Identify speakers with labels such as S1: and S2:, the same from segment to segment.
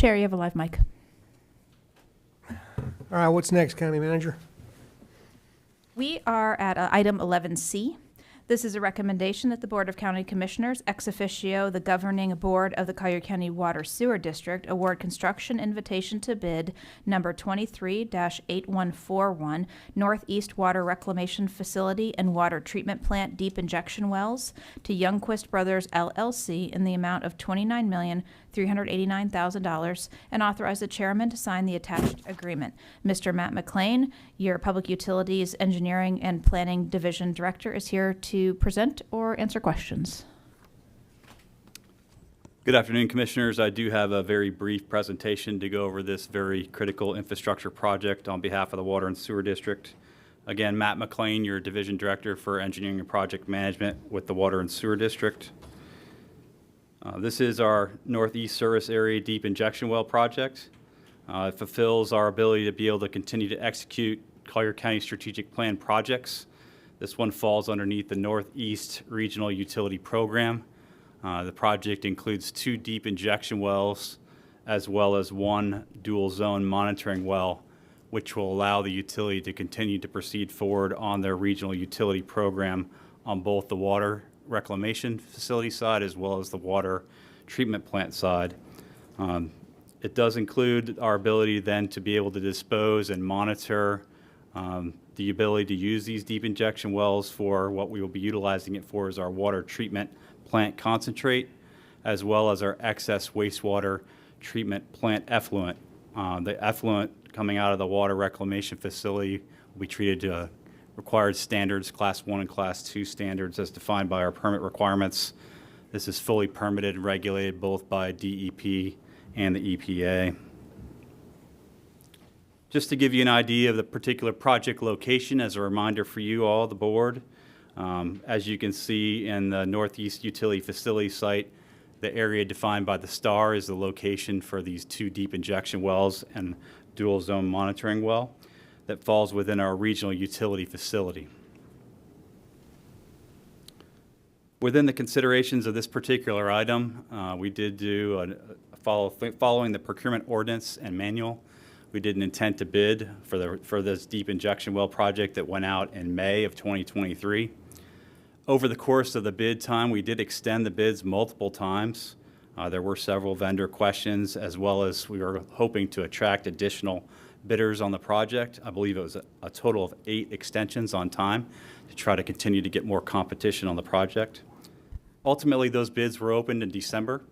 S1: Chair, you have a live mic.
S2: All right, what's next, County Manager?
S1: We are at item 11C. This is a recommendation that the Board of County Commissioners, ex officio, the governing board of the Collier County Water Sewer District, award construction invitation to bid number 23-8141, Northeast Water Reclamation Facility and Water Treatment Plant Deep Injection Wells to Youngquist Brothers LLC in the amount of $29,389,000 and authorize the chairman to sign the attached agreement. Mr. Matt McLean, your Public Utilities Engineering and Planning Division Director, is here to present or answer questions.
S3: Good afternoon, Commissioners. I do have a very brief presentation to go over this very critical infrastructure project on behalf of the Water and Sewer District. Again, Matt McLean, your Division Director for Engineering and Project Management with the Water and Sewer District. This is our Northeast Service Area Deep Injection Well project. It fulfills our ability to be able to continue to execute Collier County Strategic Plan projects. This one falls underneath the Northeast Regional Utility Program. The project includes 2 deep injection wells as well as 1 dual zone monitoring well, which will allow the utility to continue to proceed forward on their regional utility program on both the water reclamation facility side as well as the water treatment plant side. It does include our ability then to be able to dispose and monitor the ability to use these deep injection wells for what we will be utilizing it for is our water treatment plant concentrate, as well as our excess wastewater treatment plant effluent. The effluent coming out of the water reclamation facility will be treated to required standards, Class 1 and Class 2 standards as defined by our permit requirements. This is fully permitted and regulated both by DEP and the EPA. Just to give you an idea of the particular project location as a reminder for you all, the board, as you can see in the Northeast Utility Facility site, the area defined by the star is the location for these 2 deep injection wells and dual zone monitoring well that falls within our regional utility facility. Within the considerations of this particular item, we did do following the procurement ordinance and manual. We did an intent to bid for this deep injection well project that went out in May of 2023. Over the course of the bid time, we did extend the bids multiple times. There were several vendor questions, as well as we were hoping to attract additional bidders on the project. I believe it was a total of 8 extensions on time to try to continue to get more competition on the project. Ultimately, those bids were opened in December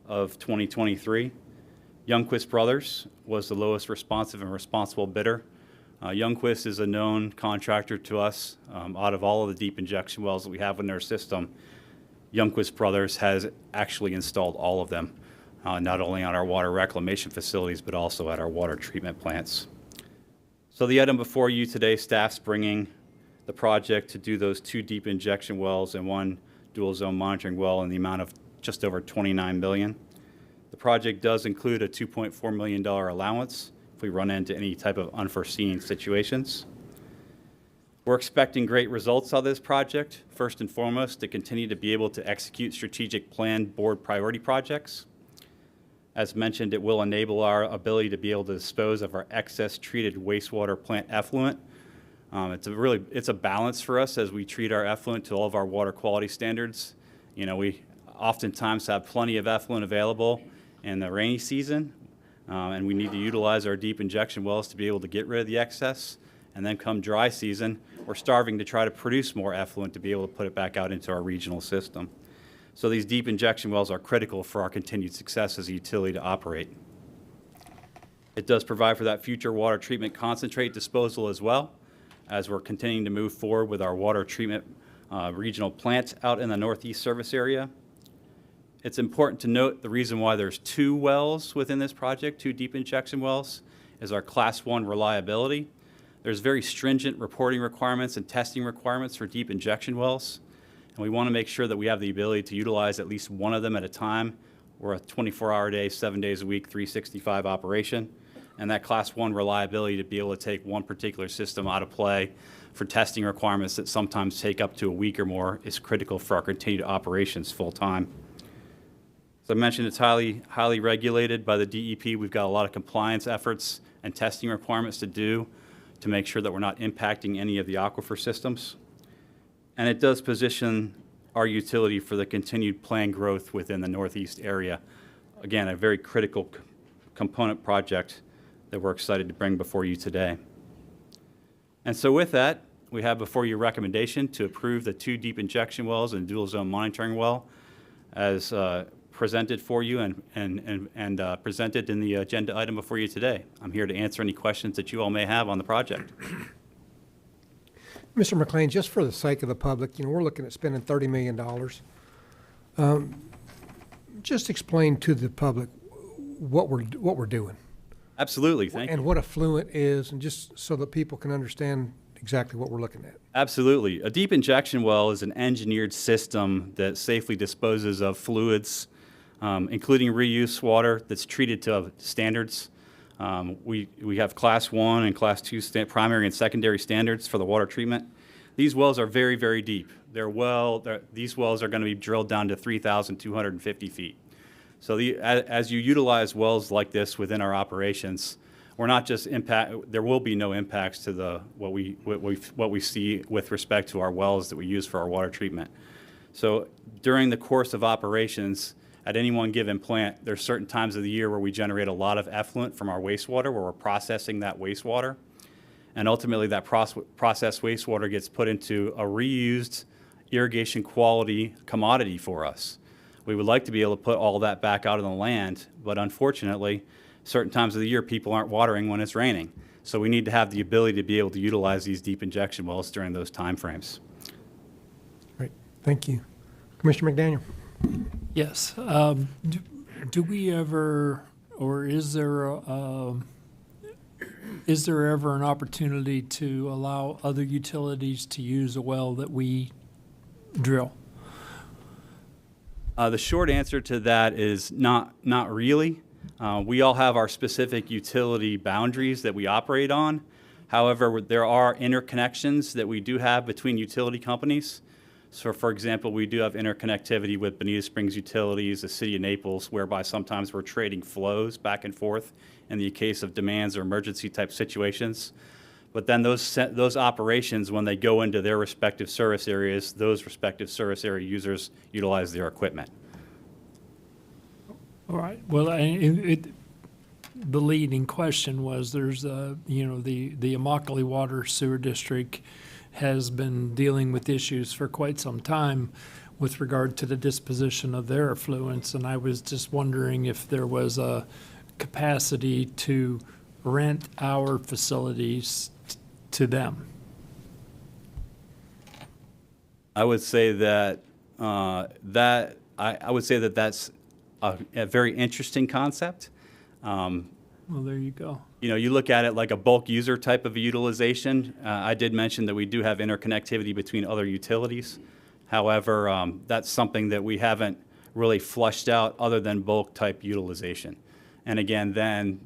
S3: of 2023. Youngquist Brothers was the lowest responsive and responsible bidder. Youngquist is a known contractor to us. Out of all of the deep injection wells that we have in their system, Youngquist Brothers has actually installed all of them, not only on our water reclamation facilities, but also at our water treatment plants. So the item before you today, staff's bringing the project to do those 2 deep injection wells and 1 dual zone monitoring well in the amount of just over $29 million. The project does include a $2.4 million allowance if we run into any type of unforeseen situations. We're expecting great results out of this project. First and foremost, to continue to be able to execute strategic plan board priority projects. As mentioned, it will enable our ability to be able to dispose of our excess treated wastewater plant effluent. It's a balance for us as we treat our effluent to all of our water quality standards. You know, we oftentimes have plenty of effluent available in the rainy season, and we need to utilize our deep injection wells to be able to get rid of the excess. And then come dry season, we're starving to try to produce more effluent to be able to put it back out into our regional system. So these deep injection wells are critical for our continued success as a utility to operate. It does provide for that future water treatment concentrate disposal as well, as we're continuing to move forward with our water treatment regional plant out in the Northeast service area. It's important to note the reason why there's 2 wells within this project, 2 deep injection wells, is our Class 1 reliability. There's very stringent reporting requirements and testing requirements for deep injection wells, and we want to make sure that we have the ability to utilize at least one of them at a time. We're a 24-hour day, 7 days a week, 365 operation, and that Class 1 reliability to be able to take one particular system out of play for testing requirements that sometimes take up to a week or more is critical for our continued operations full time. As I mentioned, it's highly regulated by the DEP. We've got a lot of compliance efforts and testing requirements to do to make sure that we're not impacting any of the aquifer systems. And it does position our utility for the continued planned growth within the Northeast area. Again, a very critical component project that we're excited to bring before you today. And so with that, we have before you a recommendation to approve the 2 deep injection wells and dual zone monitoring well as presented for you and presented in the agenda item before you today. I'm here to answer any questions that you all may have on the project.
S2: Mr. McLean, just for the sake of the public, we're looking at spending $30 million. Just explain to the public what we're doing.
S3: Absolutely, thank you.
S2: And what a fluent is, and just so that people can understand exactly what we're looking at.
S3: Absolutely. A deep injection well is an engineered system that safely disposes of fluids, including reuse water that's treated to standards. We have Class 1 and Class 2 primary and secondary standards for the water treatment. These wells are very, very deep. These wells are going to be drilled down to 3,250 feet. So as you utilize wells like this within our operations, we're not just there will be no impacts to what we see with respect to our wells that we use for our water treatment. So during the course of operations, at any one given plant, there's certain times of the year where we generate a lot of effluent from our wastewater, where we're processing that wastewater. And ultimately, that processed wastewater gets put into a reused irrigation quality commodity for us. We would like to be able to put all that back out on the land, but unfortunately, certain times of the year, people aren't watering when it's raining. So we need to have the ability to be able to utilize these deep injection wells during those time frames.
S2: Great, thank you. Commissioner McDaniel.
S4: Yes. Do we ever, or is there ever an opportunity to allow other utilities to use a well that we drill?
S3: The short answer to that is not really. We all have our specific utility boundaries that we operate on. However, there are interconnections that we do have between utility companies. So, for example, we do have interconnectivity with Bonita Springs Utilities, the City of Naples, whereby sometimes we're trading flows back and forth in the case of demands or emergency type situations. But then those operations, when they go into their respective service areas, those respective service area users utilize their equipment.
S4: All right. Well, the leading question was there's, the Immokalee Water Sewer District has been dealing with issues for quite some time with regard to the disposition of their effluents, and I was just wondering if there was a capacity to rent our facilities to them.
S3: I would say that I would say that that's a very interesting concept.
S4: Well, there you go.
S3: You look at it like a bulk user type of utilization. I did mention that we do have interconnectivity between other utilities. However, that's something that we haven't really flushed out other than bulk type utilization. And again, then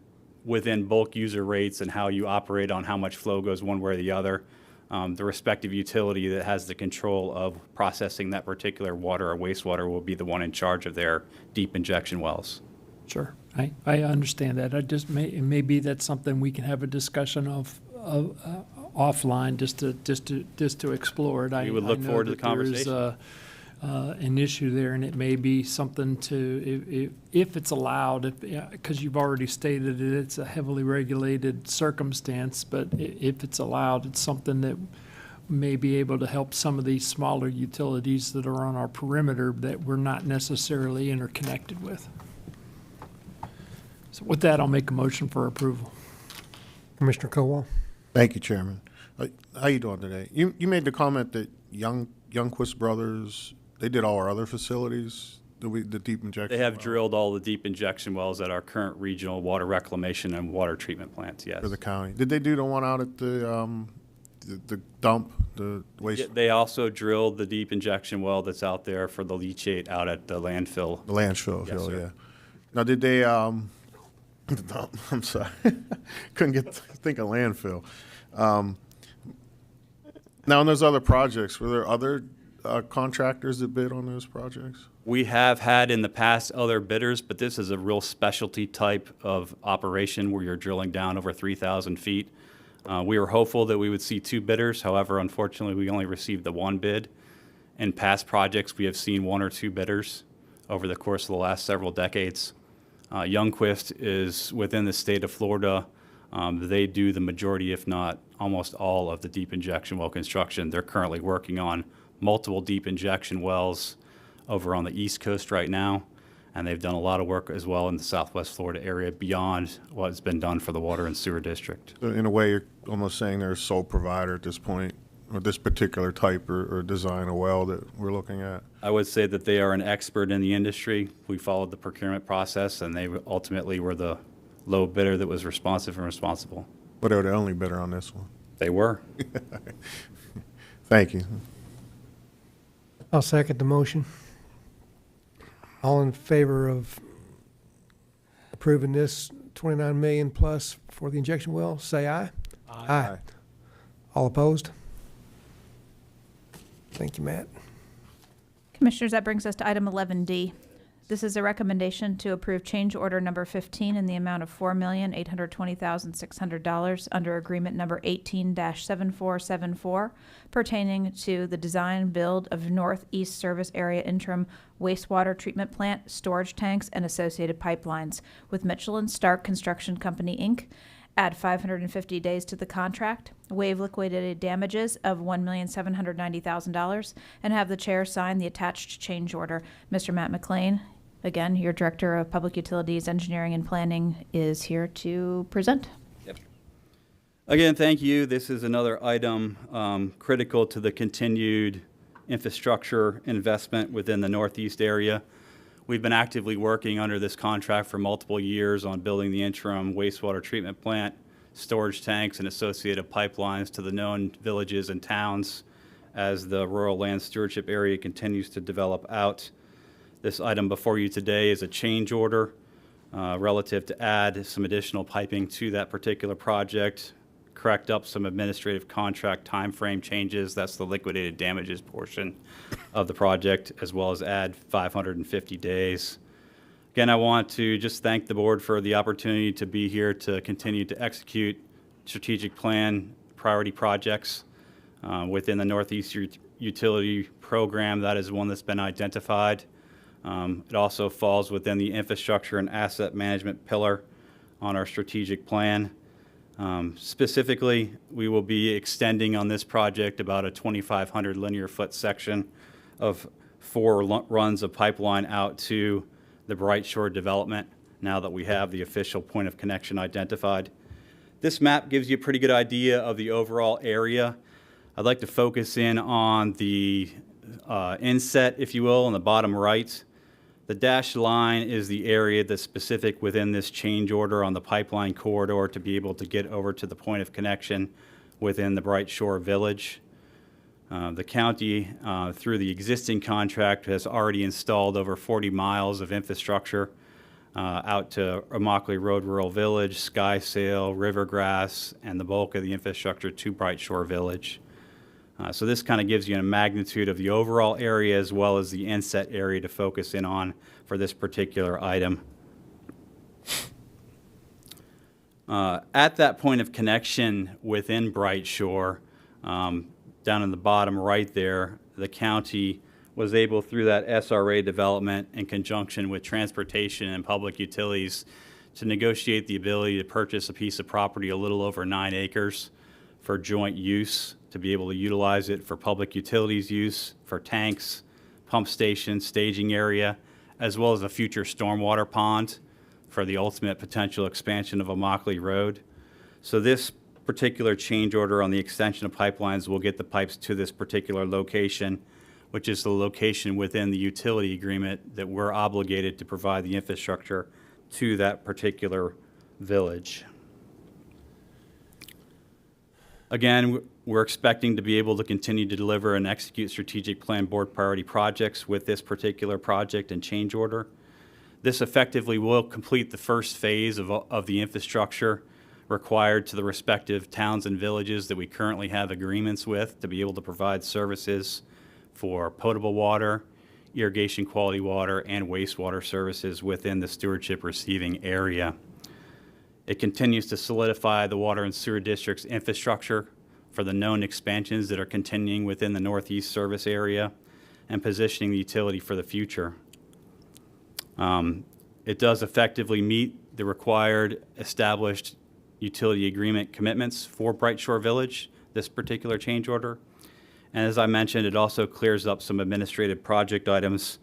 S3: within bulk user rates and how you operate on how much flow goes one way or the other, the respective utility that has the control of processing that particular water or wastewater will be the one in charge of their deep injection wells.
S4: Sure, I understand that. I just maybe that's something we can have a discussion of offline just to explore it.
S3: We would look forward to the conversation.
S4: There is an issue there, and it may be something to if it's allowed, because you've already stated it, it's a heavily regulated circumstance. But if it's allowed, it's something that may be able to help some of these smaller utilities that are on our perimeter that we're not necessarily interconnected with. So with that, I'll make a motion for approval.
S2: Commissioner Kowal.
S5: Thank you, Chairman. How you doing today? You made the comment that Youngquist Brothers, they did all our other facilities, the deep injection.
S3: They have
S5: wells
S3: drilled all the deep injection wells at our current regional water reclamation and water treatment plants, yes.
S5: for the county. Did they do the one out at the dump, the waste,
S3: Yeah, they also drilled the deep injection well that's out there for the leachate out at the landfill.
S5: the landfill?
S3: Yes, sir.
S5: Yeah. Now, did they? The dump. I'm sorry, couldn't think of landfill. Now, on those other projects, were there other contractors that bid on those projects?
S3: We have had in the past other bidders, but this is a real specialty type of operation where you're drilling down over 3,000 feet. We were hopeful that we would see 2 bidders. However, unfortunately, we only received the 1 bid. In past projects, we have seen 1 or 2 bidders over the course of the last several decades. Youngquist is within the state of Florida. They do the majority, if not almost all, of the deep injection well construction. They're currently working on multiple deep injection wells over on the East Coast right now, and they've done a lot of work as well in the Southwest Florida area beyond what's been done for the Water and Sewer District.
S5: So in a way, you're almost saying they're a sole provider at this point, or this particular type or design of well that we're looking at.
S3: I would say that they are an expert in the industry. We followed the procurement process, and they ultimately were the low bidder that was responsive and responsible.
S5: But they're the only bidder on this one.
S3: They were.
S5: Thank you.
S2: I'll second the motion. All in favor of approving this 29 million plus for the injection well, say aye. Aye. All opposed? Thank you, Matt.
S1: Commissioners, that brings us to item 11D. This is a recommendation to approve change order number 15 in the amount of $4,820,600 under agreement number 18-7474 pertaining to the design build of Northeast Service Area Interim Wastewater Treatment Plant, storage tanks, and associated pipelines with Mitchell and Stark Construction Company, Inc. Add 550 days to the contract, waive liquidated damages of $1,790,000, and have the chair sign the attached change order. Mr. Matt McLean, again, your Director of Public Utilities, Engineering, and Planning, is here to present.
S3: Again, thank you. This is another item critical to the continued infrastructure investment within the Northeast area. We've been actively working under this contract for multiple years on building the interim wastewater treatment plant, storage tanks, and associated pipelines to the known villages and towns as the rural land stewardship area continues to develop out. This item before you today is a change order relative to add some additional piping to that particular project, correct up some administrative contract timeframe changes, that's the liquidated damages portion of the project, as well as add 550 days. Again, I want to just thank the board for the opportunity to be here to continue to execute strategic plan priority projects within the Northeast Utility Program. That is one that's been identified. It also falls within the infrastructure and asset management pillar on our strategic plan. Specifically, we will be extending on this project about a 2,500 linear foot section of 4 runs of pipeline out to the Bright Shore development now that we have the official point of connection identified. This map gives you a pretty good idea of the overall area. I'd like to focus in on the inset, if you will, on the bottom right. The dashed line is the area that's specific within this change order on the pipeline corridor to be able to get over to the point of connection within the Bright Shore Village. The county, through the existing contract, has already installed over 40 miles of infrastructure out to Immokalee Road Rural Village, Skysail, Rivergrass, and the bulk of the infrastructure to Bright Shore Village. So this kind of gives you a magnitude of the overall area as well as the inset area to focus in on for this particular item. At that point of connection within Bright Shore, down in the bottom right there, the county was able, through that SRA development in conjunction with transportation and public utilities, to negotiate the ability to purchase a piece of property a little over 9 acres for joint use, to be able to utilize it for public utilities use, for tanks, pump station, staging area, as well as a future stormwater pond for the ultimate potential expansion of Immokalee Road. So this particular change order on the extension of pipelines will get the pipes to this particular location, which is the location within the utility agreement that we're obligated to provide the infrastructure to that particular village. Again, we're expecting to be able to continue to deliver and execute strategic plan board priority projects with this particular project and change order. This effectively will complete the first phase of the infrastructure required to the respective towns and villages that we currently have agreements with to be able to provide services for potable water, irrigation quality water and wastewater services within the stewardship receiving area. It continues to solidify the water and sewer district's infrastructure for the known expansions that are continuing within the Northeast service area and positioning the utility for the future. It does effectively meet the required established utility agreement commitments for Bright Shore Village, this particular change order. And as I mentioned, it also clears up some administrative project items.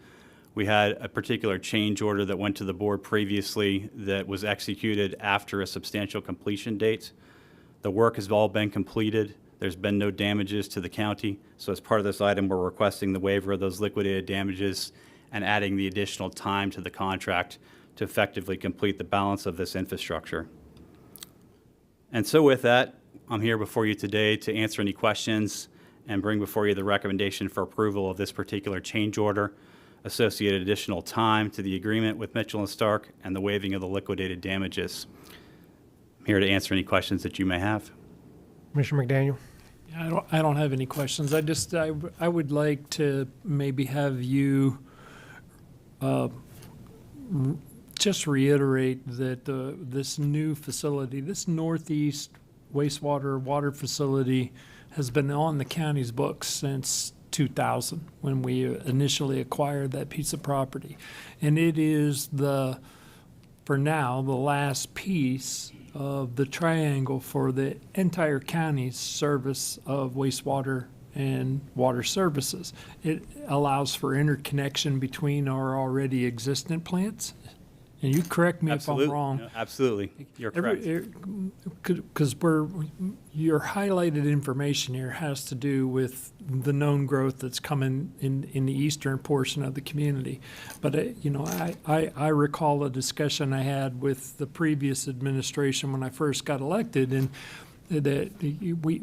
S3: We had a particular change order that went to the board previously that was executed after a substantial completion date. The work has all been completed. There's been no damages to the county. So as part of this item, we're requesting the waiver of those liquidated damages and adding the additional time to the contract to effectively complete the balance of this infrastructure. And so with that, I'm here before you today to answer any questions and bring before you the recommendation for approval of this particular change order, associated additional time to the agreement with Mitchell and Stark, and the waiving of the liquidated damages. I'm here to answer any questions that you may have.
S2: Commissioner McDaniel?
S4: Yeah, I don't have any questions. I would like to maybe have you just reiterate that this new facility, this Northeast wastewater water facility, has been on the county's books since 2000 when we initially acquired that piece of property. And it is for now, the last piece of the triangle for the entire county's service of wastewater and water services. It allows for interconnection between our already existent plants. And you correct me if I'm wrong.
S3: No, absolutely. You're correct.
S4: Because your highlighted information here has to do with the known growth that's coming in the eastern portion of the community. But, I recall a discussion I had with the previous administration when I first got elected, and that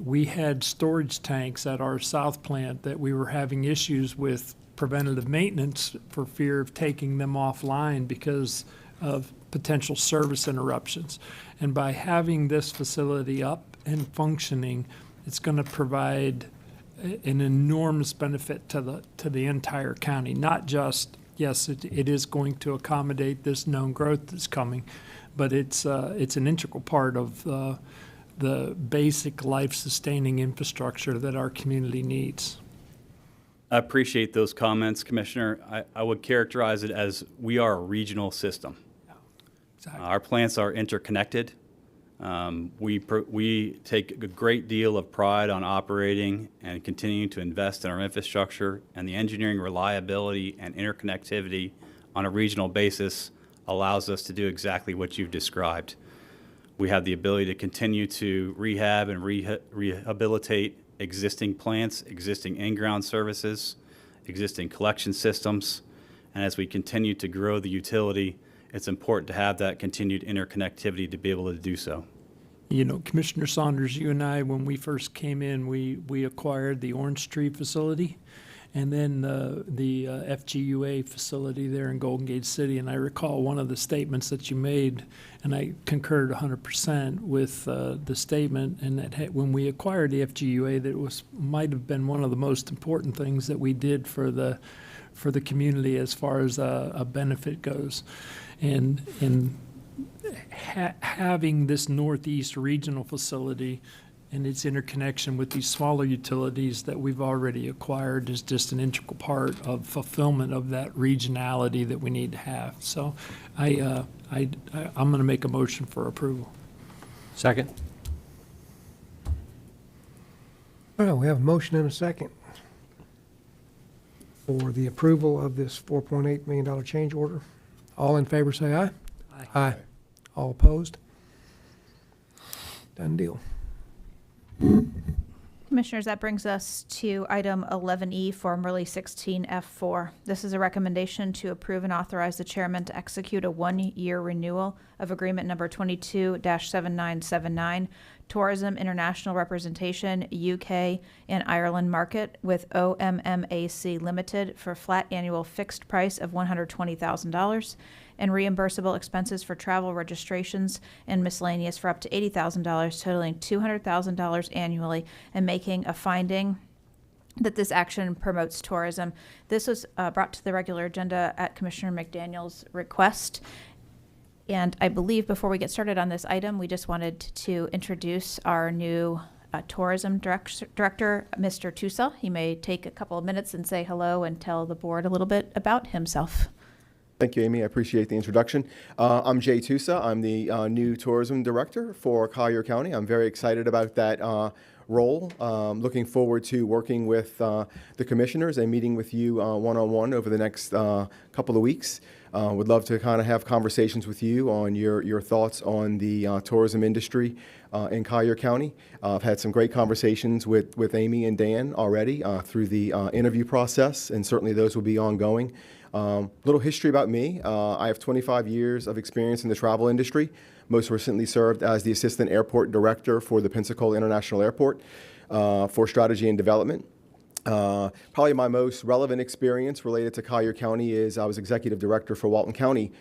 S4: we had storage tanks at our south plant that we were having issues with preventative maintenance for fear of taking them offline because of potential service interruptions. And by having this facility up and functioning, it's going to provide an enormous benefit to the entire county. Not just, yes, it is going to accommodate this known growth that's coming, but it's an integral part of the basic life-sustaining infrastructure that our community needs.
S3: I appreciate those comments, Commissioner. I would characterize it as we are a regional system.
S4: Exactly.
S3: Our plants are interconnected. We take a great deal of pride on operating and continuing to invest in our infrastructure, and the engineering reliability and interconnectivity on a regional basis allows us to do exactly what you've described. We have the ability to continue to rehab and rehabilitate existing plants, existing in-ground services, existing collection systems, and as we continue to grow the utility, it's important to have that continued interconnectivity to be able to do so.
S4: Commissioner Saunders, you and I, when we first came in, we acquired the Orange Tree facility and then the FGUA facility there in Golden Gate City. And I recall one of the statements that you made, and I concurred 100% with the statement, and that when we acquired the FGUA, that might have been one of the most important things that we did for the community as far as a benefit goes. And having this Northeast regional facility and its interconnection with these smaller utilities that we've already acquired is just an integral part of fulfillment of that regionality that we need to have. So I'm going to make a motion for approval.
S6: Second.
S2: All right, we have a motion and a second for the approval of this $4.8 million change order. All in favor, say aye.
S4: Aye.
S2: Aye. All opposed? Done deal.
S1: Commissioners, that brings us to item 11E, formerly 16F4. This is a recommendation to approve and authorize the chairman to execute a one-year renewal of agreement number 22-7979, Tourism International Representation, UK and Ireland Market with OMMAC Limited for flat annual fixed price of $120,000 and reimbursable expenses for travel registrations and miscellaneous for up to $80,000, totaling $200,000 annually, and making a finding that this action promotes tourism. This was brought to the regular agenda at Commissioner McDaniel's request. And I believe before we get started on this item, we just wanted to introduce our new tourism director, Mr. Tusa. He may take a couple of minutes and say hello and tell the board a little bit about himself.
S6: Thank you, Amy. I appreciate the introduction. I'm Jay Tusa. I'm the new tourism director for Collier County. I'm very excited about that role. Looking forward to working with the commissioners and meeting with you one-on-one over the next couple of weeks. Would love to kind of have conversations with you on your thoughts on the tourism industry in Collier County. I've had some great conversations with Amy and Dan already through the interview process, and certainly those will be ongoing. Little history about me. I have 25 years of experience in the travel industry. Most recently served as the Assistant Airport Director for the Pensacola International Airport for Strategy and Development. Probably my most relevant experience related to Collier County is I was Executive Director for Walton County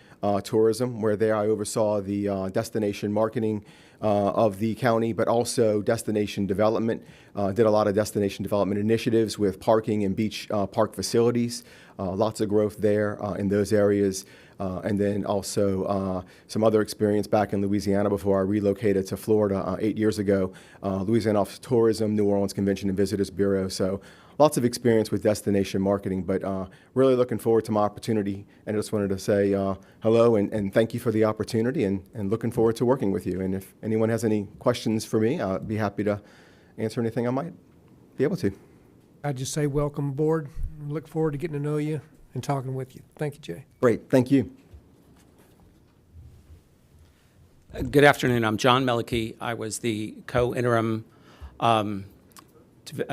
S6: Tourism, where there I oversaw the destination marketing of the county, but also destination development. Did a lot of destination development initiatives with parking and beach park facilities. Lots of growth there in those areas. And then also some other experience back in Louisiana before I relocated to Florida 8 years ago. Louisiana Office of Tourism, New Orleans Convention and Visitors Bureau. So lots of experience with destination marketing, but really looking forward to my opportunity. And I just wanted to say hello and thank you for the opportunity and looking forward to working with you. And if anyone has any questions for me, I'd be happy to answer anything I might be able to.
S2: I'd just say welcome aboard. Look forward to getting to know you and talking with you. Thank you, Jay.
S6: Great, thank you.
S7: Good afternoon. I'm John Melicky. I was the co-interim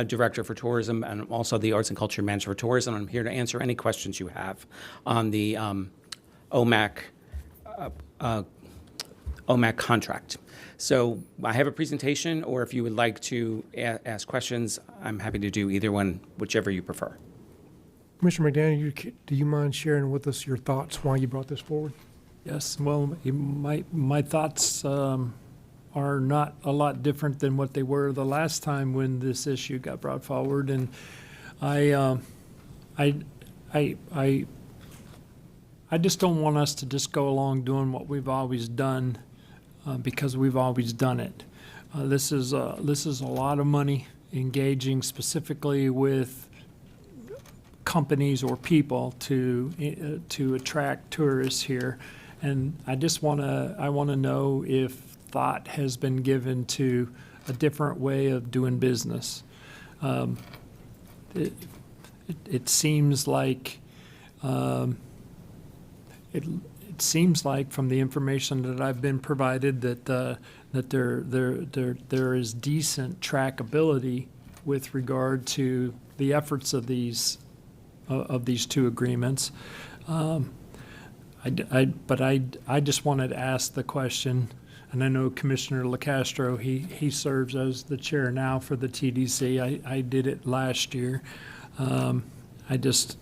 S7: director for tourism and also the arts and culture manager for tourism. I'm here to answer any questions you have on the OMAC contract. So I have a presentation, or if you would like to ask questions, I'm happy to do either one, whichever you prefer.
S2: Commissioner McDaniel, do you mind sharing with us your thoughts why you brought this forward?
S4: Yes, well, my thoughts are not a lot different than what they were the last time when this issue got brought forward, and I just don't want us to just go along doing what we've always done because we've always done it. This is a lot of money engaging specifically with companies or people to attract tourists here, and I want to know if thought has been given to a different way of doing business. It seems like it seems like from the information that I've been provided that there is decent trackability with regard to the efforts of these two agreements. But I just wanted to ask the question, and I know Commissioner LaCastro, he serves as the chair now for the TDC. I did it last year. I just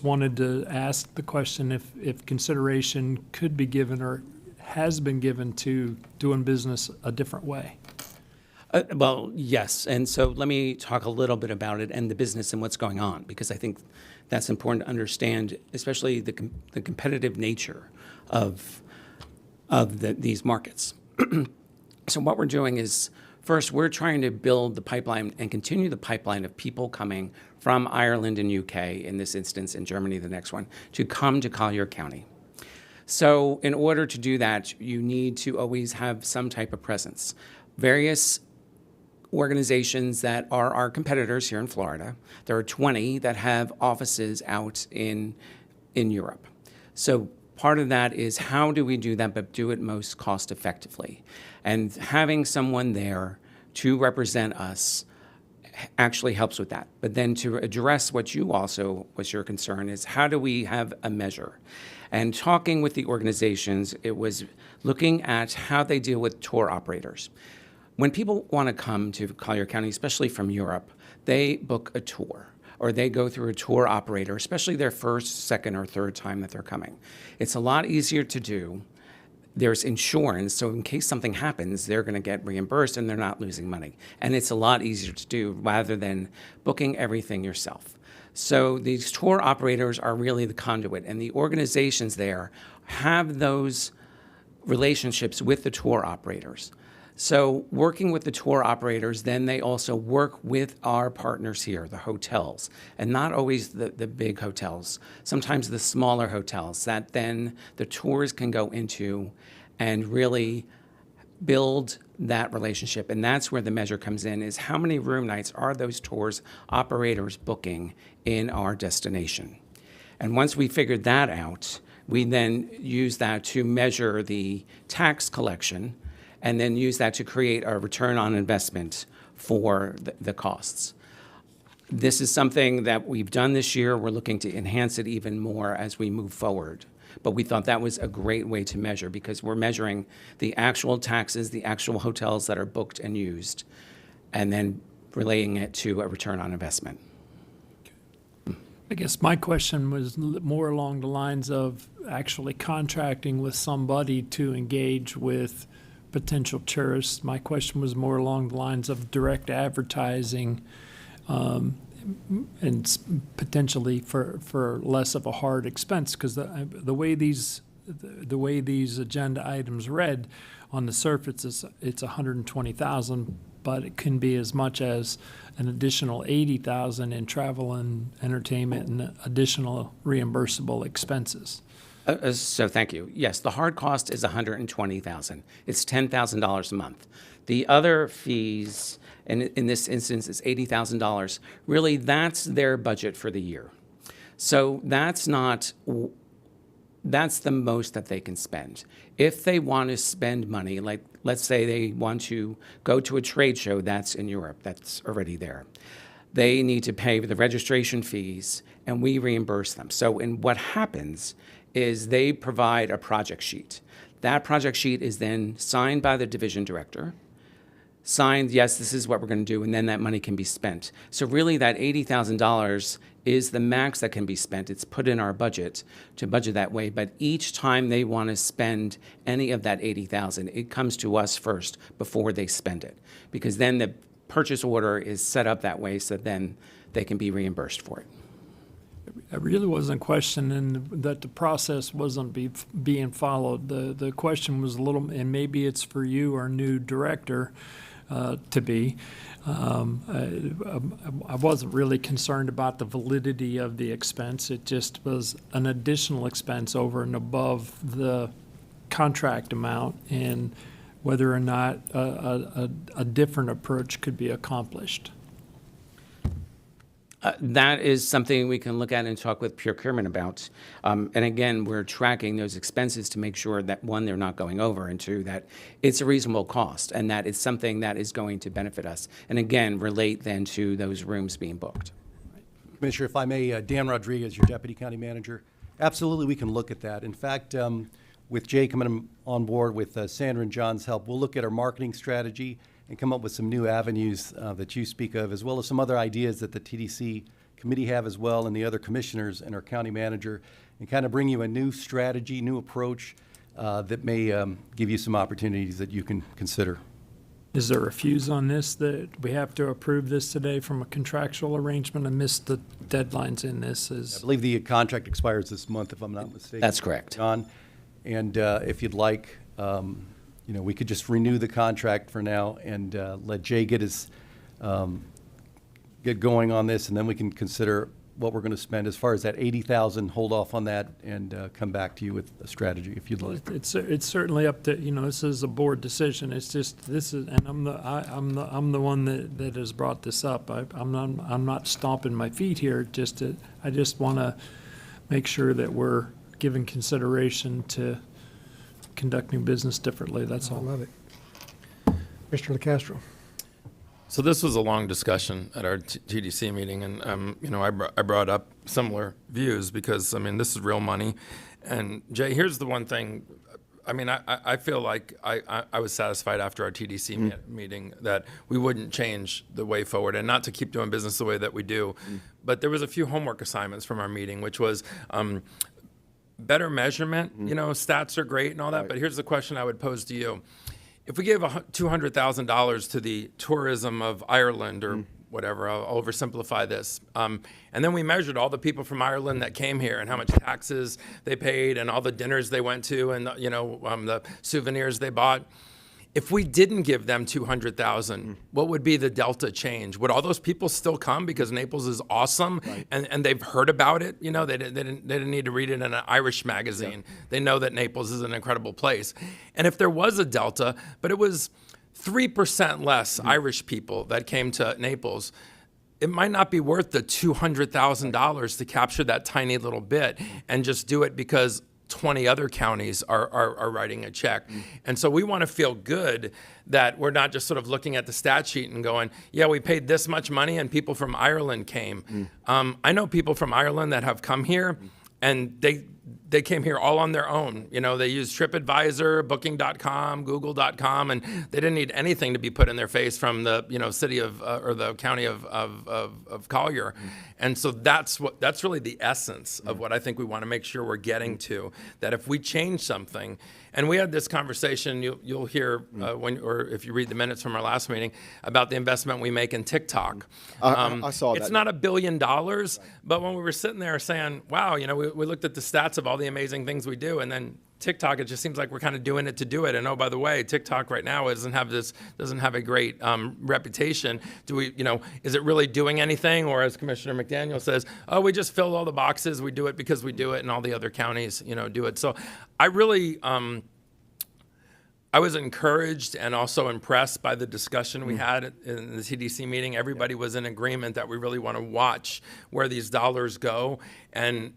S4: wanted to ask the question if consideration could be given or has been given to doing business a different way.
S7: Well, yes, and so let me talk a little bit about it and the business and what's going on, because I think that's important to understand, especially the competitive nature of these markets. So what we're doing is, first, we're trying to build the pipeline and continue the pipeline of people coming from Ireland and UK, in this instance, and Germany, the next one, to come to Collier County. So in order to do that, you need to always have some type of presence. Various organizations that are our competitors here in Florida, there are 20 that have offices out in Europe. So part of that is how do we do that, but do it most cost effectively? And having someone there to represent us actually helps with that. But then to address what was your concern is, how do we have a measure? And talking with the organizations, it was looking at how they deal with tour operators. When people want to come to Collier County, especially from Europe, they book a tour, or they go through a tour operator, especially their first, second, or third time that they're coming. It's a lot easier to do there's insurance, so in case something happens, they're going to get reimbursed and they're not losing money. And it's a lot easier to do rather than booking everything yourself. So these tour operators are really the conduit, and the organizations there have those relationships with the tour operators. So working with the tour operators, then they also work with our partners here, the hotels, and not always the big hotels, sometimes the smaller hotels that then the tours can go into and really build that relationship. And that's where the measure comes in, is how many room nights are those tours operators booking in our destination. And once we figured that out, we then use that to measure the tax collection and then use that to create a return on investment for the costs. This is something that we've done this year. We're looking to enhance it even more as we move forward. But we thought that was a great way to measure, because we're measuring the actual taxes, the actual hotels that are booked and used, and then relating it to a return on investment.
S4: I guess my question was more along the lines of actually contracting with somebody to engage with potential tourists. My question was more along the lines of direct advertising, and potentially for less of a hard expense, because the way these agenda items read, on the surface it's 120,000, but it can be as much as an additional 80,000 in travel and entertainment and additional reimbursable expenses.
S7: So thank you. Yes, the hard cost is $120,000. It's $10,000 a month. The other fees, and in this instance, is $80,000. Really, that's their budget for the year. So that's the most that they can spend. If they want to spend money, like let's say they want to go to a trade show that's in Europe, that's already there, they need to pay the registration fees, and we reimburse them. So what happens is they provide a project sheet. That project sheet is then signed by the division director, signed, yes, this is what we're going to do, and then that money can be spent. So really that $80,000 is the max that can be spent. It's put in our budget to budget that way, but each time they want to spend any of that $80,000, it comes to us first before they spend it, because then the purchase order is set up that way so then they can be reimbursed for it.
S4: I really wasn't questioning that the process wasn't being followed. The question was a little, and maybe it's for you, our new director, to be. I wasn't really concerned about the validity of the expense. It just was an additional expense over and above the contract amount, and whether or not a different approach could be accomplished.
S7: That is something we can look at and talk with procurement about. And again, we're tracking those expenses to make sure that, one, they're not going over, and two, that it's a reasonable cost and that it's something that is going to benefit us. And again, relate then to those rooms being booked.
S8: Commissioner, if I may, Dan Rodriguez, your Deputy County Manager. Absolutely, we can look at that. In fact, with Jay coming on board with Sandra and John's help, we'll look at our marketing strategy and come up with some new avenues that you speak of, as well as some other ideas that the TDC committee have as well, and the other commissioners and our county manager, and kind of bring you a new strategy, new approach that may give you some opportunities that you can consider.
S4: Is there a fuse on this that we have to approve this today from a contractual arrangement? I missed the deadlines in this.
S8: I believe the contract expires this month, if I'm not mistaken.
S7: That's correct.
S8: John, and if you'd like, we could just renew the contract for now and let Jay get going on this, and then we can consider what we're going to spend. As far as that 80,000, hold off on that and come back to you with a strategy if you'd like.
S4: It's certainly up to, this is a board decision. It's just, and I'm the one that has brought this up. I'm not stomping my feet here. I just want to make sure that we're giving consideration to conducting business differently. That's
S2: I
S4: all.
S2: love it. Mr. LaCastro.
S9: So this was a long discussion at our TDC meeting, and I brought up similar views because this is real money. And Jay, here's the one thing. I feel like I was satisfied after our TDC meeting that we wouldn't change the way forward, and not to keep doing business the way that we do. But there was a few homework assignments from our meeting, which was better measurement. You know, stats are great and all that,
S6: Right.
S9: but here's the question I would pose to you. If we gave $200,000 to the tourism of Ireland or whatever, I'll oversimplify this, and then we measured all the people from Ireland that came here and how much taxes they paid and all the dinners they went to and, the souvenirs they bought. If we didn't give them 200,000, what would be the delta change? Would all those people still come because Naples is awesome and they've heard about it? You know, they didn't need to read it in an Irish magazine. They know that Naples is an incredible place. And if there was a delta, but it was 3% less Irish people that came to Naples, it might not be worth the $200,000 to capture that tiny little bit and just do it because 20 other counties are writing a check. And so we want to feel good that we're not just sort of looking at the stat sheet and going, yeah, we paid this much money and people from Ireland came. I know people from Ireland that have come here and they came here all on their own. You know, they used TripAdvisor, Booking.com, Google.com, and they didn't need anything to be put in their face from the, city of, or the county of Collier. And so that's really the essence of what I think we want to make sure we're getting to, that if we change something, and we had this conversation, you'll hear or if you read the minutes from our last meeting, about the investment we make in TikTok.
S6: I saw that.
S9: It's not $1 billion, but when we were sitting there saying, wow, we looked at the stats of all the amazing things we do, and then TikTok, it just seems like we're kind of doing it to do it. And oh, by the way, TikTok right now doesn't have a great reputation. Do we, is it really doing anything? Or as Commissioner McDaniel says, oh, we just filled all the boxes. We do it because we do it, and all the other counties, do it. So I really, I was encouraged and also impressed by the discussion we had in the TDC meeting. Everybody was in agreement that we really want to watch where these dollars go, and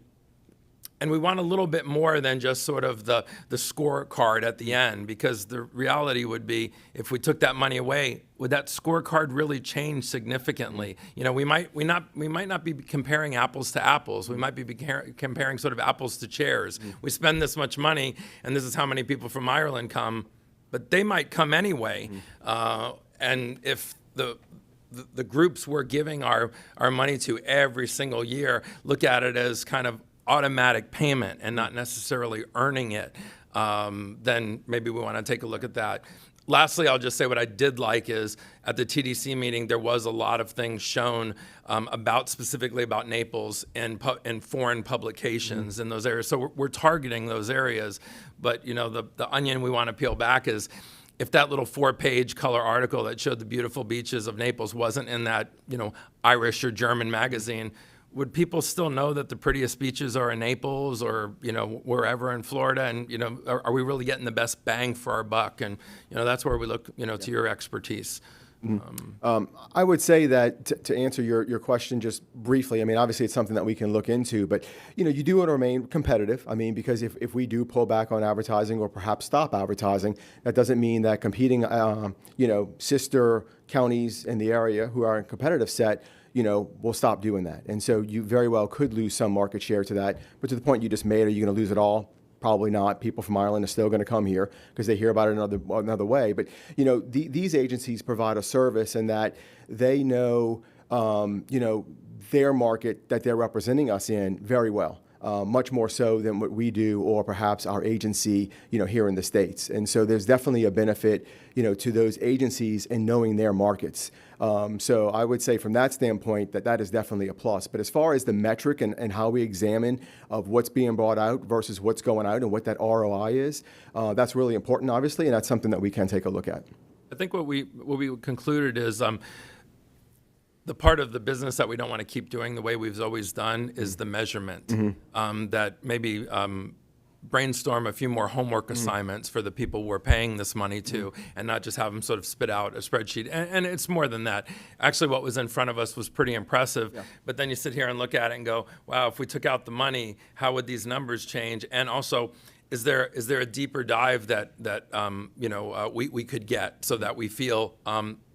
S9: we want a little bit more than just sort of the scorecard at the end, because the reality would be, if we took that money away, would that scorecard really change significantly? We might not be comparing apples to apples. We might be comparing sort of apples to chairs. We spend this much money, and this is how many people from Ireland come, but they might come anyway. And if the groups we're giving our money to every single year look at it as kind of automatic payment and not necessarily earning it, then maybe we want to take a look at that. Lastly, I'll just say what I did like is at the TDC meeting, there was a lot of things shown specifically about Naples in foreign publications in those areas. So we're targeting those areas. But, the onion we want to peel back is, if that little 4-page color article that showed the beautiful beaches of Naples wasn't in that, Irish or German magazine, would people still know that the prettiest beaches are in Naples or, wherever in Florida? And, are we really getting the best bang for our buck? And, that's where we look, to your expertise.
S6: I would say that to answer your question just briefly, obviously it's something that we can look into, but, you do want to remain competitive. Because if we do pull back on advertising or perhaps stop advertising, that doesn't mean that competing, sister counties in the area who are in competitive set, will stop doing that. And so you very well could lose some market share to that. But to the point you just made, are you going to lose it all? Probably not. People from Ireland are still going to come here because they hear about it another way. But, these agencies provide a service in that they know, their market that they're representing us in very well. Much more so than what we do, or perhaps our agency, here in the States. And so there's definitely a benefit, to those agencies in knowing their markets. So I would say from that standpoint that is definitely a plus. But as far as the metric and how we examine of what's being brought out versus what's going out and what that ROI is, that's really important, obviously, and that's something that we can take a look at.
S9: I think what we concluded is the part of the business that we don't want to keep doing the way we've always done is the measurement. That maybe brainstorm a few more homework assignments for the people we're paying this money to, and not just have them sort of spit out a spreadsheet. And it's more than that. Actually, what was in front of us was pretty impressive. Yeah. But then you sit here and look at it and go, wow, if we took out the money, how would these numbers change? And also, is there a deeper dive that we could get so that we feel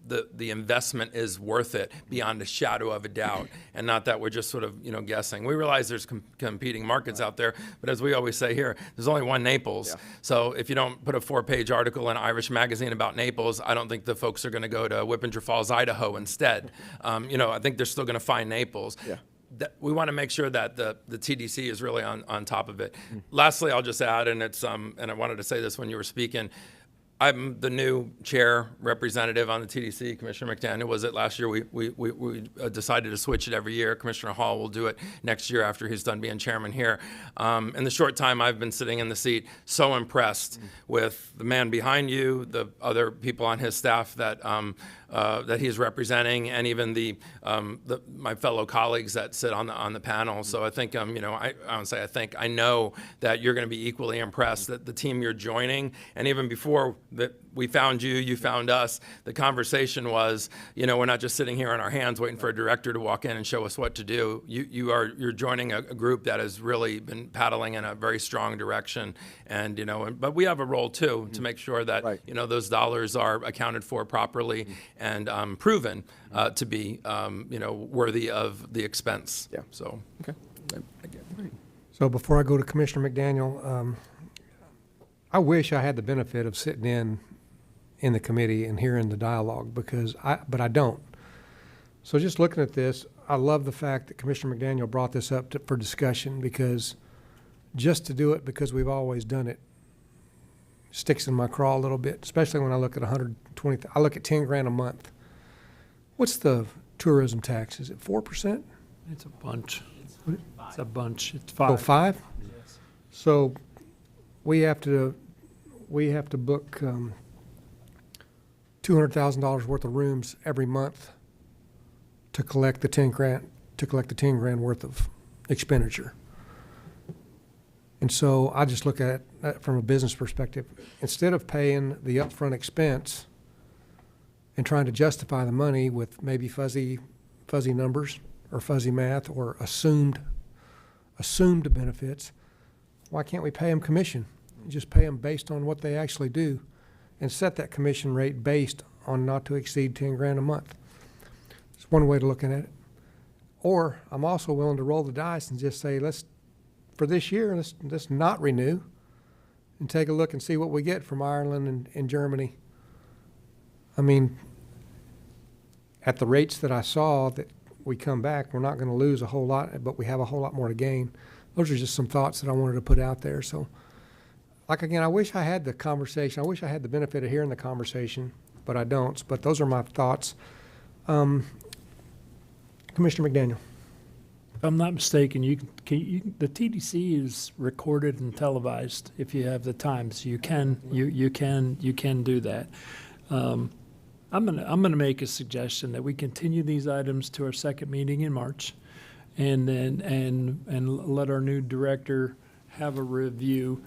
S9: the investment is worth it beyond a shadow of a doubt, and not that we're just sort of guessing. We realize there's competing markets out there, but as we always say here, there's only one Naples. Yeah. So if you don't put a 4-page article in Irish magazine about Naples, I don't think the folks are going to go to Whippinger Falls, Idaho instead. I think they're still going to find Naples. Yeah. that we want to make sure that the TDC is really on top of it. Lastly, I'll just add, and it's and I wanted to say this when you were speaking, I'm the new chair representative on the TDC. Commissioner McDaniel was it last year. We decided to switch it every year. Commissioner Hall will do it next year after he's done being chairman here. In the short time I've been sitting in the seat, so impressed with the man behind you, the other people on his staff that that he's representing, and even my fellow colleagues that sit on the panel. So I think I don't say I think I know that you're going to be equally impressed that the team you're joining, and even before that we found you, you found us. The conversation was, we're not just sitting here on our hands waiting for a director to walk in and show us what to do. You're joining a group that has really been paddling in a very strong direction, and but we have a role too to make sure that
S6: Right.
S9: those dollars are accounted for properly and proven to be worthy of the expense.
S6: Yeah.
S9: So
S6: Okay.
S2: So before I go to Commissioner McDaniel, I wish I had the benefit of sitting in the committee and hearing the dialogue but I don't. So just looking at this, I love the fact that Commissioner McDaniel brought this up for discussion, because just to do it because we've always done it sticks in my craw a little bit, especially when I look at 120. I look at 10 grand a month. What's the tourism tax? Is it 4%?
S4: It's a bunch. It's a bunch. It's
S2: Oh,
S4: 5.
S2: 5? So we have to book $200,000 worth of rooms every month to collect the 10 grand worth of expenditure. And so I just look at it from a business perspective. Instead of paying the upfront expense and trying to justify the money with maybe fuzzy numbers or fuzzy math or assumed benefits, why can't we pay them commission? Just pay them based on what they actually do and set that commission rate based on not to exceed 10 grand a month. It's one way to look at it. Or I'm also willing to roll the dice and just say, for this year, let's not renew and take a look and see what we get from Ireland and Germany. I mean, at the rates that I saw that we come back, we're not going to lose a whole lot, but we have a whole lot more to gain. Those are just some thoughts that I wanted to put out there. So, again, I wish I had the conversation. I wish I had the benefit of hearing the conversation, but I don't. But those are my thoughts. Commissioner McDaniel.
S4: If I'm not mistaken, the TDC is recorded and televised if you have the time, so you can do that. I'm gonna make a suggestion that we continue these items to our second meeting in March, and then and let our new director have a review.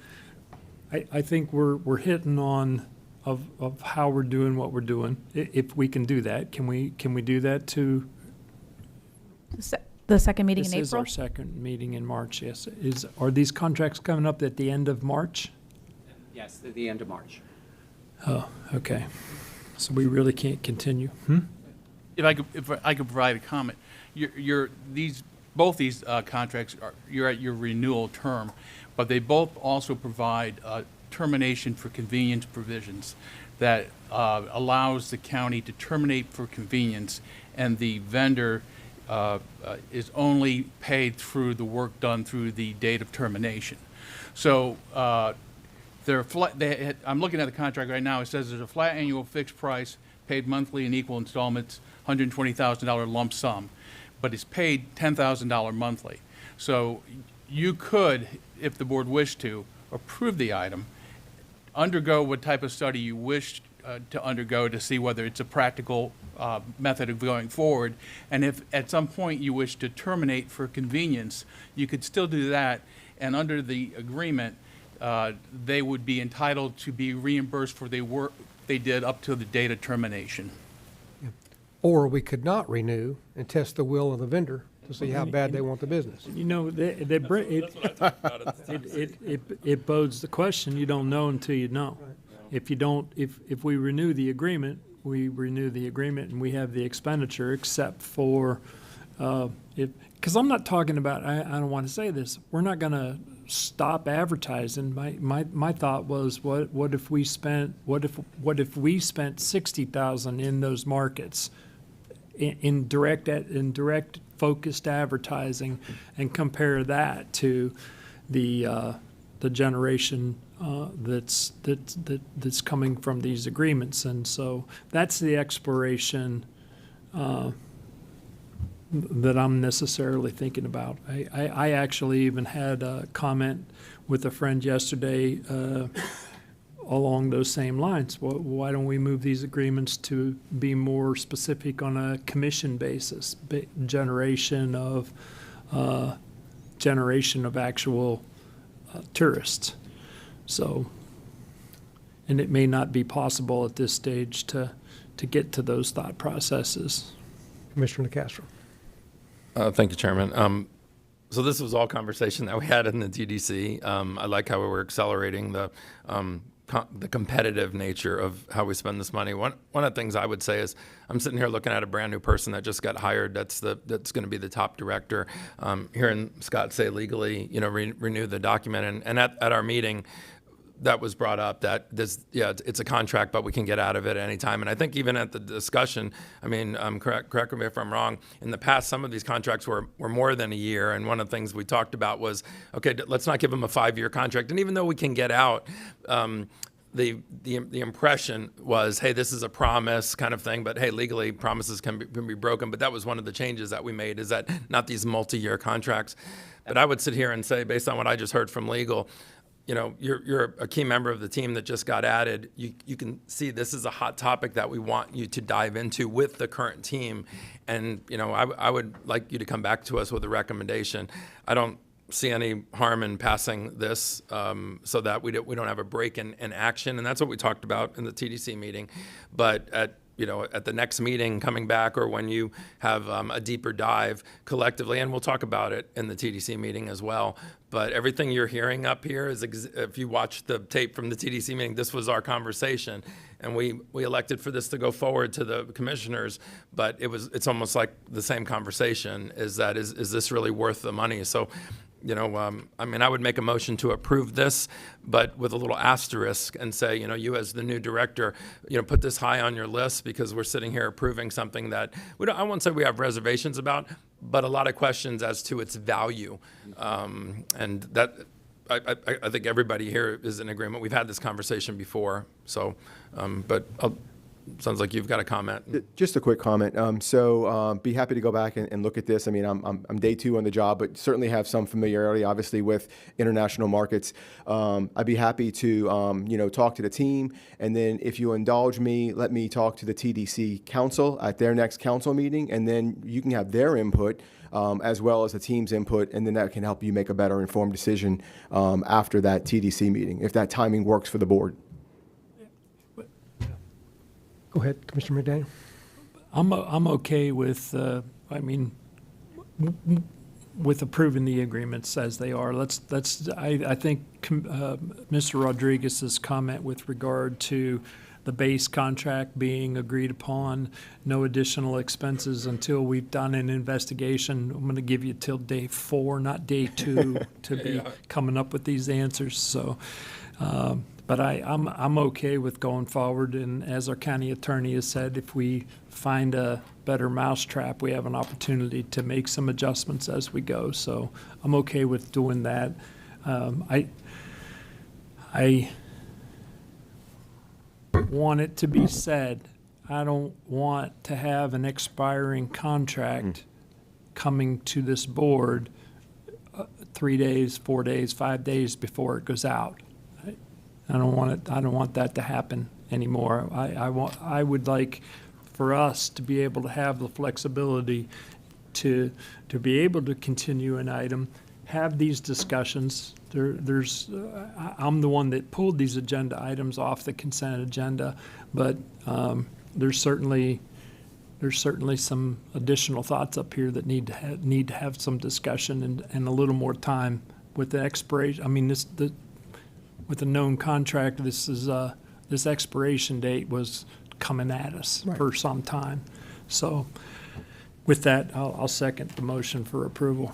S4: I think we're hitting on of how we're doing what we're doing. If we can do that, can we do that to?
S1: The second meeting in
S4: This is
S1: April?
S4: our second meeting in March, yes. Are these contracts coming up at the end of March?
S7: Yes, at the end of March.
S4: Oh, okay. So we really can't continue.
S10: If I could provide a comment, both these contracts you're at your renewal term, but they both also provide termination for convenience provisions that allows the county to terminate for convenience, and the vendor is only paid through the work done through the date of termination. So I'm looking at the contract right now. It says there's a flat annual fixed price paid monthly in equal installments, $120,000 lump sum, but it's paid $10,000 monthly. So you could, if the board wished to, approve the item, undergo what type of study you wish to undergo to see whether it's a practical method of going forward. And if at some point you wish to terminate for convenience, you could still do that. And under the agreement, they would be entitled to be reimbursed for the work they did up to the date of termination.
S2: Or we could not renew and test the will of the vendor to see how bad they want the business.
S4: You know, it bodes the question, you don't know until you know. If we renew the agreement, we renew the agreement and we have the expenditure except for, because I'm not talking about, I don't want to say this, we're not going to stop advertising. My thought was, what if we spent 60,000 in those markets in direct focused advertising and compare that to the generation that's coming from these agreements. And so that's the exploration that I'm necessarily thinking about. I actually even had a comment with a friend yesterday along those same lines. Why don't we move these agreements to be more specific on a commission basis, generation of actual tourists? So, and it may not be possible at this stage to get to those thought processes.
S2: Commissioner DeCastro.
S9: Thank you, Chairman. So this was all conversation that we had in the TDC. I like how we were accelerating the competitive nature of how we spend this money. One of the things I would say is I'm sitting here looking at a brand new person that just got hired. That's going to be the top director. Hearing Scott say legally, renew the document, and at our meeting, that was brought up that it's a contract, but we can get out of it at any time. And I think even at the discussion, I mean, correct me if I'm wrong, in the past, some of these contracts were more than a year. And one of the things we talked about was, okay, let's not give them a 5-year contract. And even though we can get out, the impression was, hey, this is a promise kind of thing, but hey, legally promises can be broken. But that was one of the changes that we made, is that not these multi-year contracts. But I would sit here and say, based on what I just heard from legal, you're a key member of the team that just got added. You can see this is a hot topic that we want you to dive into with the current team. And, I would like you to come back to us with a recommendation. I don't see any harm in passing this so that we don't have a break in action. And that's what we talked about in the TDC meeting. But at the next meeting coming back, or when you have a deeper dive collectively, and we'll talk about it in the TDC meeting as well. But everything you're hearing up here is, if you watch the tape from the TDC meeting, this was our conversation. And we elected for this to go forward to the commissioners, but it's almost like the same conversation, is this really worth the money? So, I would make a motion to approve this, but with a little asterisk, and say, you as the new director, put this high on your list, because we're sitting here approving something that I won't say we have reservations about, but a lot of questions as to its value. And that, I think everybody here is in agreement. We've had this conversation before, so, but sounds like you've got a comment.
S6: Just a quick comment. Be happy to go back and look at this. I mean, I'm day 2 on the job, but certainly have some familiarity, obviously, with international markets. I'd be happy to, talk to the team, and then if you indulge me, let me talk to the TDC council at their next council meeting, and then you can have their input as well as the team's input, and then that can help you make a better informed decision after that TDC meeting, if that timing works for the board.
S2: Go ahead, Commissioner McDaniel.
S4: I'm okay with, with approving the agreements as they are. I think Mr. Rodriguez's comment with regard to the base contract being agreed upon, no additional expenses until we've done an investigation. I'm going to give you till day 4, not day 2, to be coming up with these answers. So. But I'm okay with going forward, and as our county attorney has said, if we find a better mousetrap, we have an opportunity to make some adjustments as we go. So I'm okay with doing that. I want it to be said, I don't want to have an expiring contract coming to this board 3 days, 4 days, 5 days before it goes out. I don't want that to happen anymore. I would like for us to be able to have the flexibility to be able to continue an item, have these discussions. I'm the one that pulled these agenda items off the consent agenda, but there's certainly some additional thoughts up here that need to have some discussion and a little more time with the expiration. I mean, with a known contract, this expiration date was coming at us for some time. So with that, I'll second the motion for approval.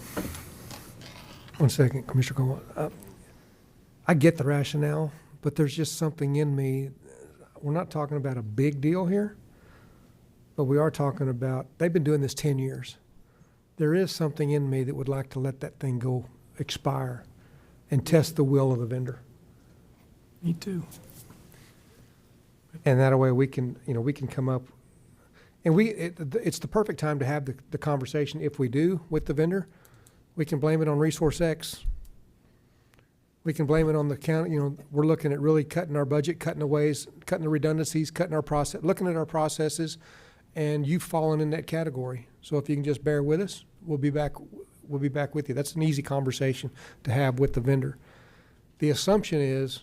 S2: 1 second, Commissioner Coleman. I get the rationale, but there's just something in me. We're not talking about a big deal here, but we are talking about, they've been doing this 10 years. There is something in me that would like to let that thing go expire and test the will of the vendor.
S4: Me too.
S2: And that way we can, we can come up, and it's the perfect time to have the conversation. If we do with the vendor, we can blame it on Resource X. We can blame it on the county. We're looking at really cutting our budget, cutting the ways, cutting the redundancies, cutting our process, looking at our processes, and you've fallen in that category. So if you can just bear with us, we'll be back with you. That's an easy conversation to have with the vendor. The assumption is,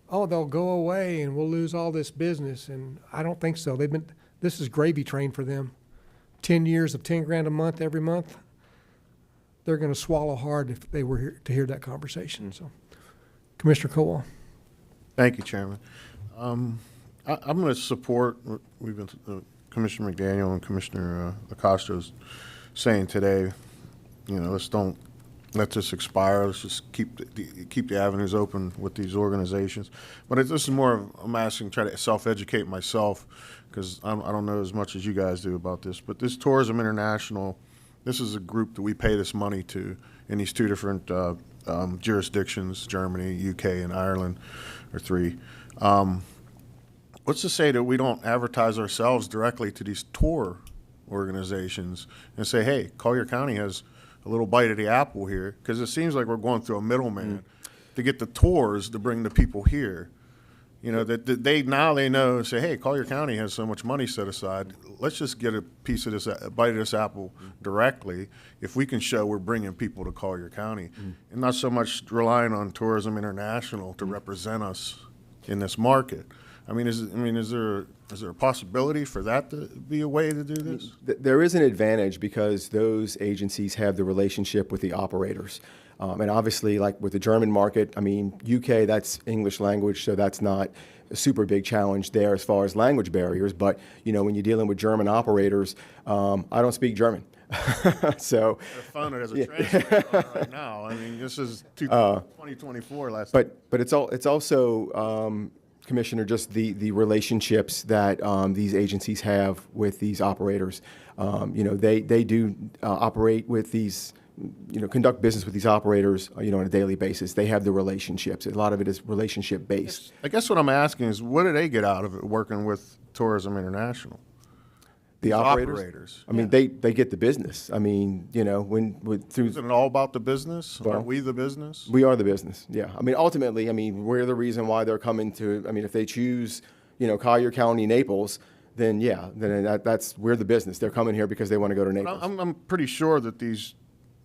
S2: oh, they'll go away and we'll lose all this business, and I don't think so. This is gravy train for them. 10 years of 10 grand a month every month. They're going to swallow hard if they were here to hear that conversation. So, Commissioner Cowell.
S5: Thank you, Chairman. I'm going to support what Commissioner McDaniel and Commissioner Acosta's saying today. Let's don't let this expire. Let's just keep the avenues open with these organizations. But this is more of, I'm asking, try to self-educate myself, because I don't know as much as you guys do about this. But this Tourism International, this is a group that we pay this money to in these two different jurisdictions, Germany, UK, and Ireland, or three. What's to say that we don't advertise ourselves directly to these tour organizations and say, hey, Collier County has a little bite of the apple here, because it seems like we're going through a middleman to get the tours to bring the people here. That they know, say, hey, Collier County has so much money set aside. Let's just get a piece of this, a bite of this apple directly, if we can show we're bringing people to Collier County, and not so much relying on Tourism International to represent us in this market. Is there a possibility for that to be a way to do this?
S6: There is an advantage because those agencies have the relationship with the operators. And obviously, like with the German market, UK, that's English language, so that's not a super big challenge there as far as language barriers. But, when you're dealing with German operators, I don't speak German. So
S5: I found it as a translator right now. This is 2024 last.
S6: But it's also Commissioner, just the relationships that these agencies have with these operators. They do operate with these, conduct business with these operators, on a daily basis. They have the relationships. A lot of it is relationship based.
S5: I guess what I'm asking is, what do they get out of it working with Tourism International?
S6: The operators. They get the business. Through.
S5: Isn't it all about the business? Aren't we the business?
S6: We are the business. Yeah. Ultimately, we're the reason why they're coming to. If they choose, Collier County, Naples, then we're the business. They're coming here because they want to go to Naples.
S5: I'm pretty sure that these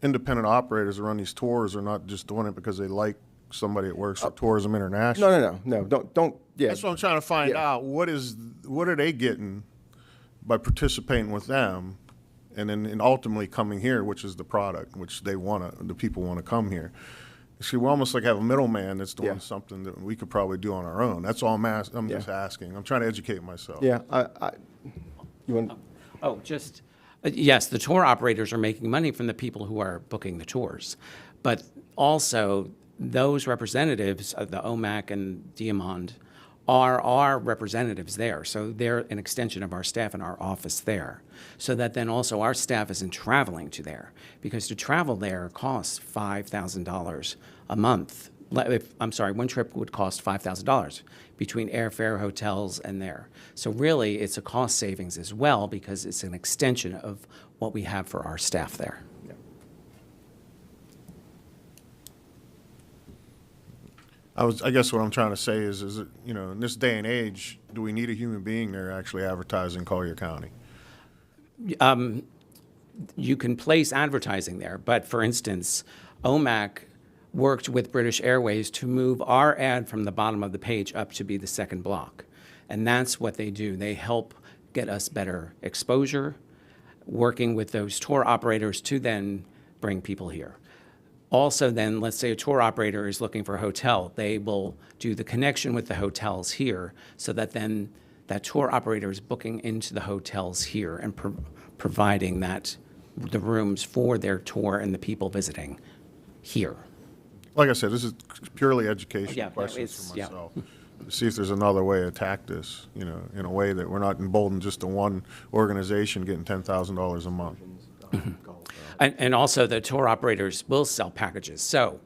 S5: independent operators that run these tours are not just doing it because they like somebody that works for Tourism International.
S6: No. Don't. Yeah.
S5: That's what I'm trying to find out. What are they getting by participating with them, and then ultimately coming here, which is the product, which the people want to come here. See, we almost like have a middleman that's doing something that we could probably do on our own. That's all I'm just asking. I'm trying to educate myself.
S6: Yeah, you want?
S7: Yes, the tour operators are making money from the people who are booking the tours, but also those representatives of the OMAC and Diamond are our representatives there. So they're an extension of our staff in our office there. So that then also our staff isn't traveling to there, because to travel there costs $5,000 a month. One trip would cost $5,000 between airfare, hotels, and there. So really, it's a cost savings as well, because it's an extension of what we have for our staff there.
S5: I guess what I'm trying to say is it, in this day and age, do we need a human being there actually advertising Collier County?
S7: You can place advertising there, but for instance, OMAC worked with British Airways to move our ad from the bottom of the page up to be the second block. And that's what they do. They help get us better exposure, working with those tour operators to then bring people here. Also then, let's say a tour operator is looking for a hotel. They will do the connection with the hotels here, so that then that tour operator is booking into the hotels here and providing the rooms for their tour and the people visiting here.
S5: Like I said, this is purely educational questions
S7: it's-
S5: for myself. see if there's another way to attack this, you know, in a way that we're not emboldened just to one organization getting $10,000 a month.
S7: And also, the tour operators will sell packages. So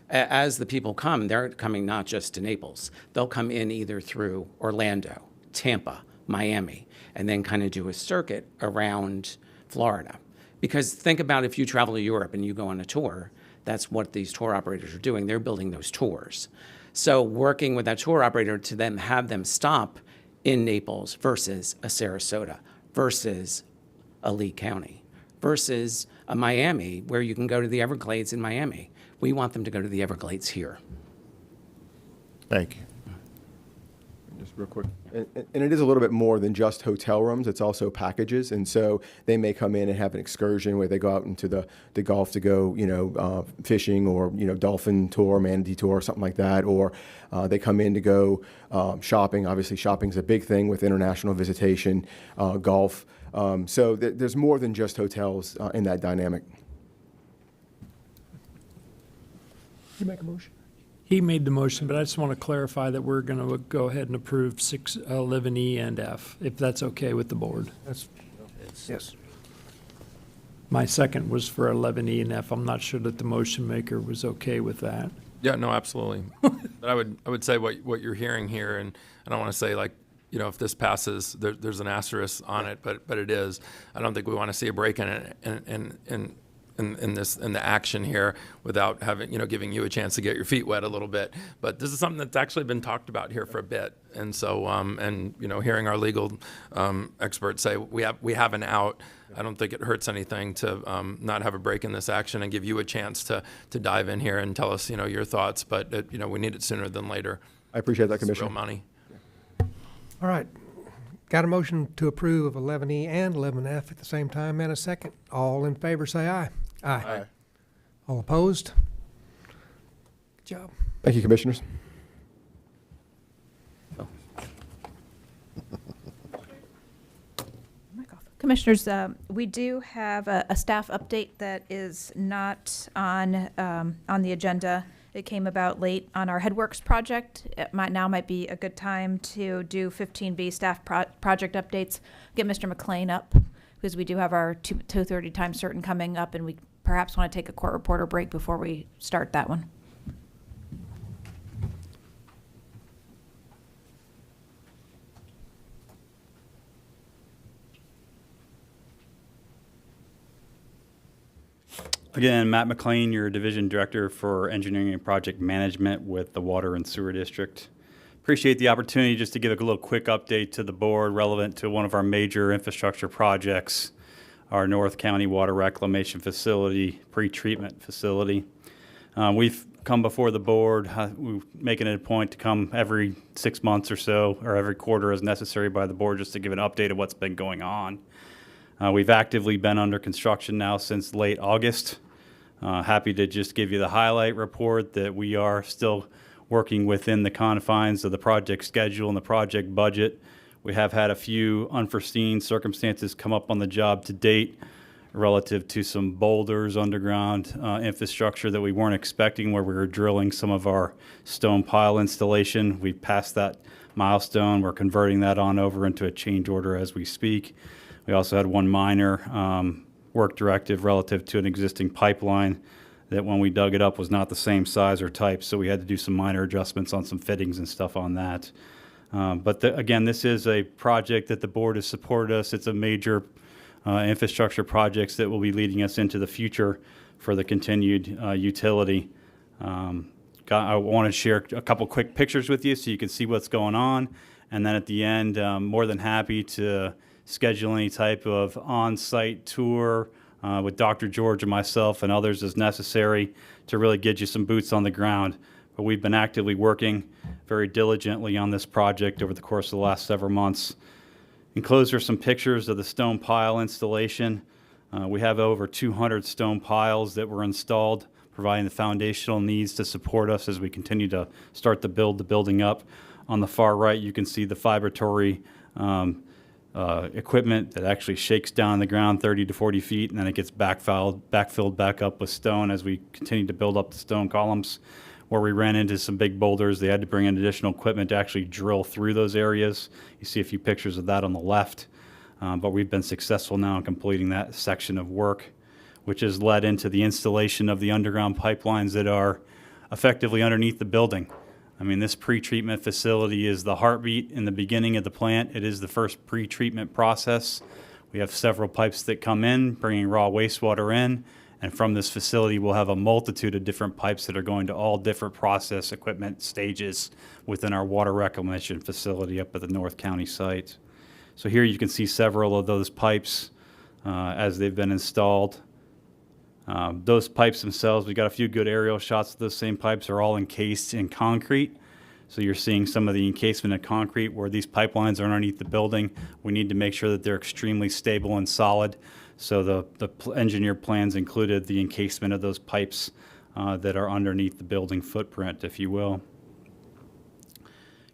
S7: as the people come, they're coming not just to Naples. They'll come in either through Orlando, Tampa, Miami, and then kind of do a circuit around Florida. Because think about if you travel to Europe and you go on a tour, that's what these tour operators are doing. They're building those tours. So working with that tour operator to then have them stop in Naples versus a Sarasota versus a Lee County versus a Miami where you can go to the Everglades in Miami. We want them to go to the Everglades here.
S5: Thank you.
S6: Just real quick, and it is a little bit more than just hotel rooms. It's also packages, and so they may come in and have an excursion where they go out into the Gulf to go, fishing, or dolphin tour, manatee tour, something like that, or they come in to go shopping. Obviously, shopping's a big thing with international visitation, golf. So there's more than just hotels in that dynamic.
S2: You make a motion?
S4: He made the motion, but I just want to clarify that we're going to go ahead and approve 11E and F, if that's okay with the board.
S2: That's, yes.
S4: My second was for 11E and F. I'm not sure that the motion maker was okay with that.
S9: Yeah, no, absolutely. But I would say what you're hearing here, and I don't want to say like, if this passes, there's an asterisk on it, but it is. I don't think we want to see a break in it, in the action here without having, giving you a chance to get your feet wet a little bit. But this is something that's actually been talked about here for a bit. And so, hearing our legal experts say we have an out, I don't think it hurts anything to not have a break in this action and give you a chance to dive in here and tell us, your thoughts. But, we need it sooner than later.
S6: I appreciate that,
S9: It's
S6: Commissioner.
S9: real money.
S2: All right. Got a motion to approve of 11E and 11F at the same time, and a second. All in favor, say aye. Aye. All opposed? Good job.
S6: Thank you, Commissioners.
S1: Commissioners, we do have a staff update that is not on the agenda. It came about late on our Headworks project. It might be a good time to do 15B staff project updates. Get Mr. McLean up, because we do have our 2:30 time certain coming up, and we perhaps want to take a court reporter break before we start that one.
S3: Again, Matt McLean, your Division Director for Engineering and Project Management with the Water and Sewer District. Appreciate the opportunity just to give a little quick update to the board relevant to one of our major infrastructure projects, our North County Water Reclamation Facility, pretreatment facility. We've come before the board, we're making it a point to come every 6 months or so, or every quarter as necessary by the board, just to give an update of what's been going on. We've actively been under construction now since late August. Happy to just give you the highlight report that we are still working within the confines of the project schedule and the project budget. We have had a few unforeseen circumstances come up on the job to date relative to some boulders, underground infrastructure that we weren't expecting, where we were drilling some of our stone pile installation. We've passed that milestone. We're converting that on over into a change order as we speak. We also had one minor work directive relative to an existing pipeline that when we dug it up was not the same size or type, so we had to do some minor adjustments on some fittings and stuff on that. Again, this is a project that the board has supported us. It's a major infrastructure projects that will be leading us into the future for the continued utility. I want to share a couple quick pictures with you so you can see what's going on. And then at the end, more than happy to schedule any type of on-site tour with Dr. George and myself and others as necessary to really get you some boots on the ground. But we've been actively working very diligently on this project over the course of the last several months. Enclosed are some pictures of the stone pile installation. We have over 200 stone piles that were installed, providing the foundational needs to support us as we continue to start to build the building up. On the far right, you can see the vibratory equipment that actually shakes down the ground 30 to 40 feet, and then it gets backfilled back up with stone as we continue to build up the stone columns. where we ran into some big boulders. They had to bring in additional equipment to actually drill through those areas. You see a few pictures of that on the left. But we've been successful now in completing that section of work, which has led into the installation of the underground pipelines that are effectively underneath the building. I mean, this pre-treatment facility is the heartbeat in the beginning of the plant. It is the first pre-treatment process. We have several pipes that come in, bringing raw wastewater in, and from this facility, we'll have a multitude of different pipes that are going to all different process equipment stages within our water reclamation facility up at the North County site. So here you can see several of those pipes as they've been installed. Those pipes themselves, we got a few good aerial shots of those same pipes, are all encased in concrete. So you're seeing some of the encasement of concrete where these pipelines are underneath the building. We need to make sure that they're extremely stable and solid. So the engineered plans included the encasement of those pipes that are underneath the building footprint, if you will.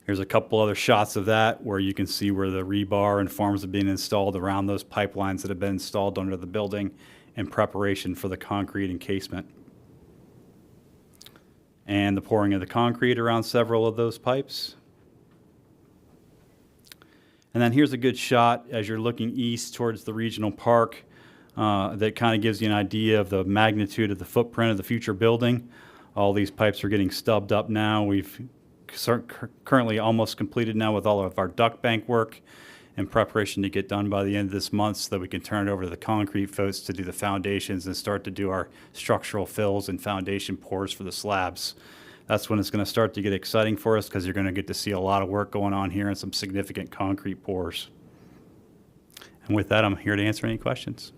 S3: Here's a couple other shots of that where you can see where the rebar and forms have been installed around those pipelines that have been installed under the building in preparation for the concrete encasement. And the pouring of the concrete around several of those pipes. And then here's a good shot as you're looking east towards the regional park that kind of gives you an idea of the magnitude of the footprint of the future building. All these pipes are getting stubbed up now. We've currently almost completed now with all of our duct bank work in preparation to get done by the end of this month so that we can turn it over to the concrete folks to do the foundations and start to do our structural fills and foundation pours for the slabs. That's when it's going to start to get exciting for us because you're going to get to see a lot of work going on here and some significant concrete pours. And with that, I'm here to answer any questions.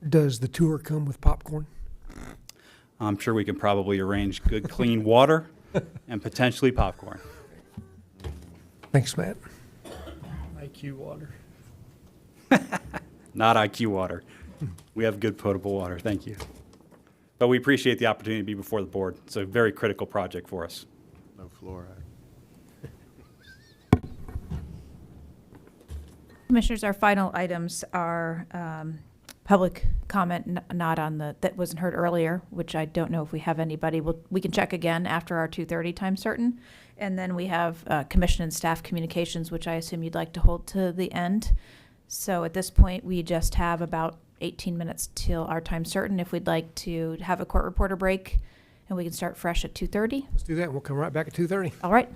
S2: Does the tour come with popcorn?
S3: I'm sure we can probably arrange good, clean water and potentially popcorn.
S2: Thanks, Matt.
S4: IQ water.
S3: Not IQ water. We have good potable water, thank you. But we appreciate the opportunity to be before the board. It's a very critical project for us.
S5: No fluoride.
S1: Commissioners, our final items are public comment not on that wasn't heard earlier, which I don't know if we have anybody. We can check again after our 2:30 time certain. And then we have commission and staff communications, which I assume you'd like to hold to the end. So at this point, we just have about 18 minutes till our time certain. If we'd like to have a court reporter break, and we can start fresh at 2:30.
S2: Let's do that. We'll come right back at 2:30.
S1: All right.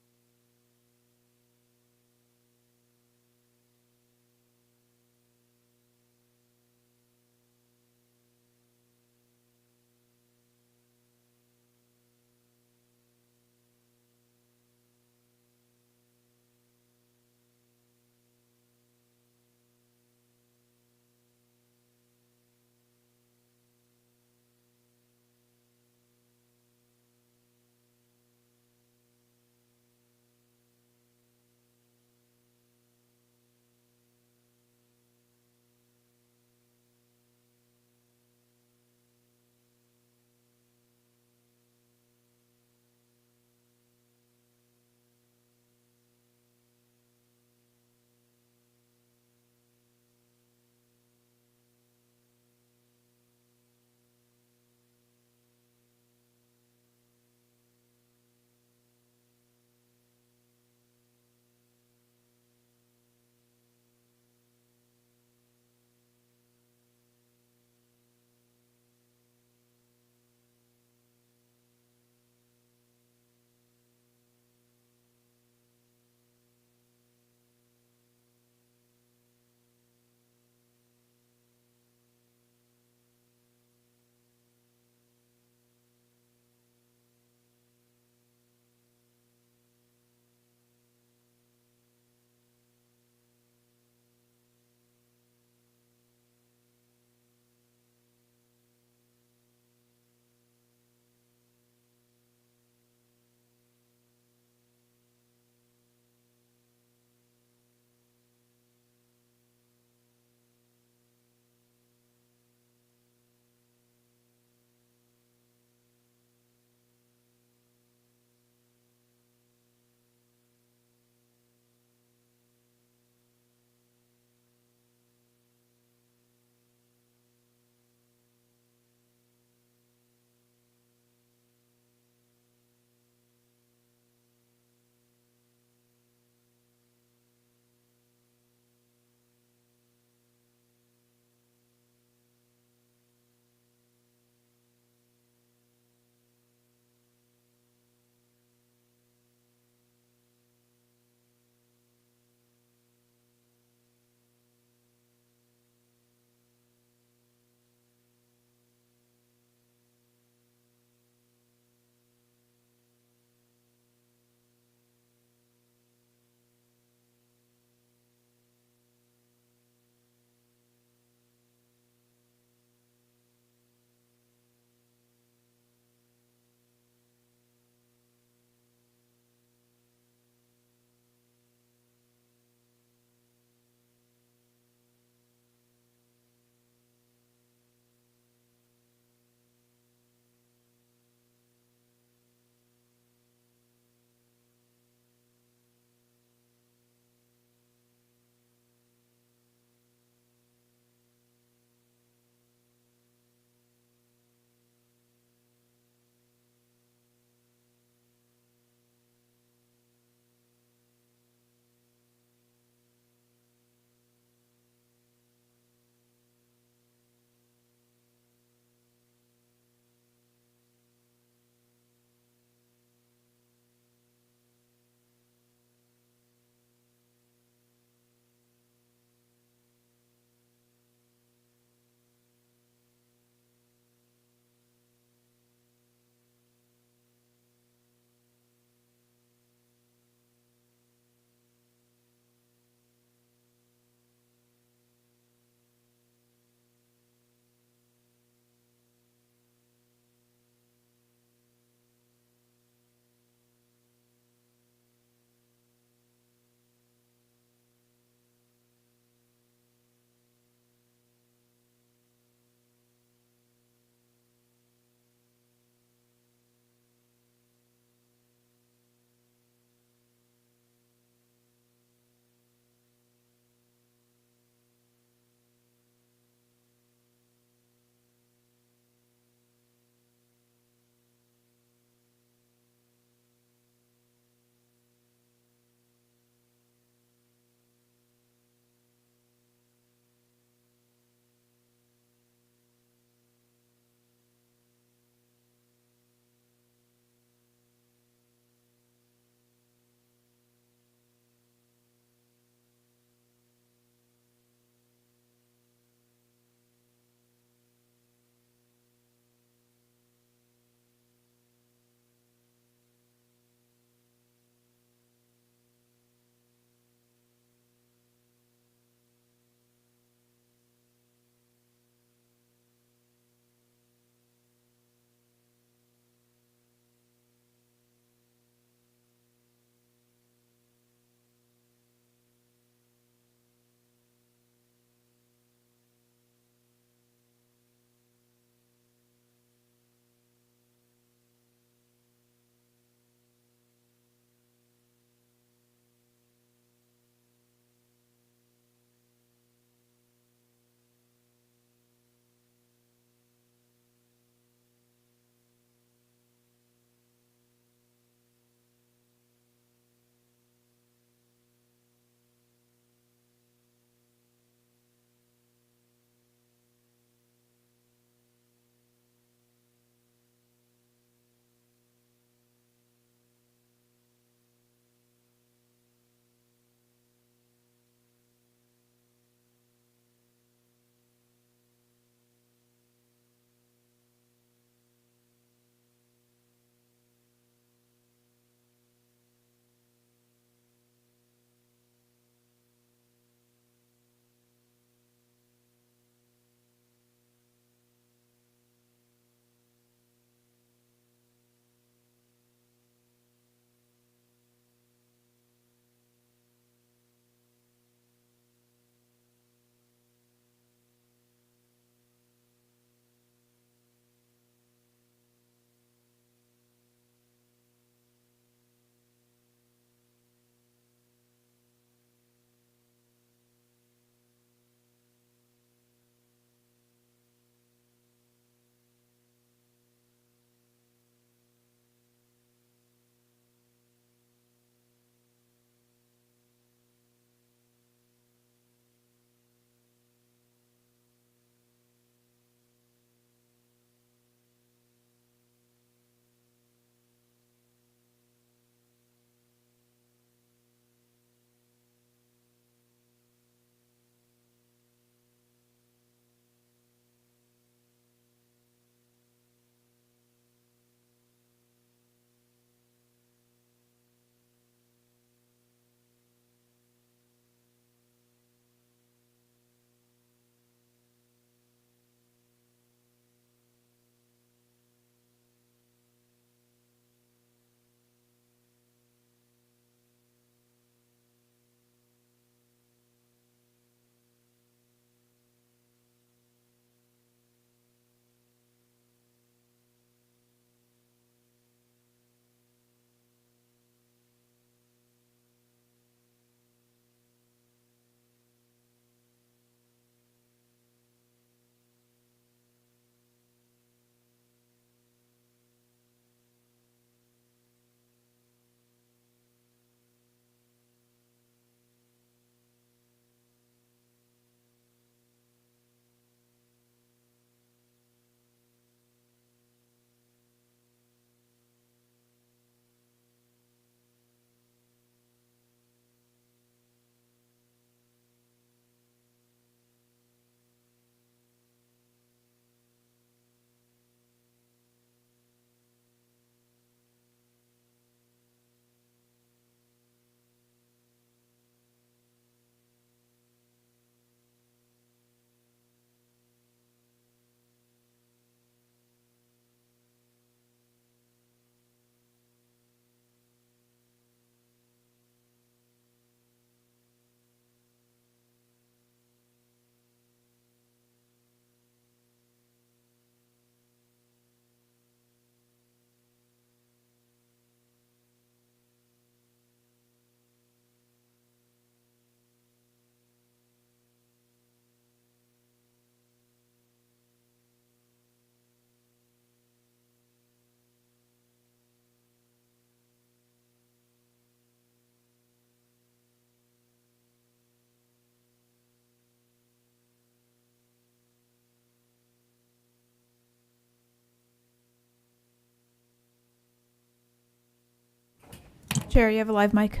S1: Chair, you have a live mic.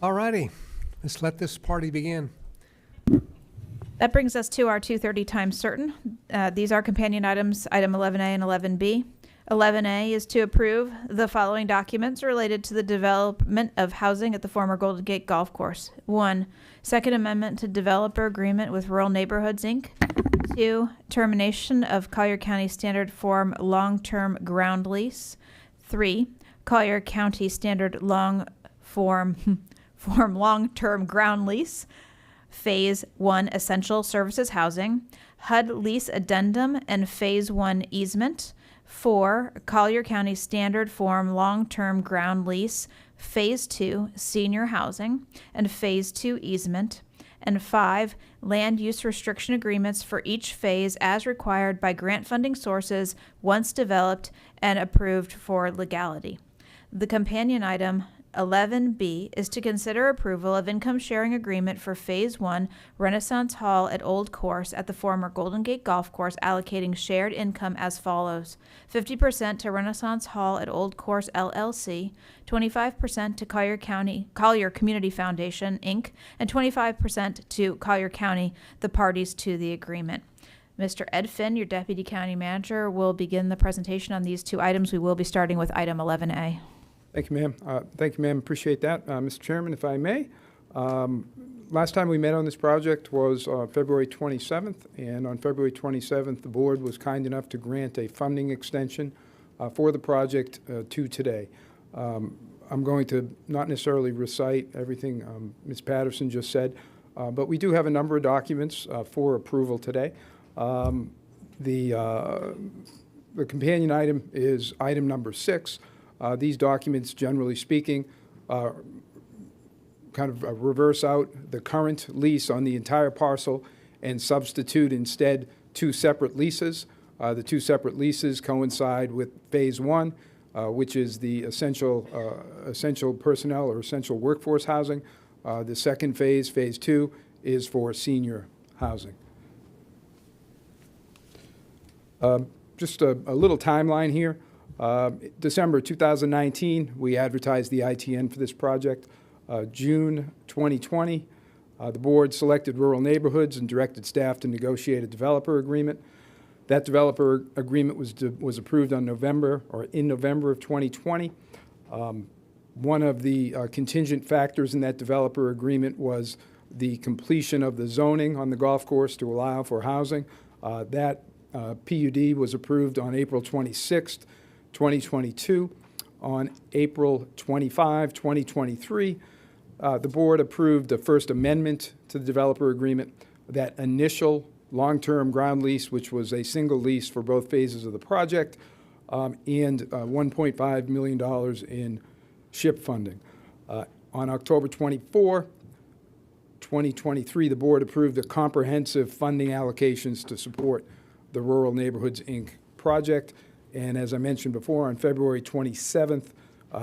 S2: All righty, let's let this party begin.
S1: That brings us to our 2:30 time certain. These are companion items, item 11A and 11B. 11A is to approve the following documents related to the development of housing at the former Golden Gate Golf Course. 1, Second Amendment to Developer Agreement with Rural Neighborhoods, Inc. 2, termination of Collier County Standard Form Long-Term Ground Lease. 3, Collier County Standard Form Long-Term Ground Lease. Phase 1 Essential Services Housing, HUD Lease Addendum and Phase 1 Easement. 4, Collier County Standard Form Long-Term Ground Lease, Phase 2 Senior Housing, and Phase 2 Easement. And 5, Land Use Restriction Agreements for each phase as required by grant funding sources once developed and approved for legality. The companion item 11B is to consider approval of income sharing agreement for Phase 1 Renaissance Hall at Old Course at the former Golden Gate Golf Course, allocating shared income as follows: 50% to Renaissance Hall at Old Course LLC, 25% to Collier Community Foundation, Inc., and 25% to Collier County, the parties to the agreement. Mr. Ed Finn, your Deputy County Manager, will begin the presentation on these two items. We will be starting with item 11A.
S11: Thank you, ma'am. Appreciate that. Mr. Chairman, if I may, last time we met on this project was February 27th, and on February 27th, the board was kind enough to grant a funding extension for the project to today. I'm going to not necessarily recite everything Ms. Patterson just said, but we do have a number of documents for approval today. The companion item is item number 6. These documents, generally speaking, kind of reverse out the current lease on the entire parcel and substitute instead 2 separate leases. The 2 separate leases coincide with Phase 1, which is the essential personnel or essential workforce housing. The second phase, Phase 2, is for senior housing. Just a little timeline here. December 2019, we advertised the ITN for this project. June 2020, the board selected Rural Neighborhoods and directed staff to negotiate a developer agreement. That developer agreement was approved in November of 2020. One of the contingent factors in that developer agreement was the completion of the zoning on the golf course to allow for housing. That PUD was approved on April 26th, 2022. On April 25, 2023, the board approved the first amendment to the developer agreement. That initial long-term ground lease, which was a single lease for both phases of the project, and $1.5 million in SHIP funding. On October 24, 2023, the board approved the comprehensive funding allocations to support the Rural Neighborhoods, Inc. project. And as I mentioned before, on February 27th,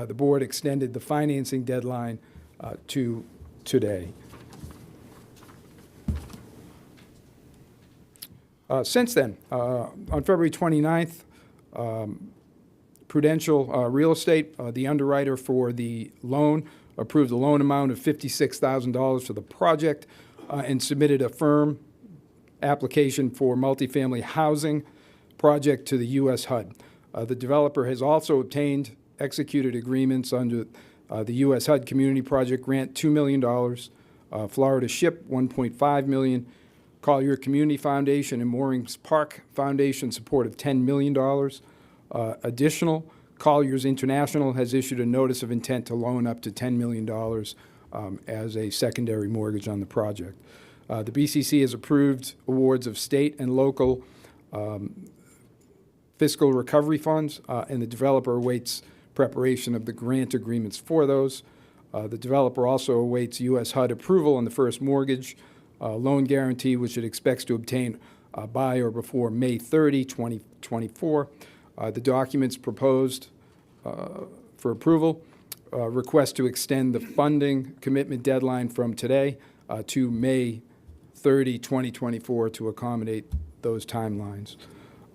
S11: the board extended the financing deadline to today. Since then, on February 29th, Prudential Real Estate, the underwriter for the loan, approved a loan amount of $56,000 for the project and submitted a firm application for multifamily housing project to the U.S. HUD. The developer has also obtained executed agreements under the U.S. HUD Community Project Grant, $2 million, Florida SHIP, $1.5 million, Collier Community Foundation and Moorings Park Foundation support of $10 million. Additional, Collier's International has issued a notice of intent to loan up to $10 million as a secondary mortgage on the project. The BCC has approved awards of state and local fiscal recovery funds, and the developer awaits preparation of the grant agreements for those. The developer also awaits U.S. HUD approval on the first mortgage loan guarantee, which it expects to obtain by or before May 30, 2024. The documents proposed for approval request to extend the funding commitment deadline from today to May 30, 2024 to accommodate those timelines.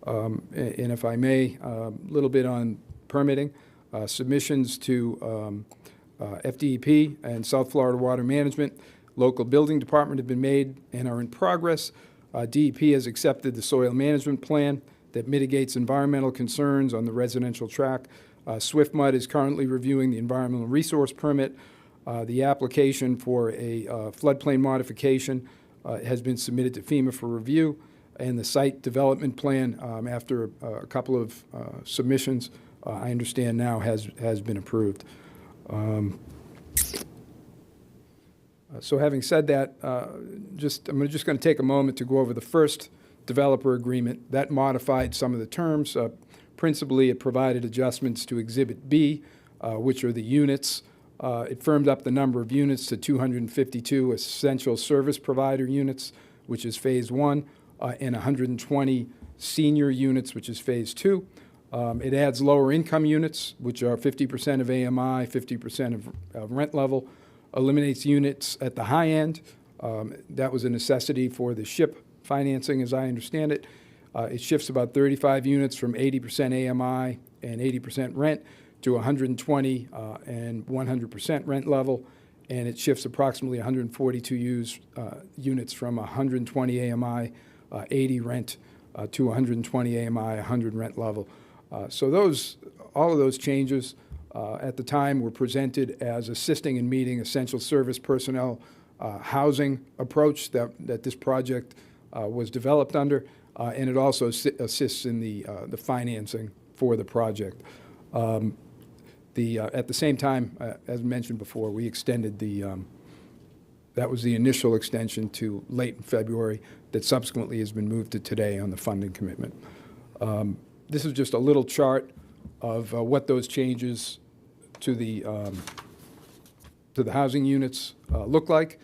S11: And if I may, a little bit on permitting. Submissions to FDEP and South Florida Water Management, local building department have been made and are in progress. DEP has accepted the soil management plan that mitigates environmental concerns on the residential track. SwiftMud is currently reviewing the environmental resource permit. The application for a floodplain modification has been submitted to FEMA for review, and the site development plan, after a couple of submissions, I understand now has been approved. So having said that, I'm just going to take a moment to go over the first developer agreement. That modified some of the terms. Principally, it provided adjustments to Exhibit B, which are the units. It firmed up the number of units to 252 essential service provider units, which is Phase 1, and 120 senior units, which is Phase 2. It adds lower income units, which are 50% of AMI, 50% of rent level, eliminates units at the high end. That was a necessity for the SHIP financing, as I understand it. It shifts about 35 units from 80% AMI and 80% rent to 120 and 100% rent level, and it shifts approximately 142 units from 120 AMI, 80 rent to 120 AMI, 100 rent level. So all of those changes at the time were presented as assisting in meeting essential service personnel housing approach that this project was developed under, and it also assists in the financing for the project. At the same time, as mentioned before, we extended that was the initial extension to late in February that subsequently has been moved to today on the funding commitment. This is just a little chart of what those changes to the housing units look like.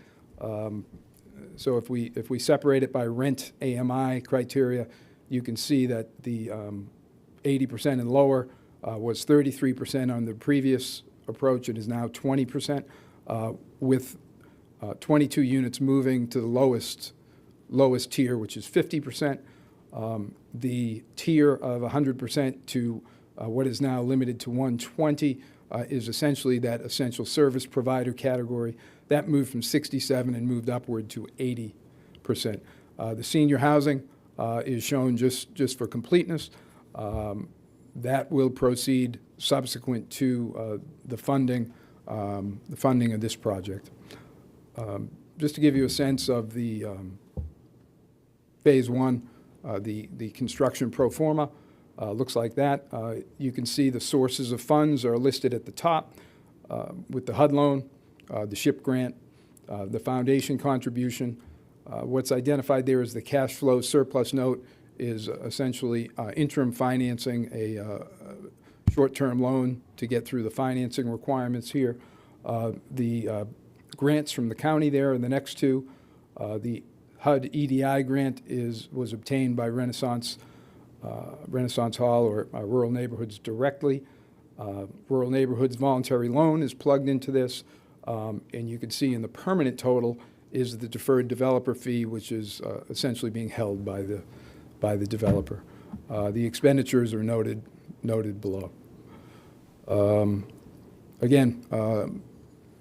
S11: So if we separate it by rent AMI criteria, you can see that the 80% and lower was 33% on the previous approach. It is now 20%, with 22 units moving to the lowest tier, which is 50%. The tier of 100% to what is now limited to 120 is essentially that essential service provider category. That moved from 67 and moved upward to 80%. The senior housing is shown just for completeness. That will proceed subsequent to the funding of this project. Just to give you a sense of the Phase 1, the construction pro forma looks like that. You can see the sources of funds are listed at the top with the HUD loan, the SHIP grant, the foundation contribution. What's identified there is the cash flow surplus note is essentially interim financing, a short-term loan to get through the financing requirements here. The grants from the county there are the next two. The HUD EDI grant was obtained by Renaissance Hall or Rural Neighborhoods directly. Rural Neighborhoods voluntary loan is plugged into this, and you can see in the permanent total is the deferred developer fee, which is essentially being held by the developer. The expenditures are noted below. Again,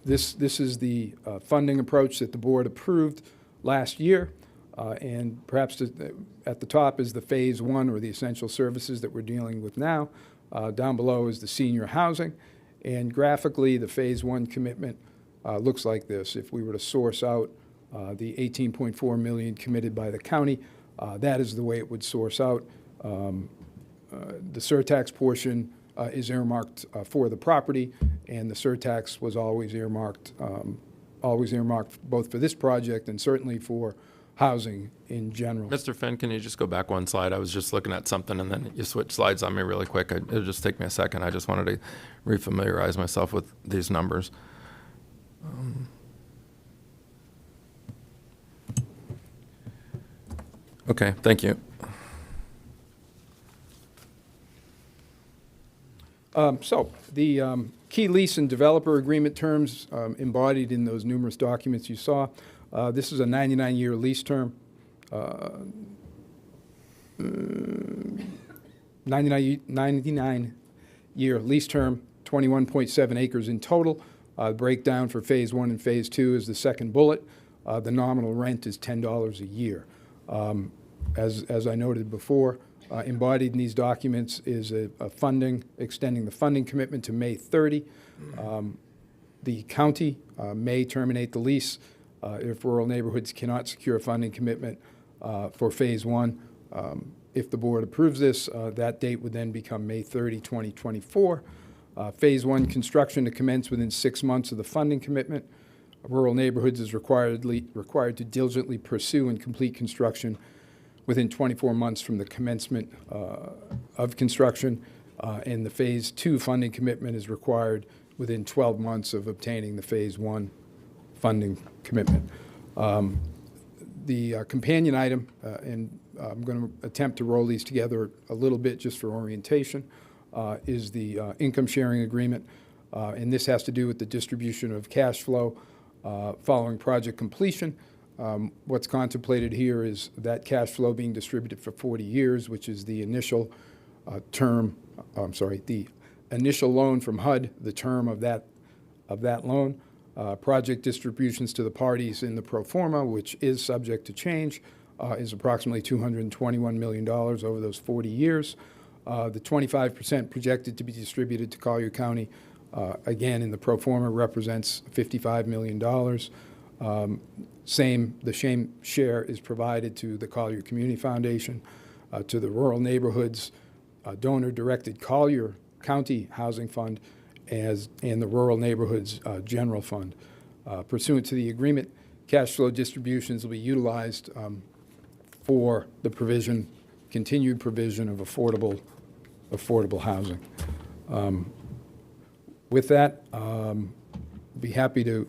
S11: this is the funding approach that the board approved last year, and perhaps at the top is the Phase 1 or the essential services that we're dealing with now. Down below is the senior housing, and graphically the Phase 1 commitment looks like this. If we were to source out the $18.4 million committed by the county, that is the way it would source out. The surtax portion is earmarked for the property, and the surtax was always earmarked both for this project and certainly for housing in general.
S9: Mr. Finn, can you just go back one slide? I was just looking at something and then you switched slides on me really quick. It'll just take me a second. I just wanted to refamiliarize myself with these numbers. Okay, thank you.
S11: So the key lease and developer agreement terms embodied in those numerous documents you saw. This is a 99-year lease term. 99-year lease term, 21.7 acres in total. Breakdown for Phase 1 and Phase 2 is the second bullet. The nominal rent is $10 a year. As I noted before, embodied in these documents is a funding, extending the funding commitment to May 30. The county may terminate the lease if rural neighborhoods cannot secure a funding commitment for Phase 1. If the board approves this, that date would then become May 30, 2024. Phase 1 construction to commence within 6 months of the funding commitment. Rural neighborhoods is required to diligently pursue and complete construction within 24 months from the commencement of construction, and the Phase 2 funding commitment is required within 12 months of obtaining the Phase 1 funding commitment. The companion item, and I'm going to attempt to roll these together a little bit just for orientation, is the income sharing agreement, and this has to do with the distribution of cash flow following project completion. What's contemplated here is that cash flow being distributed for 40 years, which is the initial the initial loan from HUD, the term of that loan. Project distributions to the parties in the pro forma, which is subject to change, is approximately $221 million over those 40 years. The 25% projected to be distributed to Collier County, again, in the pro forma represents $55 million. The same share is provided to the Collier Community Foundation, to the Rural Neighborhoods Donor-Directed Collier County Housing Fund, and the Rural Neighborhoods General Fund. Pursuant to the agreement, cash flow distributions will be utilized for the continued provision of affordable housing. With that, be happy to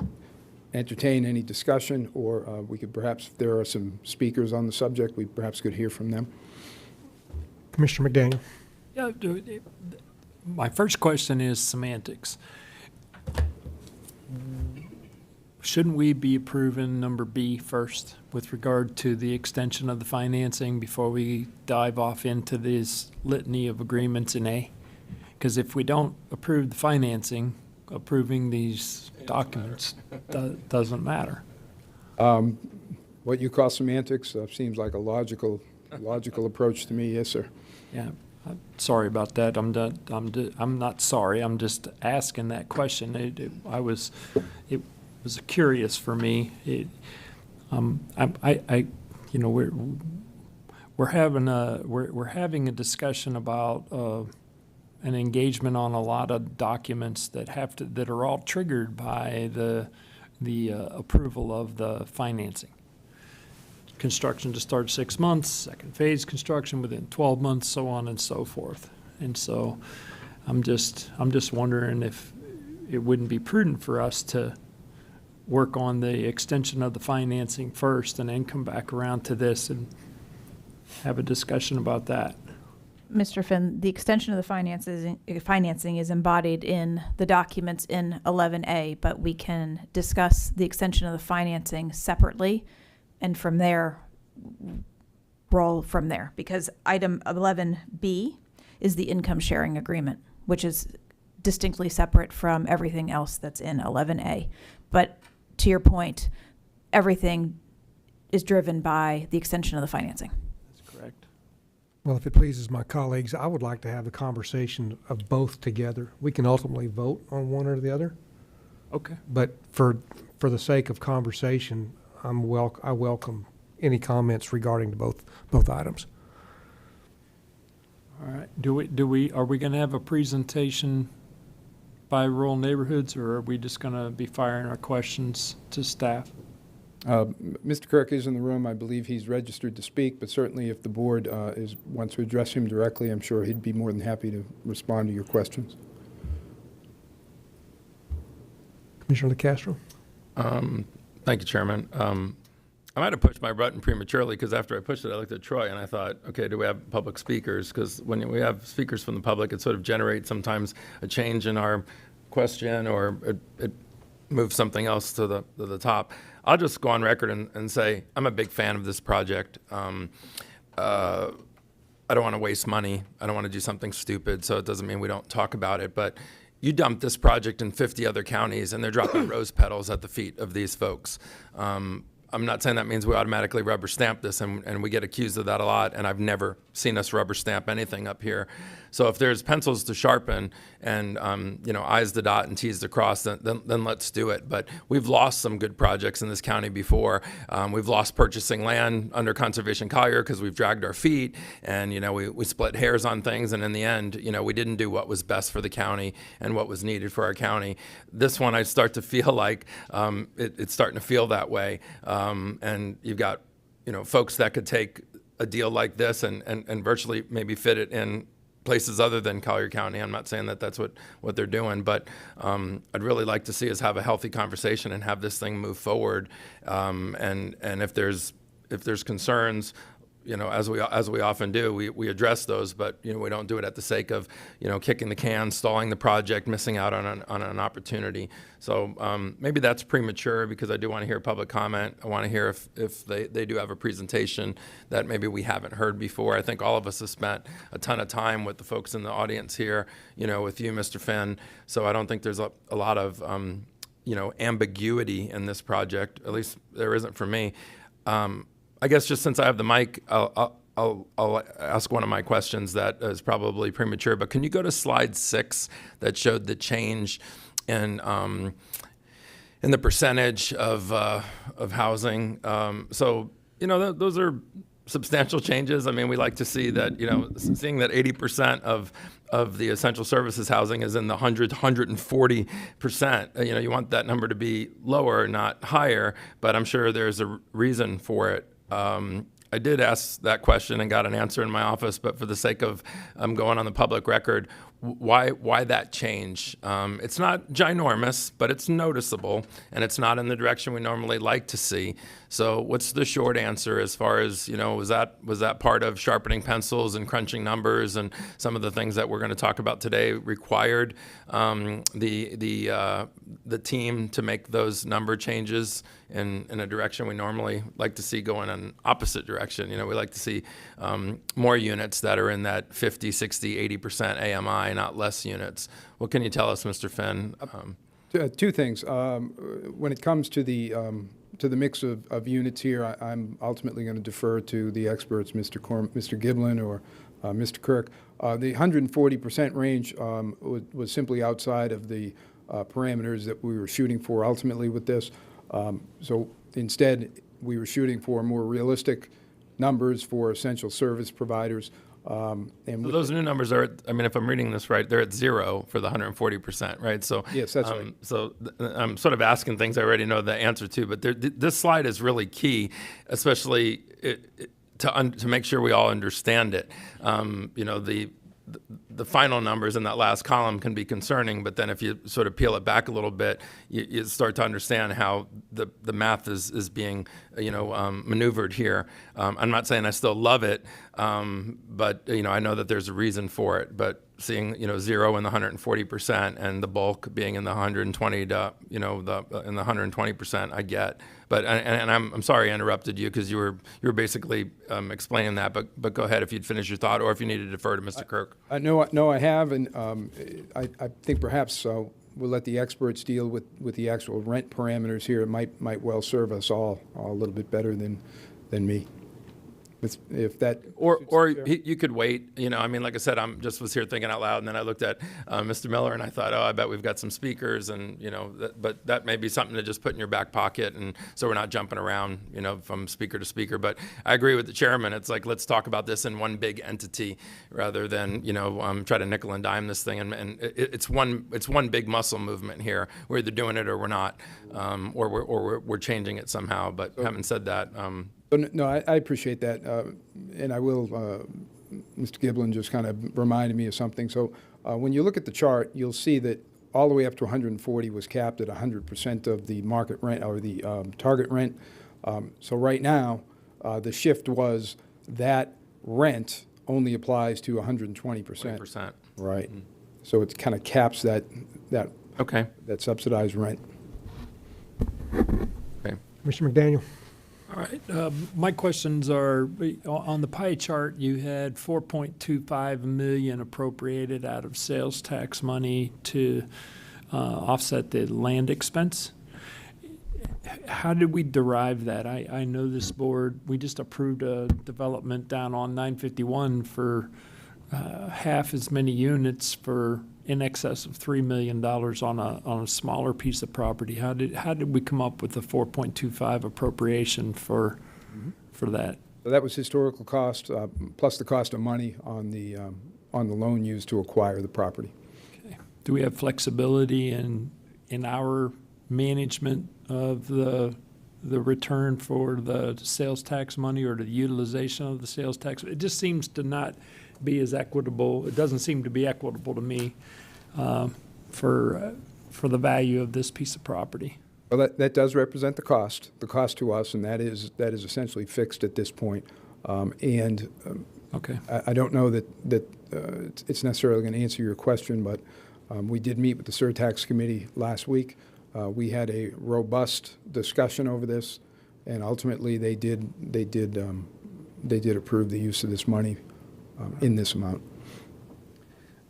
S11: entertain any discussion, or we could perhaps, if there are some speakers on the subject, we perhaps could hear from them.
S2: Commissioner McDaniel.
S4: Yeah, my first question is semantics. Shouldn't we be approving number B first with regard to the extension of the financing before we dive off into this litany of agreements in A? Because if we don't approve the financing, approving these documents doesn't matter.
S11: What you call semantics seems like a logical approach to me. Yes, sir.
S4: Yeah, I'm sorry about that. I'm not sorry. I'm just asking that question. It was curious for me. We're having a discussion about an engagement on a lot of documents that are all triggered by the approval of the financing. Construction to start 6 months, second phase construction within 12 months, so on and so forth. And so I'm just wondering if it wouldn't be prudent for us to work on the extension of the financing first and then come back around to this and have a discussion about that.
S1: Mr. Finn, the extension of the financing is embodied in the documents in 11A, but we can discuss the extension of the financing separately, and from there, roll from there. Because item 11B is the income sharing agreement, which is distinctly separate from everything else that's in 11A. But to your point, everything is driven by the extension of the financing.
S4: That's correct.
S2: Well, if it pleases my colleagues, I would like to have the conversation of both together. We can ultimately vote on one or the other,
S4: Okay.
S2: but for the sake of conversation, I welcome any comments regarding to both items.
S4: All right. Are we going to have a presentation by rural neighborhoods, or are we just going to be firing our questions to staff?
S11: Mr. Kirk is in the room. I believe he's registered to speak, but certainly if the board wants to address him directly, I'm sure he'd be more than happy to respond to your questions.
S2: Commissioner LaCastro?
S9: Thank you, Chairman. I might have pushed my button prematurely because after I pushed it, I looked at Troy and I thought, okay, do we have public speakers? Because when we have speakers from the public, it sort of generates sometimes a change in our question, or it moves something else to the top. I'll just go on record and say I'm a big fan of this project. I don't want to waste money. I don't want to do something stupid, so it doesn't mean we don't talk about it. But you dump this project in 50 other counties and they're dropping rose petals at the feet of these folks. I'm not saying that means we automatically rubber stamp this, and we get accused of that a lot, and I've never seen us rubber stamp anything up here. So if there's pencils to sharpen and, I's to dot and T's to cross, then let's do it. But we've lost some good projects in this county before. We've lost purchasing land under Conservation Collier because we've dragged our feet, and, we split hairs on things, and in the end, we didn't do what was best for the county and what was needed for our county. This one, I start to feel like it's starting to feel that way. And you've got, folks that could take a deal like this and virtually maybe fit it in places other than Collier County. I'm not saying that that's what they're doing, but I'd really like to see us have a healthy conversation and have this thing move forward. And if there's concerns, as we often do, we address those, but we don't do it at the sake of kicking the can, stalling the project, missing out on an opportunity. So maybe that's premature because I do want to hear public comment. I want to hear if they do have a presentation that maybe we haven't heard before. I think all of us have spent a ton of time with the folks in the audience here, with you, Mr. Finn. So I don't think there's a lot of ambiguity in this project. At least there isn't for me. I guess just since I have the mic, I'll ask one of my questions that is probably premature. But can you go to slide 6 that showed the change in the percentage of housing? So those are substantial changes. I mean, we like to see that seeing that 80% of the essential services housing is in the 140%. You want that number to be lower, not higher. But I'm sure there's a reason for it. I did ask that question and got an answer in my office, but for the sake of going on the public record, why that change? It's not ginormous, but it's noticeable, and it's not in the direction we normally like to see. So what's the short answer as far as, was that part of sharpening pencils and crunching numbers and some of the things that we're going to talk about today required the team to make those number changes in a direction we normally like to see go in an opposite direction? We like to see more units that are in that 50, 60, 80% AMI, not less units. What can you tell us, Mr. Finn?
S11: Two things. When it comes to the mix of units here, I'm ultimately going to defer to the experts, Mr. Giblin or Mr. Kirk. The 140% range was simply outside of the parameters that we were shooting for ultimately with this. So instead, we were shooting for more realistic numbers for essential service providers.
S9: So those new numbers are, if I'm reading this right, they're at 0 for the 140%, right? So
S11: yes, that's right.
S9: So I'm sort of asking things I already know the answer to, but this slide is really key, especially to make sure we all understand it. The final numbers in that last column can be concerning, but then if you sort of peel it back a little bit, you start to understand how the math is being, maneuvered here. I'm not saying I still love it, but I know that there's a reason for it. But seeing 0 in the 140% and the bulk being in the 120 to in the 120%, I get. But and I'm sorry I interrupted you because you were basically explaining that. But go ahead if you'd finish your thought, or if you need to defer to Mr. Kirk.
S11: No, I have, and I think perhaps we'll let the experts deal with the actual rent parameters here. It might well serve us all a little bit better than me. If that
S9: or you could wait. Like I said, was here thinking out loud, and then I looked at Mr. Miller, and I thought, I bet we've got some speakers, and but that may be something to just put in your back pocket, and so we're not jumping around, from speaker to speaker. But I agree with the chairman. It's like let's talk about this in one big entity rather than try to nickel and dime this thing, and it's one big muscle movement here. We're either doing it or we're not, or we're changing it somehow. But having said that.
S11: No, I appreciate that, and I will. Mr. Giblin just kind of reminded me of something. So when you look at the chart, you'll see that all the way up to 140 was capped at 100% of the market rent or the target rent. So right now, the shift was that rent only applies to 120%.
S9: 20%.
S11: Right. Mm-hmm. So it kind of caps that
S9: okay.
S11: that subsidized rent.
S9: Okay.
S2: Mr. McDaniel.
S4: All right, my questions are, on the pie chart, you had 4.25 million appropriated out of sales tax money to offset the land expense. How did we derive that? I know this board, we just approved a development down on 951 for half as many units for in excess of $3 million on a smaller piece of property. How did we come up with the 4.25 appropriation for that?
S11: So that was historical cost, plus the cost of money on the loan used to acquire the property.
S4: Okay. Do we have flexibility in our management of the return for the sales tax money or the utilization of the sales tax? It just seems to not be as equitable. It doesn't seem to be equitable to me for the value of this piece of property.
S11: Well, that does represent the cost to us, and that is essentially fixed at this point.
S4: Okay.
S11: I don't know that it's necessarily going to answer your question, but we did meet with the surtax committee last week. We had a robust discussion over this, and ultimately they did approve the use of this money in this amount.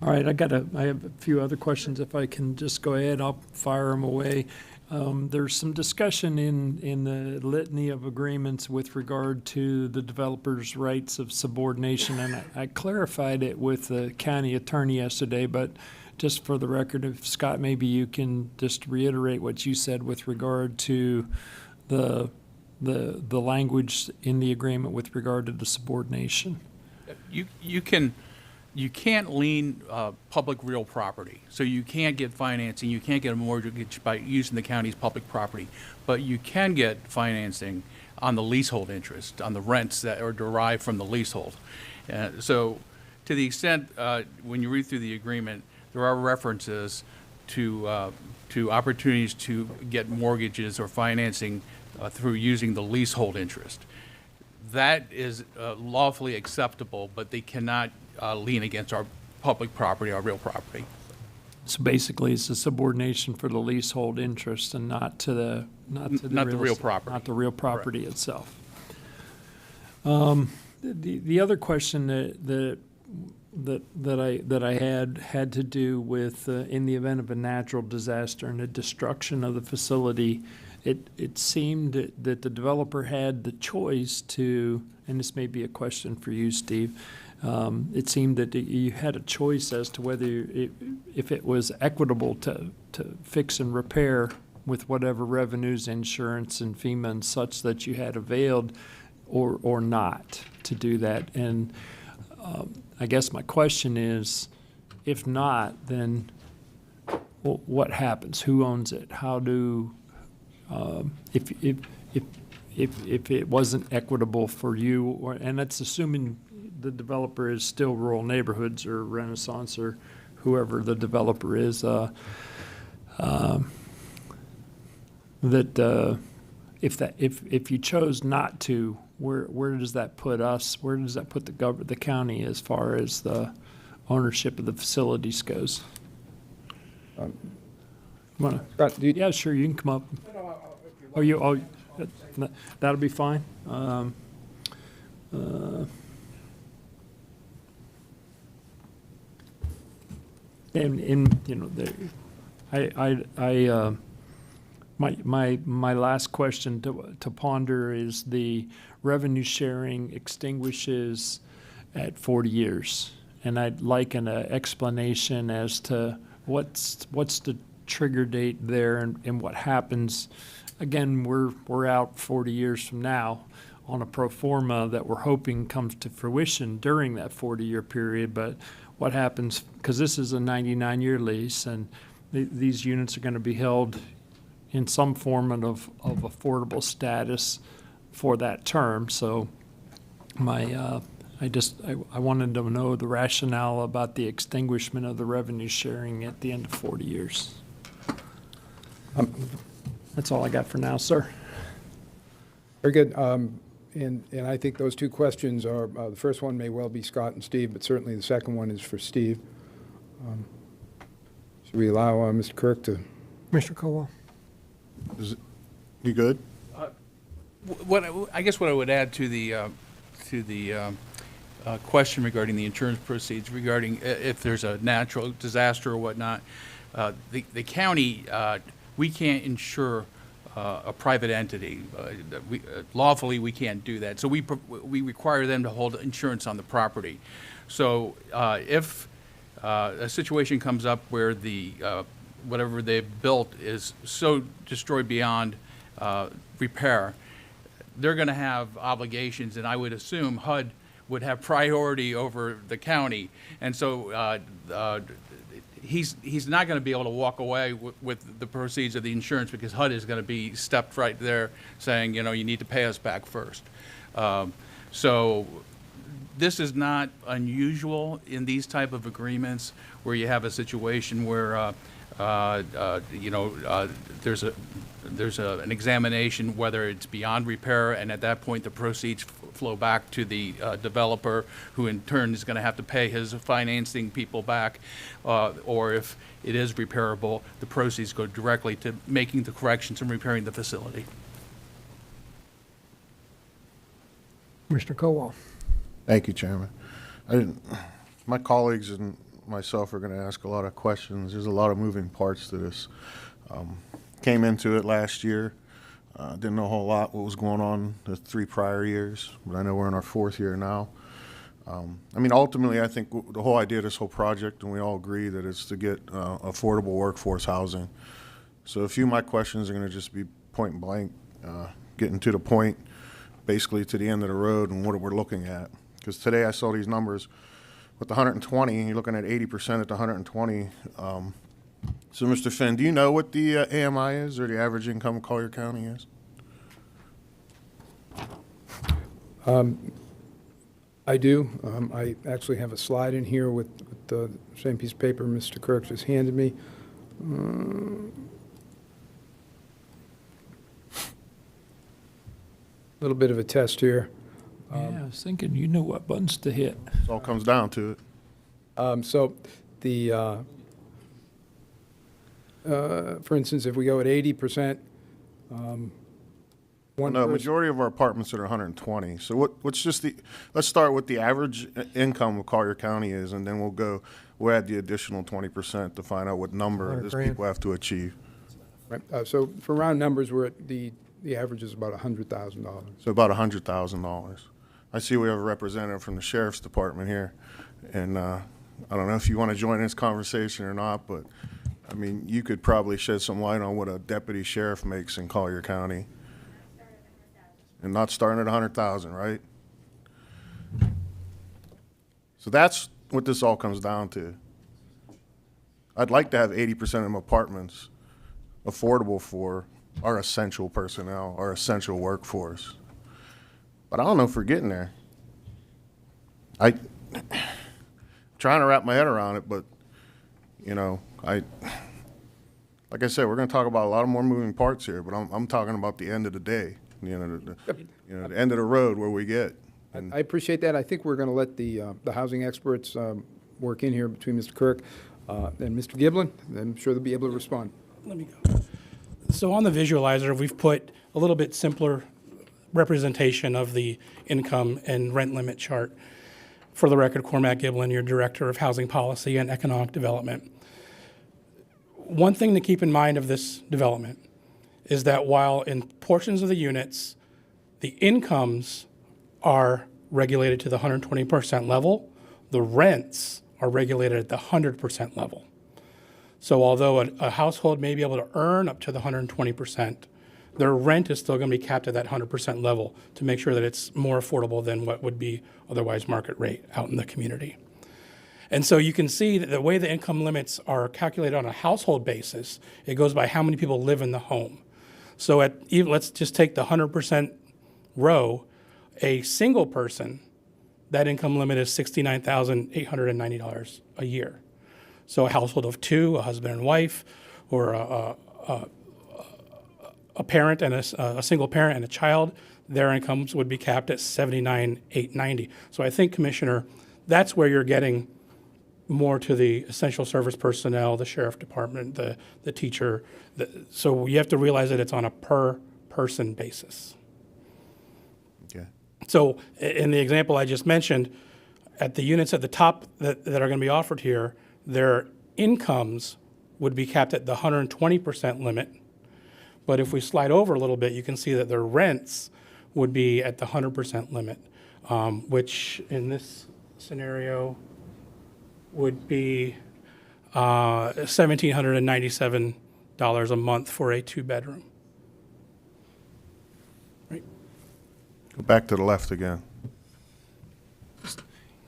S4: All right, I have a few other questions. If I can just go ahead, I'll fire them away. There's some discussion in the litany of agreements with regard to the developer's rights of subordination, and I clarified it with the county attorney yesterday, but just for the record, if Scott, maybe you can just reiterate what you said with regard to the language in the agreement with regard to the subordination.
S10: You can't lien public real property, so you can't get financing, you can't get a mortgage by using the county's public property, but you can get financing on the leasehold interest, on the rents that are derived from the leasehold. So to the extent, when you read through the agreement, there are references to opportunities to get mortgages or financing through using the leasehold interest. That is lawfully acceptable, but they cannot lien against our public property, our real property.
S4: So basically, it's a subordination for the leasehold interest and not to the
S10: real property.
S4: Not the real property itself. The other question that I had to do with in the event of a natural disaster and the destruction of the facility, it seemed that the developer had the choice to, and this may be a question for you, Steve. It seemed that you had a choice as to whether if it was equitable to fix and repair with whatever revenues, insurance, and FEMA and such that you had availed, or not to do that. And I guess my question is, if not, then what happens? Who owns it? How do if it wasn't equitable for you, and that's assuming the developer is still rural neighborhoods or Renaissance or whoever the developer is, if you chose not to, where does that put us? Where does that put the county as far as the ownership of the facilities goes?
S11: Scott,
S4: Yeah, sure, you can come up. That'll be fine. And you know, my last question to ponder is the revenue sharing extinguishes at 40 years, and I'd like an explanation as to what's the trigger date there and what happens. Again, we're out 40 years from now on a pro forma that we're hoping comes to fruition during that 40-year period, but what happens, because this is a 99-year lease, and these units are going to be held in some form of affordable status for that term. So I wanted to know the rationale about the extinguishment of the revenue sharing at the end of 40 years. That's all I got for now, sir.
S11: Very good. And I think those two questions are, the first one may well be Scott and Steve, but certainly the second one is for Steve. Should we allow Mr. Kirk to?
S2: Mr. Colwell?
S5: You good?
S10: I guess what I would add to the question regarding the insurance proceeds, regarding if there's a natural disaster or whatnot, the county, we can't insure a private entity. Lawfully, we can't do that. So we require them to hold insurance on the property. So if a situation comes up where the whatever they've built is so destroyed beyond repair, they're going to have obligations, and I would assume HUD would have priority over the county. And so he's not going to be able to walk away with the proceeds of the insurance, because HUD is going to be stepped right there saying, you know, you need to pay us back first. So this is not unusual in these type of agreements where you have a situation where there's an examination whether it's beyond repair, and at that point the proceeds flow back to the developer, who in turn is going to have to pay his financing people back, or if it is repairable, the proceeds go directly to making the corrections and repairing the facility.
S2: Commissioner Cowell.
S5: Thank you, Chairman. My colleagues and myself are going to ask a lot of questions. There's a lot of moving parts to this. Came into it last year. Didn't know a whole lot what was going on the 3 prior years, but I know we're in our 4th year now. I mean, ultimately, I think the whole idea of this whole project, and we all agree that it's to get affordable workforce housing. So a few of my questions are going to just be point blank, getting to the point, basically to the end of the road and what we're looking at. Because today I saw these numbers with the 120, and you're looking at 80% at the 120. So, Mr. Finn, do you know what the AMI is, or the average income of Collier County is?
S11: I do. I actually have a slide in here with the same piece of paper Mr. Kirk just handed me. Little bit of a test here.
S4: Yeah, I was thinking you know what buttons to hit.
S5: It all comes down to it.
S11: So the, for instance, if we go at 80%, one
S5: No,
S11: person,
S5: majority of our apartments are 120. So what's just let's start with the average income of Collier County is, and then we'll add the additional 20% to find out what number
S2: 100
S5: these
S2: grand.
S5: people have to achieve.
S11: right? So for round numbers, we're at the average is about $100,000.
S5: So about $100,000. I see we have a representative from the Sheriff's Department here, and I don't know if you want to join this conversation or not, but I mean, you could probably shed some light on what a deputy sheriff makes in Collier County. And not starting at 100,000, right? So that's what this all comes down to. I'd like to have 80% of my apartments affordable for our essential personnel, our essential workforce. But I don't know if we're getting there. I'm trying to wrap my head around it, but, you know, like I said, we're going to talk about a lot of more moving parts here, but I'm talking about the end of the day. The end of the road where we get.
S11: I appreciate that. I think we're going to let the housing experts work in here between Mr. Kirk and Mr. Giblin. I'm sure they'll be able to respond.
S12: Let me go. So on the visualizer, we've put a little bit simpler representation of the income and rent limit chart. For the record, Cormac Giblin, your Director of Housing Policy and Economic Development. One thing to keep in mind of this development is that while in portions of the units, the incomes are regulated to the 120% level, the rents are regulated at the 100% level. So although a household may be able to earn up to the 120%, their rent is still going to be capped at that 100% level to make sure that it's more affordable than what would be otherwise market rate out in the community. And so you can see that the way the income limits are calculated on a household basis, it goes by how many people live in the home. So let's just take the 100% row, a single person, that income limit is $69,890 a year. So a household of 2, a husband and wife, or a parent and a single parent and a child, their incomes would be capped at $79,890. So I think, Commissioner, that's where you're getting more to the essential service personnel, the sheriff department, the teacher. So you have to realize that it's on a per person basis. So in the example I just mentioned, at the units at the top that are going to be offered here, their incomes would be capped at the 120% limit. But if we slide over a little bit, you can see that their rents would be at the 100% limit, which in this scenario would be $1,797 a month for a two-bedroom. Right?
S5: Go back to the left again.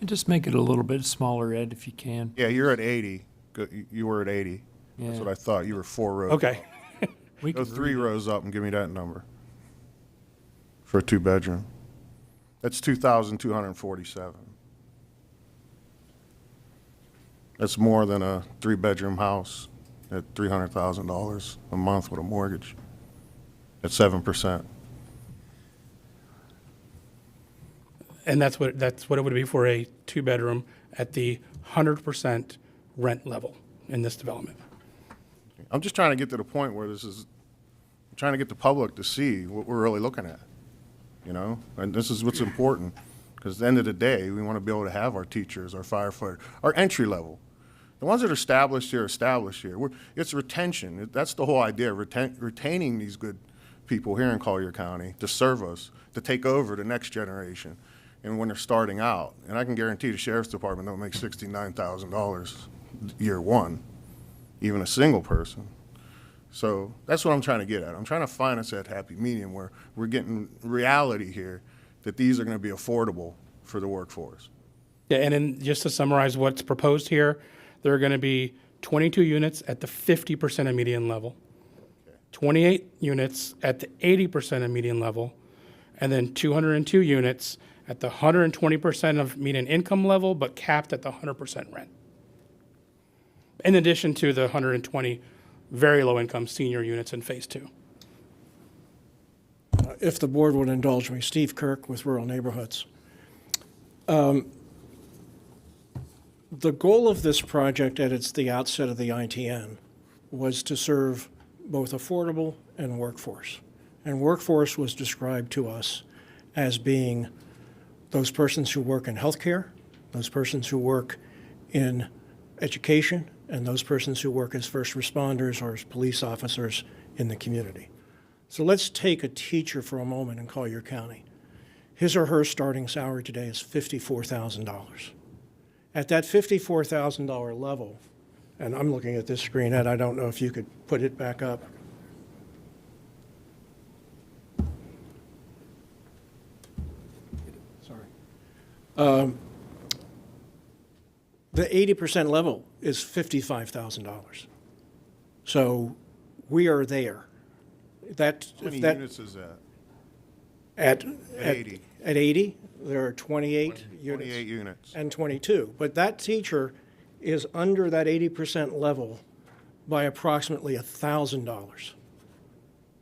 S4: And just make it a little bit smaller, Ed, if you can.
S5: Yeah, you're at 80. You were at 80. That's
S4: Yeah.
S5: what I thought. You were 4 rows.
S12: Okay.
S4: We
S5: Go
S4: can
S5: 3 rows up and give me that number for a 2-bedroom. That's 2,247. That's more than a 3-bedroom house at $300,000 a month with a mortgage at 7%.
S12: And that's what it would be for a two-bedroom at the 100% rent level in this development.
S5: I'm just trying to get to the point where I'm trying to get the public to see what we're really looking at, you know? And this is what's important, because at the end of the day, we want to be able to have our teachers, our firefighters, our entry level. The ones that are established here. It's retention. That's the whole idea, retaining these good people here in Collier County to serve us, to take over the next generation. And when they're starting out, and I can guarantee the Sheriff's Department don't make $69,000 year one, even a single person. So that's what I'm trying to get at. I'm trying to find us that happy medium where we're getting reality here that these are going to be affordable for the workforce.
S12: Yeah, and then just to summarize what's proposed here, there are going to be 22 units at the 50% of median level, 28 units at the 80% of median level, and then 202 units at the 120% of median income level, but capped at the 100% rent. In addition to the 120 very low-income senior units in Phase 2.
S13: If the board would indulge me, Steve Kirk with Rural Neighborhoods. The goal of this project at the outset of the ITN was to serve both affordable and workforce. And workforce was described to us as being those persons who work in healthcare, those persons who work in education, and those persons who work as first responders or as police officers in the community. So let's take a teacher for a moment in Collier County. His or her starting salary today is $54,000. At that $54,000 level, and I'm looking at this screen, Ed, I don't know if you could put it back up. Sorry. The 80% level is $55,000. So we are there.
S5: How many units is that?
S13: At
S5: 80.
S13: At 80, there are 28 units.
S5: 28 units.
S13: And 22. But that teacher is under that 80% level by approximately $1,000.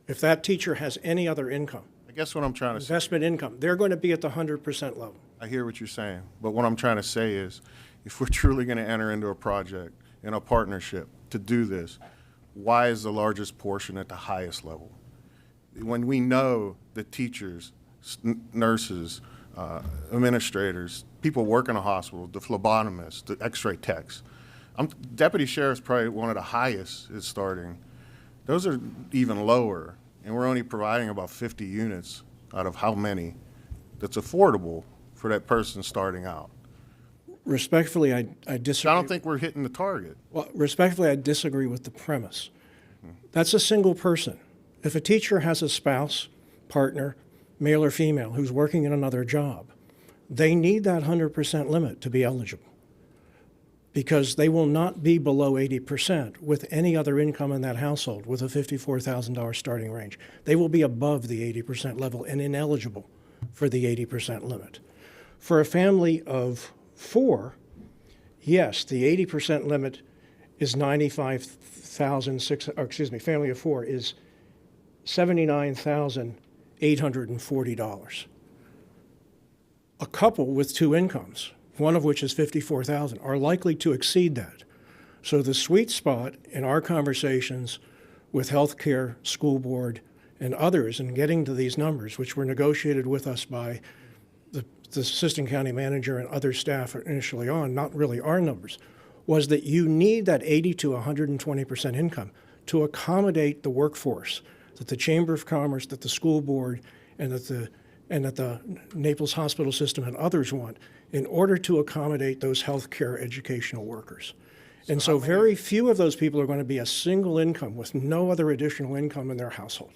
S13: If that teacher has any other income,
S5: I guess what I'm trying to say,
S13: investment income, they're going to be at the 100% level.
S5: I hear what you're saying, but what I'm trying to say is, if we're truly going to enter into a project and a partnership to do this, why is the largest portion at the highest level? When we know that teachers, nurses, administrators, people work in a hospital, the phlebotomists, the x-ray techs, deputy sheriff's probably one of the highest is starting. Those are even lower, and we're only providing about 50 units out of how many that's affordable for that person starting out.
S13: Respectfully, I disagree.
S5: I don't think we're hitting the target.
S13: Well, respectfully, I disagree with the premise. That's a single person. If a teacher has a spouse, partner, male or female, who's working in another job, they need that 100% limit to be eligible because they will not be below 80% with any other income in that household with a $54,000 starting range. They will be above the 80% level and ineligible for the 80% limit. For a family of 4, yes, the 80% limit is family of 4 is $79,840. A couple with 2 incomes, one of which is $54,000, are likely to exceed that. So the sweet spot in our conversations with healthcare, school board, and others in getting to these numbers, which were negotiated with us by the assistant county manager and other staff initially on, not really our numbers, was that you need that 80 to 120% income to accommodate the workforce that the Chamber of Commerce, that the school board, and that the Naples Hospital System and others want in order to accommodate those healthcare educational workers. And so very few of those people are going to be a single income with no other additional income in their household.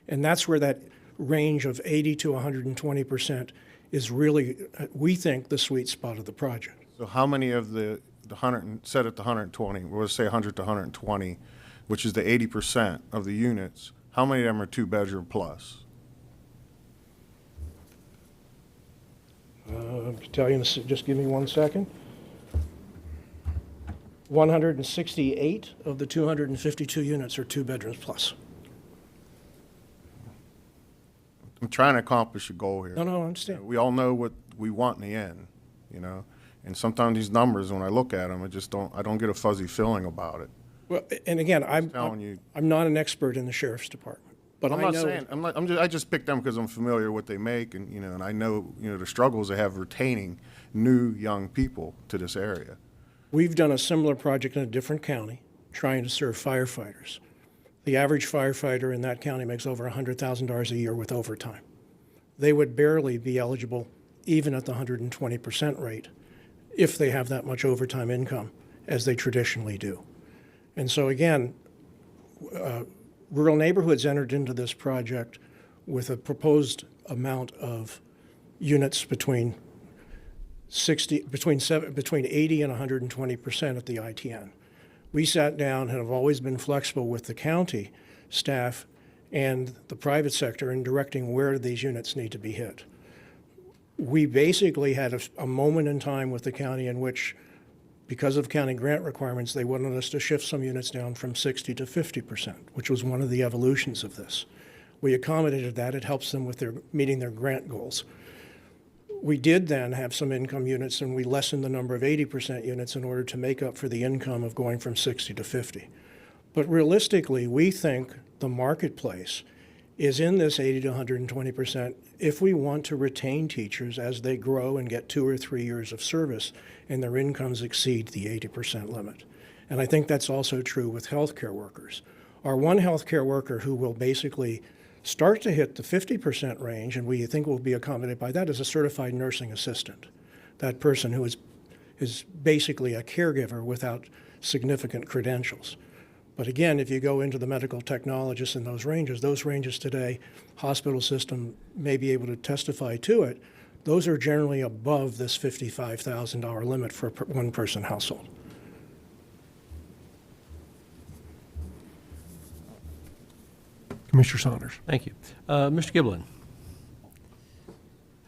S13: And that's where that range of 80 to 120% is really, we think, the sweet spot of the project.
S5: So how many of the 100, set at the 120, we'll say 100 to 120, which is the 80% of the units, how many of them are two-bedroom plus?
S13: I can tell you, just give me 1 second. 168 of the 252 units are 2 bedrooms plus.
S5: I'm trying to accomplish a goal here.
S13: No, I understand.
S5: We all know what we want in the end, you know? And sometimes these numbers, when I look at them, I don't get a fuzzy feeling about it.
S13: Well, and again, I'm not an expert in the sheriff's department, but
S5: I'm
S13: I
S5: not
S13: know.
S5: saying, I just picked them because I'm familiar with what they make and, you know, and I know, you know, the struggles they have retaining new young people to this area.
S13: We've done a similar project in a different county, trying to serve firefighters. The average firefighter in that county makes over $100,000 a year with overtime. They would barely be eligible, even at the 120% rate, if they have that much overtime income, as they traditionally do. And so again, Rural Neighborhoods entered into this project with a proposed amount of units between 80 and 120% at the ITN. We sat down and have always been flexible with the county staff and the private sector in directing where these units need to be hit. We basically had a moment in time with the county in which, because of county grant requirements, they wanted us to shift some units down from 60 to 50%, which was one of the evolutions of this. We accommodated that. It helps them with meeting their grant goals. We did then have some income units, and we lessened the number of 80% units in order to make up for the income of going from 60 to 50. But realistically, we think the marketplace is in this 80 to 120% if we want to retain teachers as they grow and get 2 or 3 years of service and their incomes exceed the 80% limit. And I think that's also true with healthcare workers. Our one healthcare worker who will basically start to hit the 50% range, and we think will be accommodated by that, is a certified nursing assistant. That person who is basically a caregiver without significant credentials. But again, if you go into the medical technologists in those ranges today, hospital system may be able to testify to it, those are generally above this $55,000 limit for a one-person household.
S2: Commissioner Saunders.
S14: Thank you. Mr. Giblin,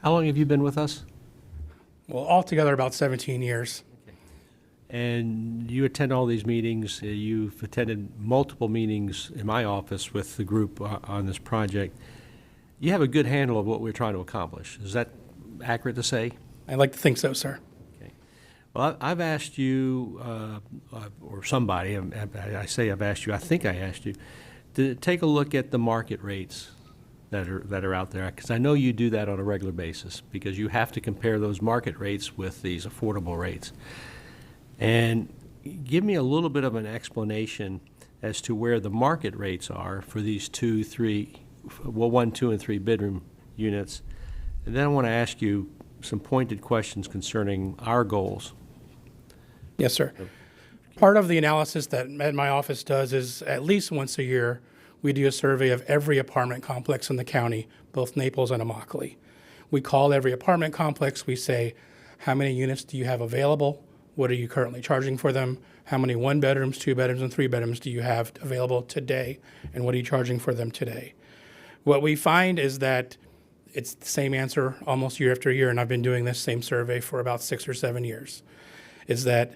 S14: how long have you been with us?
S12: Well, altogether about 17 years.
S14: And you attend all these meetings. You've attended multiple meetings in my office with the group on this project. You have a good handle of what we're trying to accomplish. Is that accurate to say?
S12: I'd like to think so, sir.
S14: Okay. Well, I've asked you, or somebody, I say I've asked you, I think I asked you, to take a look at the market rates that are out there, because I know you do that on a regular basis, because you have to compare those market rates with these affordable rates. And give me a little bit of an explanation as to where the market rates are for these 1, 2, and 3 bedroom units. And then I want to ask you some pointed questions concerning our goals.
S12: Yes, sir. Part of the analysis that my office does is at least once a year, we do a survey of every apartment complex in the county, both Naples and Immokalee. We call every apartment complex. We say, how many units do you have available? What are you currently charging for them? How many 1 bedrooms, 2 bedrooms, and 3 bedrooms do you have available today? And what are you charging for them today? What we find is that it's the same answer almost year after year, and I've been doing this same survey for about 6 or 7 years, is that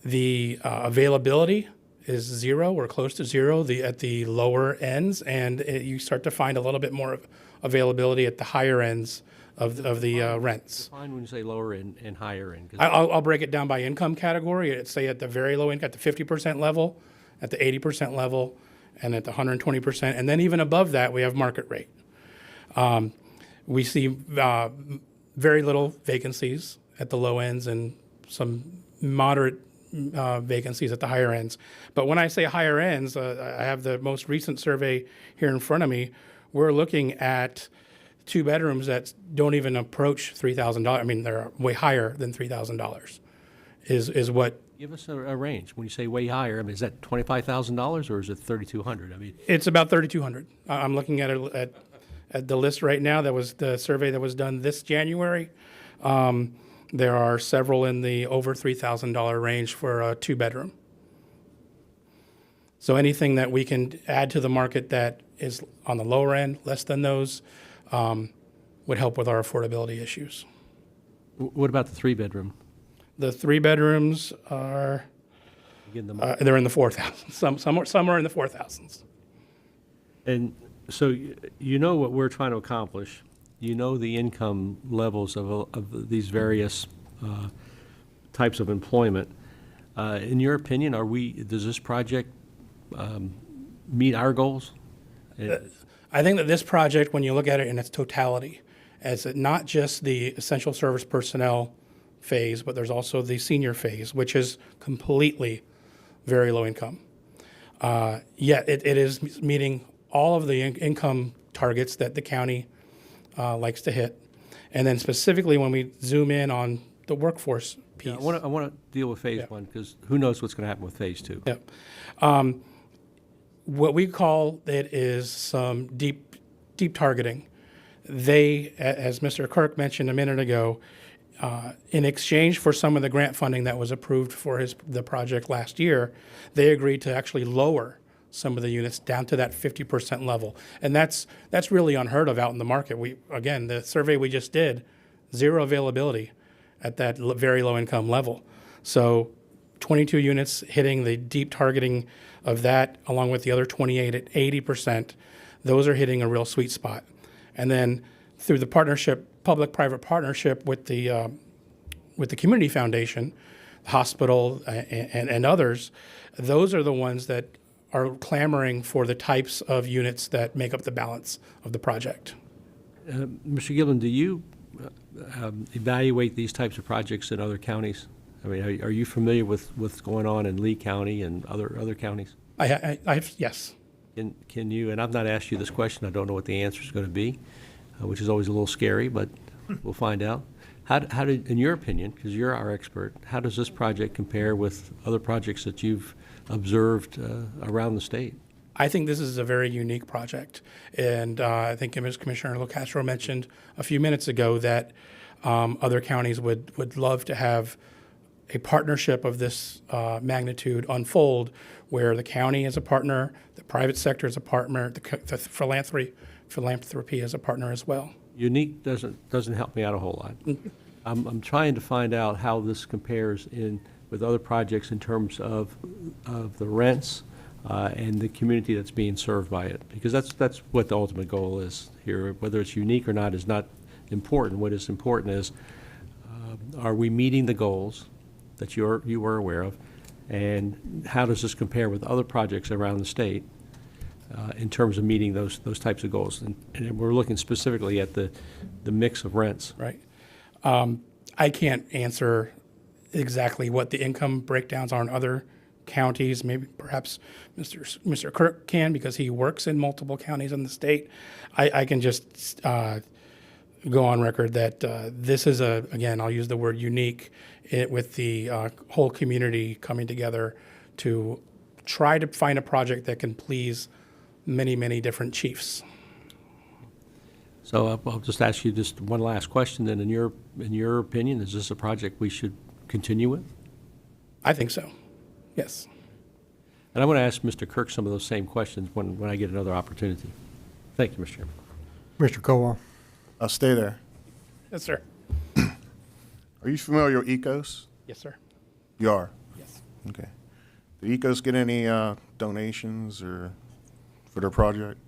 S12: the availability is 0 or close to 0 at the lower ends, and you start to find a little bit more availability at the higher ends of the rents.
S14: Define when you say lower and higher end.
S12: I'll break it down by income category. It's say at the very low income, at the 50% level, at the 80% level, and at the 120%. And then even above that, we have market rate. We see Very little vacancies at the low ends and some moderate vacancies at the higher ends. But when I say higher ends, I have the most recent survey here in front of me. We're looking at 2 bedrooms that don't even approach $3,000. I mean, they're way higher than $3,000 is what.
S14: Give us a range. When you say way higher, I mean, is that $25,000 or is it $3,200? I mean,
S12: It's about 3,200. I'm looking at it at the list right now. That was the survey that was done this January. There are several in the over $3,000 range for a 2-bedroom. So anything that we can add to the market that is on the lower end, less than those, would help with our affordability issues.
S14: what about the 3-bedroom?
S12: The 3 bedrooms are,
S14: Again,
S12: they're in the 4,000s. Some are in the 4,000s.
S14: And so you know what we're trying to accomplish. You know the income levels of these various types of employment. In your opinion, does this project meet our goals?
S12: I think that this project, when you look at it in its totality, as not just the essential service personnel phase, but there's also the senior phase, which is completely very low income. Yet it is meeting all of the income targets that the county likes to hit. And then specifically when we zoom in on the workforce piece.
S14: Yeah, I want to deal with phase 1 because who knows what's going to happen with phase 2.
S12: Yep. What we call it is some deep targeting. They, as Mr. Kirk mentioned a minute ago, in exchange for some of the grant funding that was approved for the project last year, they agreed to actually lower some of the units down to that 50% level. And that's really unheard of out in the market. Again, the survey we just did, 0 availability at that very low income level. So 22 units hitting the deep targeting of that, along with the other 28 at 80%, those are hitting a real sweet spot. And then through the partnership, public-private partnership with the community foundation, the hospital, and others, those are the ones that are clamoring for the types of units that make up the balance of the project.
S14: Mr. Gillen, do you evaluate these types of projects in other counties? I mean, are you familiar with what's going on in Lee County and other counties?
S12: Yes.
S14: Can you, and I've not asked you this question, I don't know what the answer is going to be, which is always a little scary, but we'll find out. How did, in your opinion, because you're our expert, how does this project compare with other projects that you've observed around the state?
S12: I think this is a very unique project. And I think Commissioner LoCastro mentioned a few minutes ago that other counties would love to have a partnership of this magnitude unfold, where the county is a partner, the private sector is a partner, the philanthropy is a partner as well.
S14: Unique doesn't help me out a whole lot. I'm trying to find out how this compares with other projects in terms of the rents and the community that's being served by it, because that's what the ultimate goal is here. Whether it's unique or not is not important. What is important is are we meeting the goals that you were aware of, and how does this compare with other projects around the state in terms of meeting those types of goals? And we're looking specifically at the mix of rents.
S12: Right. I can't answer exactly what the income breakdowns are in other counties. Maybe perhaps Mr. Kirk can, because he works in multiple counties in the state. I can just go on record that this is again, I'll use the word unique, with the whole community coming together to try to find a project that can please many, many different chiefs.
S14: So I'll just ask you just one last question. Then, in your opinion, is this a project we should continue with?
S12: I think so. Yes.
S14: And I'm going to ask Mr. Kirk some of those same questions when I get another opportunity. Thank you, Mr. Chairman.
S2: Mr. Collier.
S5: I'll stay there.
S12: Yes, sir.
S5: Are you familiar with ECOS?
S12: Yes, sir.
S5: You are?
S12: Yes.
S5: Okay. Did ECOS get any donations for their project?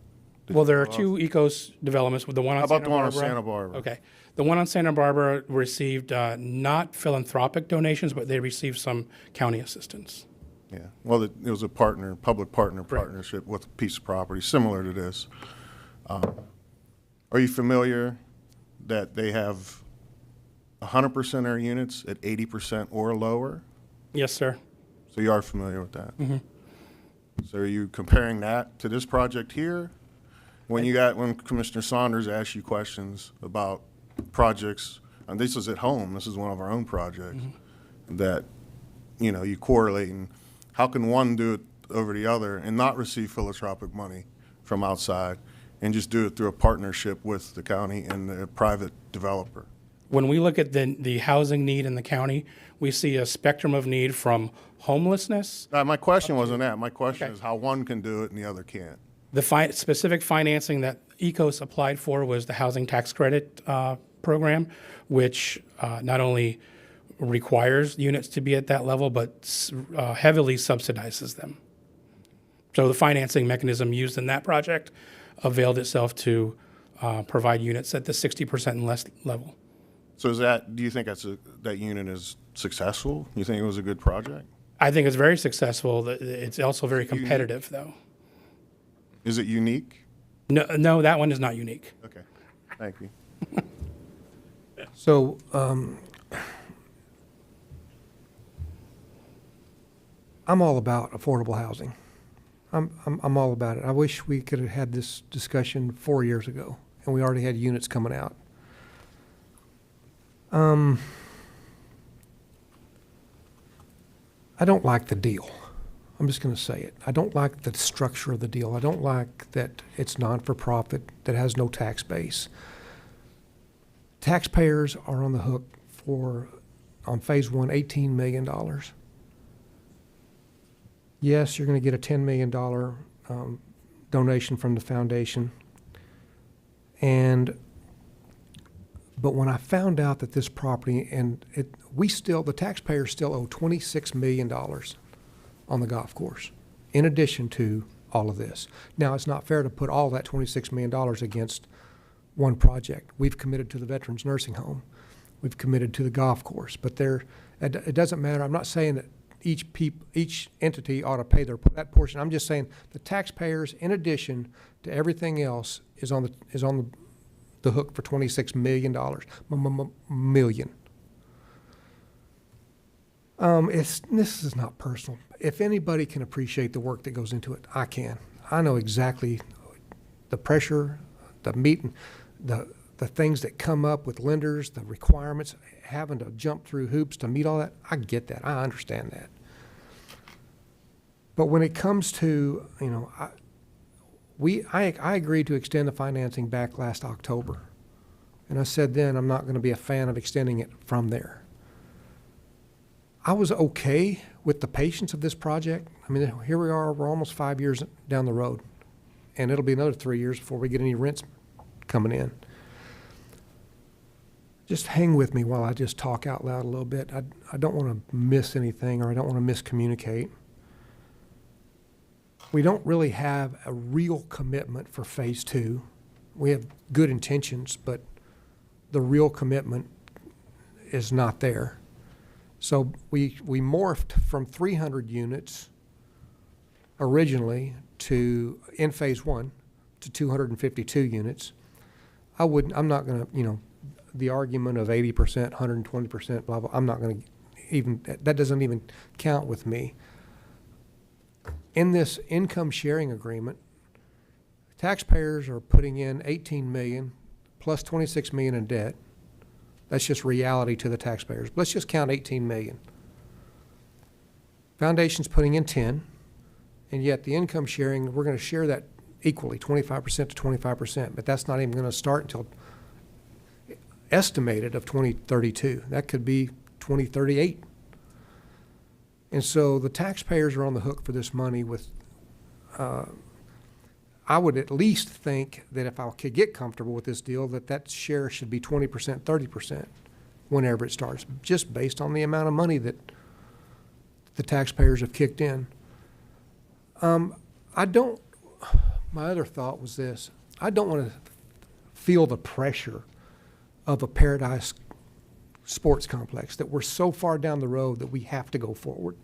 S12: Well, there are 2 ECOS developments. The one on
S5: How about
S12: Santa
S5: the one on
S12: Barbara.
S5: Santa Barbara?
S12: Okay. The one on Santa Barbara received not philanthropic donations, but they received some county assistance.
S5: Yeah. Well, it was a public-partner partnership with a piece of property similar to this. Are you familiar that they have 100% of our units at 80% or lower?
S12: Yes, sir.
S5: So you are familiar with that? So are you comparing that to this project here? When Commissioner Saunders asked you questions about projects, and this is at home, this is one of our own projects, that, you correlate, and how can one do it over the other and not receive philanthropic money from outside and just do it through a partnership with the county and the private developer?
S12: When we look at the housing need in the county, we see a spectrum of need from homelessness.
S5: My question wasn't that. My question is how one can do it and the other can't.
S12: The specific financing that ECOS applied for was the housing tax credit program, which not only requires units to be at that level, but heavily subsidizes them. So the financing mechanism used in that project availed itself to provide units at the 60% and less level.
S5: So do you think that unit is successful? You think it was a good project?
S12: I think it's very successful. It's also very competitive, though.
S5: Is it unique?
S12: No, that one is not unique.
S5: Okay, thank you.
S2: So, I'm all about affordable housing. I'm all about it. I wish we could have had this discussion 4 years ago, and we already had units coming out. I don't like the deal. I'm just going to say it. I don't like the structure of the deal. I don't like that it's non-for-profit, that has no tax base. Taxpayers are on the hook for, on phase one, $18 million. Yes, you're going to get a $10 million donation from the foundation. But when I found out that this property, the taxpayers still owe $26 million on the golf course, in addition to all of this. Now, it's not fair to put all that $26 million against one project. We've committed to the Veterans Nursing Home. We've committed to the golf course. But it doesn't matter. I'm not saying that each entity ought to pay that portion. I'm just saying the taxpayers, in addition to everything else, is on the hook for $26 million. Million. This is not personal. If anybody can appreciate the work that goes into it, I can. I know exactly the pressure, the meeting, the things that come up with lenders, the requirements, having to jump through hoops to meet all that. I get that. I understand that. But when it comes to, I agreed to extend the financing back last October. And I said then I'm not going to be a fan of extending it from there. I was okay with the patience of this project. I mean, here we are, we're almost 5 years down the road, and it'll be another 3 years before we get any rents coming in. Just hang with me while I just talk out loud a little bit. I don't want to miss anything, or I don't want to miscommunicate. We don't really have a real commitment for phase two. We have good intentions, but the real commitment is not there. So we morphed from 300 units originally in phase one to 252 units. I'm not going to, the argument of 80%, 120%, blah, blah, I'm not going to that doesn't even count with me. In this income sharing agreement, taxpayers are putting in $18 million plus $26 million in debt. That's just reality to the taxpayers. Let's just count $18 million. Foundation's putting in 10, and yet the income sharing, we're going to share that equally, 25% to 25%, but that's not even going to start until estimated of 2032. That could be 2038. And so the taxpayers are on the hook for this money with, I would at least think that if I could get comfortable with this deal, that share should be 20%, 30% whenever it starts, just based on the amount of money that the taxpayers have kicked in. My other thought was this: I don't want to feel the pressure of a Paradise sports complex, that we're so far down the road that we have to go forward.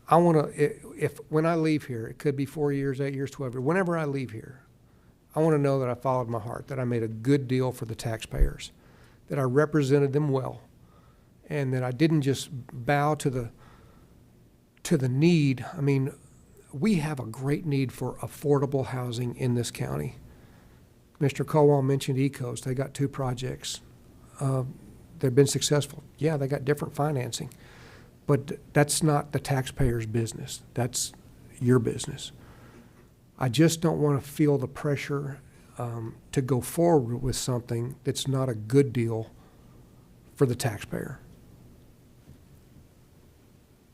S2: I want to, when I leave here, it could be 4 years, 8 years, 12 years, whenever I leave here, I want to know that I followed my heart, that I made a good deal for the taxpayers, that I represented them well, and that I didn't just bow to the need. I mean, we have a great need for affordable housing in this county. Mr. Colwell mentioned Ecos. They got 2 projects. They've been successful. Yeah, they got different financing, but that's not the taxpayer's business. That's your business. I just don't want to feel the pressure to go forward with something that's not a good deal for the taxpayer.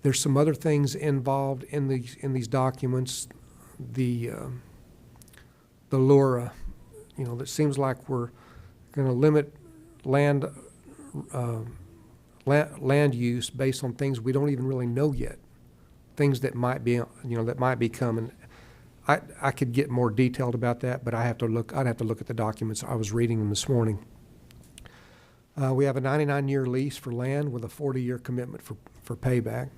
S2: There's some other things involved in these documents. The LURA, that seems like we're going to limit land use based on things we don't even really know yet, things that might be coming. I could get more detailed about that, but I'd have to look at the documents. I was reading them this morning. We have a 99-year lease for land with a 40-year commitment for payback.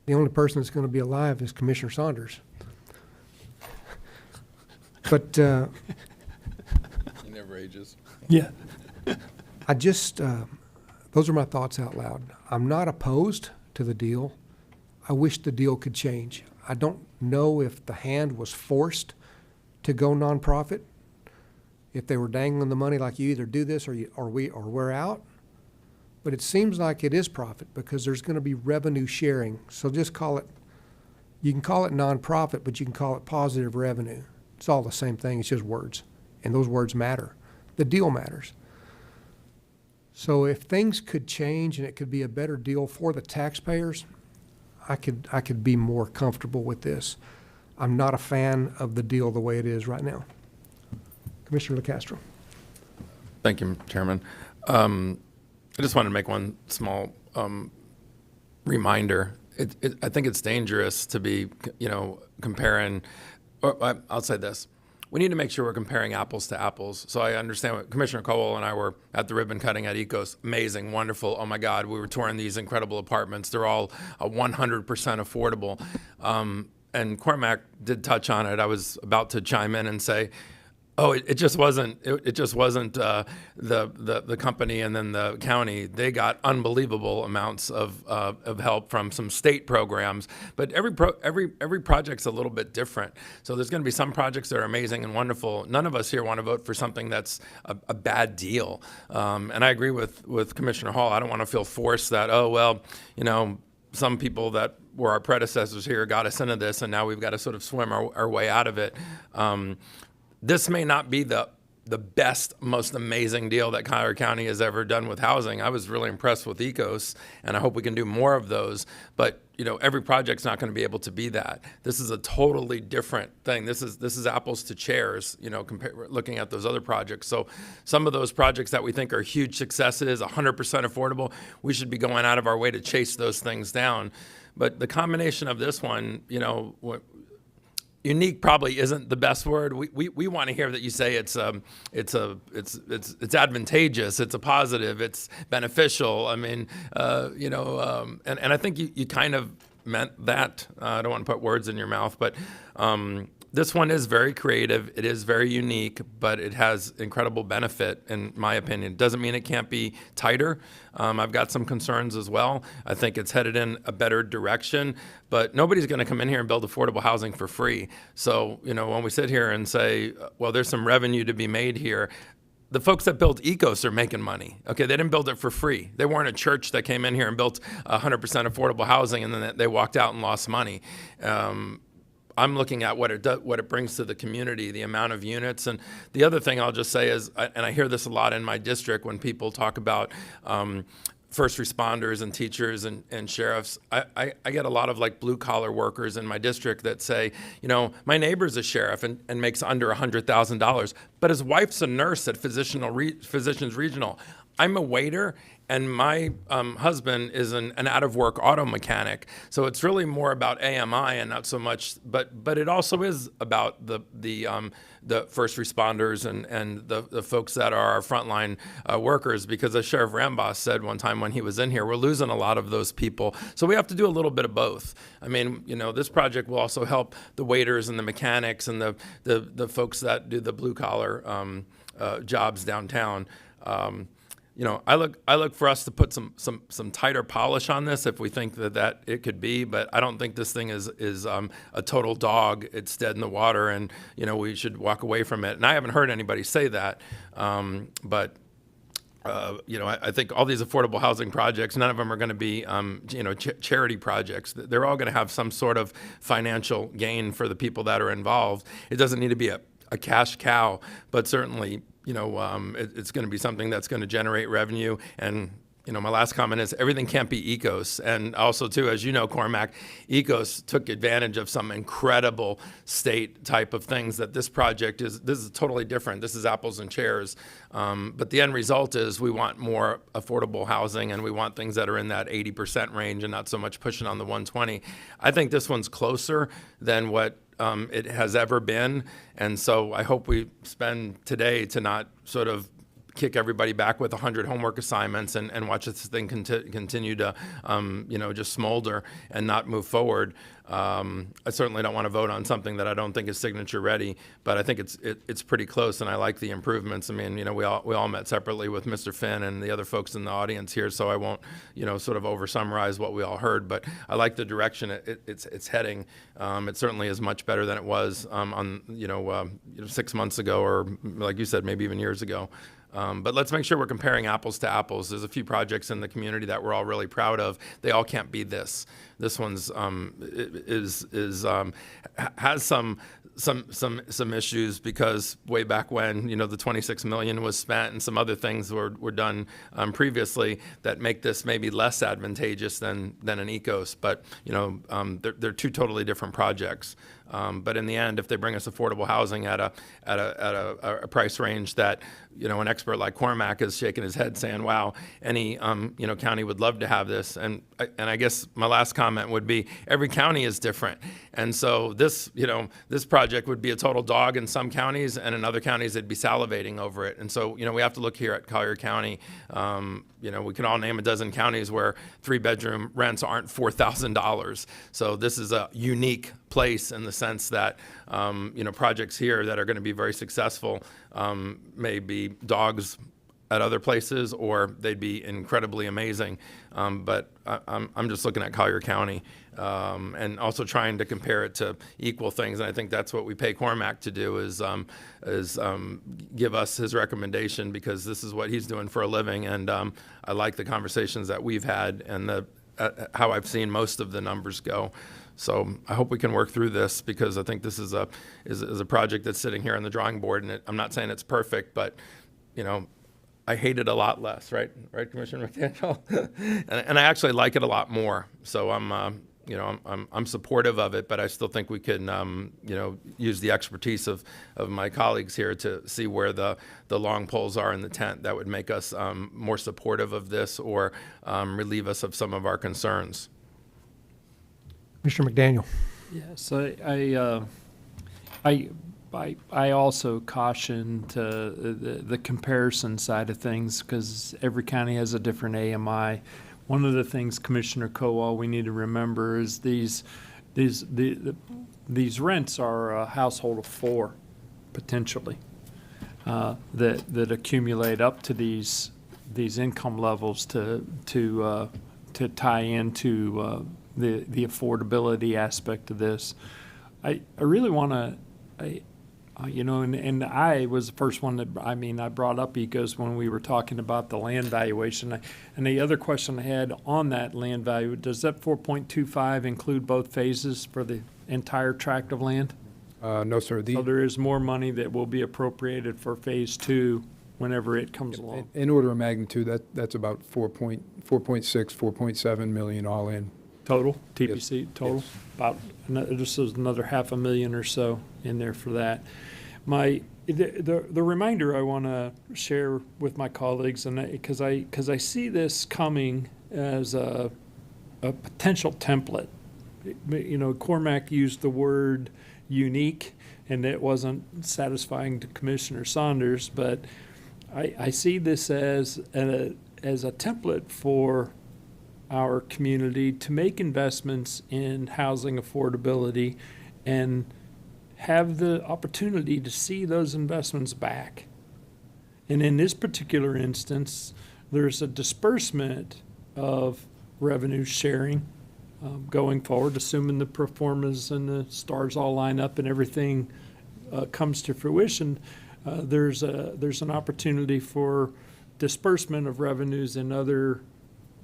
S2: The only person that's going to be alive is Commissioner Saunders. But
S9: He never ages.
S12: Yeah.
S2: I just, those are my thoughts out loud. I'm not opposed to the deal. I wish the deal could change. I don't know if the hand was forced to go nonprofit, if they were dangling the money like you either do this or we're out. But it seems like it is profit because there's going to be revenue sharing. So just you can call it nonprofit, but you can call it positive revenue. It's all the same thing. It's just words. And those words matter. The deal matters. So if things could change and it could be a better deal for the taxpayers, I could be more comfortable with this. I'm not a fan of the deal the way it is right now. Commissioner LaCastro.
S9: Thank you, Chairman. I just wanted to make one small reminder. I think it's dangerous to be, comparing, or I'll say this. We need to make sure we're comparing apples to apples. So I understand what Commissioner Colwell and I were at the ribbon cutting at Ecos. Amazing, wonderful. Oh my God, we were touring these incredible apartments. They're all 100% affordable. And Cormac did touch on it. I was about to chime in and say, oh, it just wasn't. It just wasn't the company and then the county. They got unbelievable amounts of help from some state programs. But every project's a little bit different. So there's going to be some projects that are amazing and wonderful. None of us here want to vote for something that's a bad deal. And I agree with Commissioner Hall. I don't want to feel forced that some people that were our predecessors here got us into this, and now we've got to sort of swim our way out of it. This may not be the best, most amazing deal that Collier County has ever done with housing. I was really impressed with Ecos, and I hope we can do more of those. But every project's not going to be able to be that. This is a totally different thing. This is apples to chairs. Looking at those other projects. So some of those projects that we think are huge successes, 100% affordable, we should be going out of our way to chase those things down. But the combination of this one, unique probably isn't the best word. We want to hear that you say it's advantageous, it's a positive, it's beneficial. I mean, and I think you kind of meant that. I don't want to put words in your mouth, but this one is very creative. It is very unique, but it has incredible benefit, in my opinion. Doesn't mean it can't be tighter. I've got some concerns as well. I think it's headed in a better direction, but nobody's going to come in here and build affordable housing for free. So, when we sit here and say, well, there's some revenue to be made here, the folks that built Ecos are making money. Okay, they didn't build it for free. They weren't a church that came in here and built 100% affordable housing and then they walked out and lost money. I'm looking at what it brings to the community, the amount of units. And the other thing I'll just say is, and I hear this a lot in my district when people talk about first responders and teachers and sheriffs. I get a lot of blue collar workers in my district that say, my neighbor's a sheriff and makes under $100,000, but his wife's a nurse at Physicians Regional. I'm a waiter, and my husband is an out-of-work auto mechanic. So it's really more about AMI and not so much, but it also is about the first responders and the folks that are our frontline workers, because as Sheriff Ramboss said one time when he was in here, we're losing a lot of those people. So we have to do a little bit of both. I mean, this project will also help the waiters and the mechanics and the folks that do the blue-collar jobs downtown. You know, I look for us to put some tighter polish on this if we think that it could be, but I don't think this thing is a total dog. It's dead in the water, and you know we should walk away from it. And I haven't heard anybody say that, but. You know, I think all these affordable housing projects, none of them are going to be, you know, charity projects. They're all going to have some sort of financial gain for the people that are involved. It doesn't need to be a cash cow, but certainly, you know, it's going to be something that's going to generate revenue. And, you know, my last comment is everything can't be Ecos. And also, too, as you know, Cormac, Ecos took advantage of some incredible state type of things that this project is. This is totally different. This is apples and chairs. But the end result is we want more affordable housing, and we want things that are in that 80% range and not so much pushing on the 120. I think this one's closer than what it has ever been. And so I hope we spend today to not sort of kick everybody back with 100 homework assignments and watch this thing continue to, you know, just smolder and not move forward. I certainly don't want to vote on something that I don't think is signature ready, but I think it's pretty close, and I like the improvements. I mean, you know, we all met separately with Mr. Finn and the other folks in the audience here, so I won't, you know, sort of over summarize what we all heard, but I like the direction it's heading. It certainly is much better than it was on, you know, 6 months ago, or like you said, maybe even years ago. But let's make sure we're comparing apples to apples. There's a few projects in the community that we're all really proud of. They all can't be this. This one's has some issues because way back when, you know, the 26 million was spent and some other things were done previously that make this maybe less advantageous than an Ecos. But you know, they're two totally different projects. But in the end, if they bring us affordable housing at a price range that, you know, an expert like Cormac is shaking his head saying, "Wow, any you know, county would love to have this." And I guess my last comment would be every county is different, and so this, you know, this project would be a total dog in some counties, and in other counties they'd be salivating over it. And so, you know, we have to look here at Collier County. You know, we can all name a dozen counties where 3-bedroom rents aren't $4,000. So this is a unique place in the sense that, you know, projects here that are going to be very successful may be dogs at other places, or they'd be incredibly amazing. But I'm just looking at Collier County and also trying to compare it to equal things. And I think that's what we pay Cormac to do is give us his recommendation, because this is what he's doing for a living. And I like the conversations that we've had and how I've seen most of the numbers go. So I hope we can work through this, because I think this is a project that's sitting here on the drawing board. And I'm not saying it's perfect, but, you know, I hate it a lot less, right, Commissioner McDaniel? and I actually like it a lot more. So I'm supportive of it, but I still think we can, you know, use the expertise of my colleagues here to see where the long poles are in the tent that would make us more supportive of this, or relieve us of some of our concerns.
S2: Mr. McDaniel.
S4: Yes, I also caution to the comparison side of things, because every county has a different AMI. One of the things, Commissioner Kowal, we need to remember is these rents are a household of 4, potentially, that accumulate up to these income levels to tie into the affordability aspect of this. I really want to. You know, and I was the first one that, I brought up Ecos when we were talking about the land valuation. And the other question I had on that land value, does that 4.25 include both phases for the entire tract of land?
S11: No, sir.
S4: So there is more money that will be appropriated for phase 2 whenever it comes along.
S11: In order of magnitude, that's about 4.6, 4.7 million all in.
S4: Total, TPC,
S11: Yes.
S4: total?
S11: Yes.
S4: About, just as another $500,000 or so in there for that. The reminder I want to share with my colleagues, and because I see this coming as a potential template. You know, Cormac used the word unique, and it wasn't satisfying to Commissioner Saunders, but I see this as a template for our community to make investments in housing affordability and have the opportunity to see those investments back. And in this particular instance, there's a disbursement of revenue sharing going forward, assuming the pro formas and the stars all line up and everything comes to fruition. There's an opportunity for disbursement of revenues in other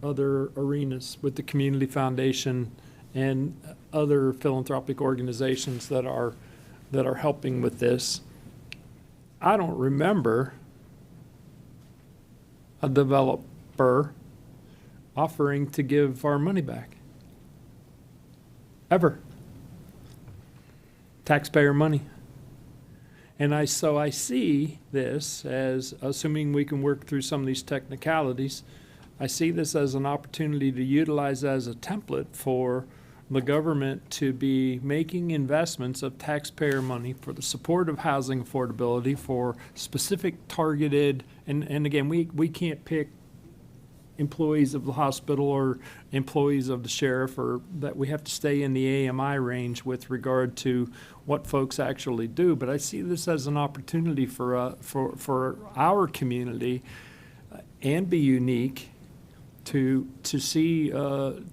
S4: arenas with the community foundation and other philanthropic organizations that are helping with this. I don't remember a developer offering to give our money back. Ever. Taxpayer money. And so I see this as, assuming we can work through some of these technicalities, I see this as an opportunity to utilize as a template for the government to be making investments of taxpayer money for the support of housing affordability, for specific targeted, and again, we can't pick employees of the hospital or employees of the sheriff, or that we have to stay in the AMI range with regard to what folks actually do. But I see this as an opportunity for our community and be unique to see to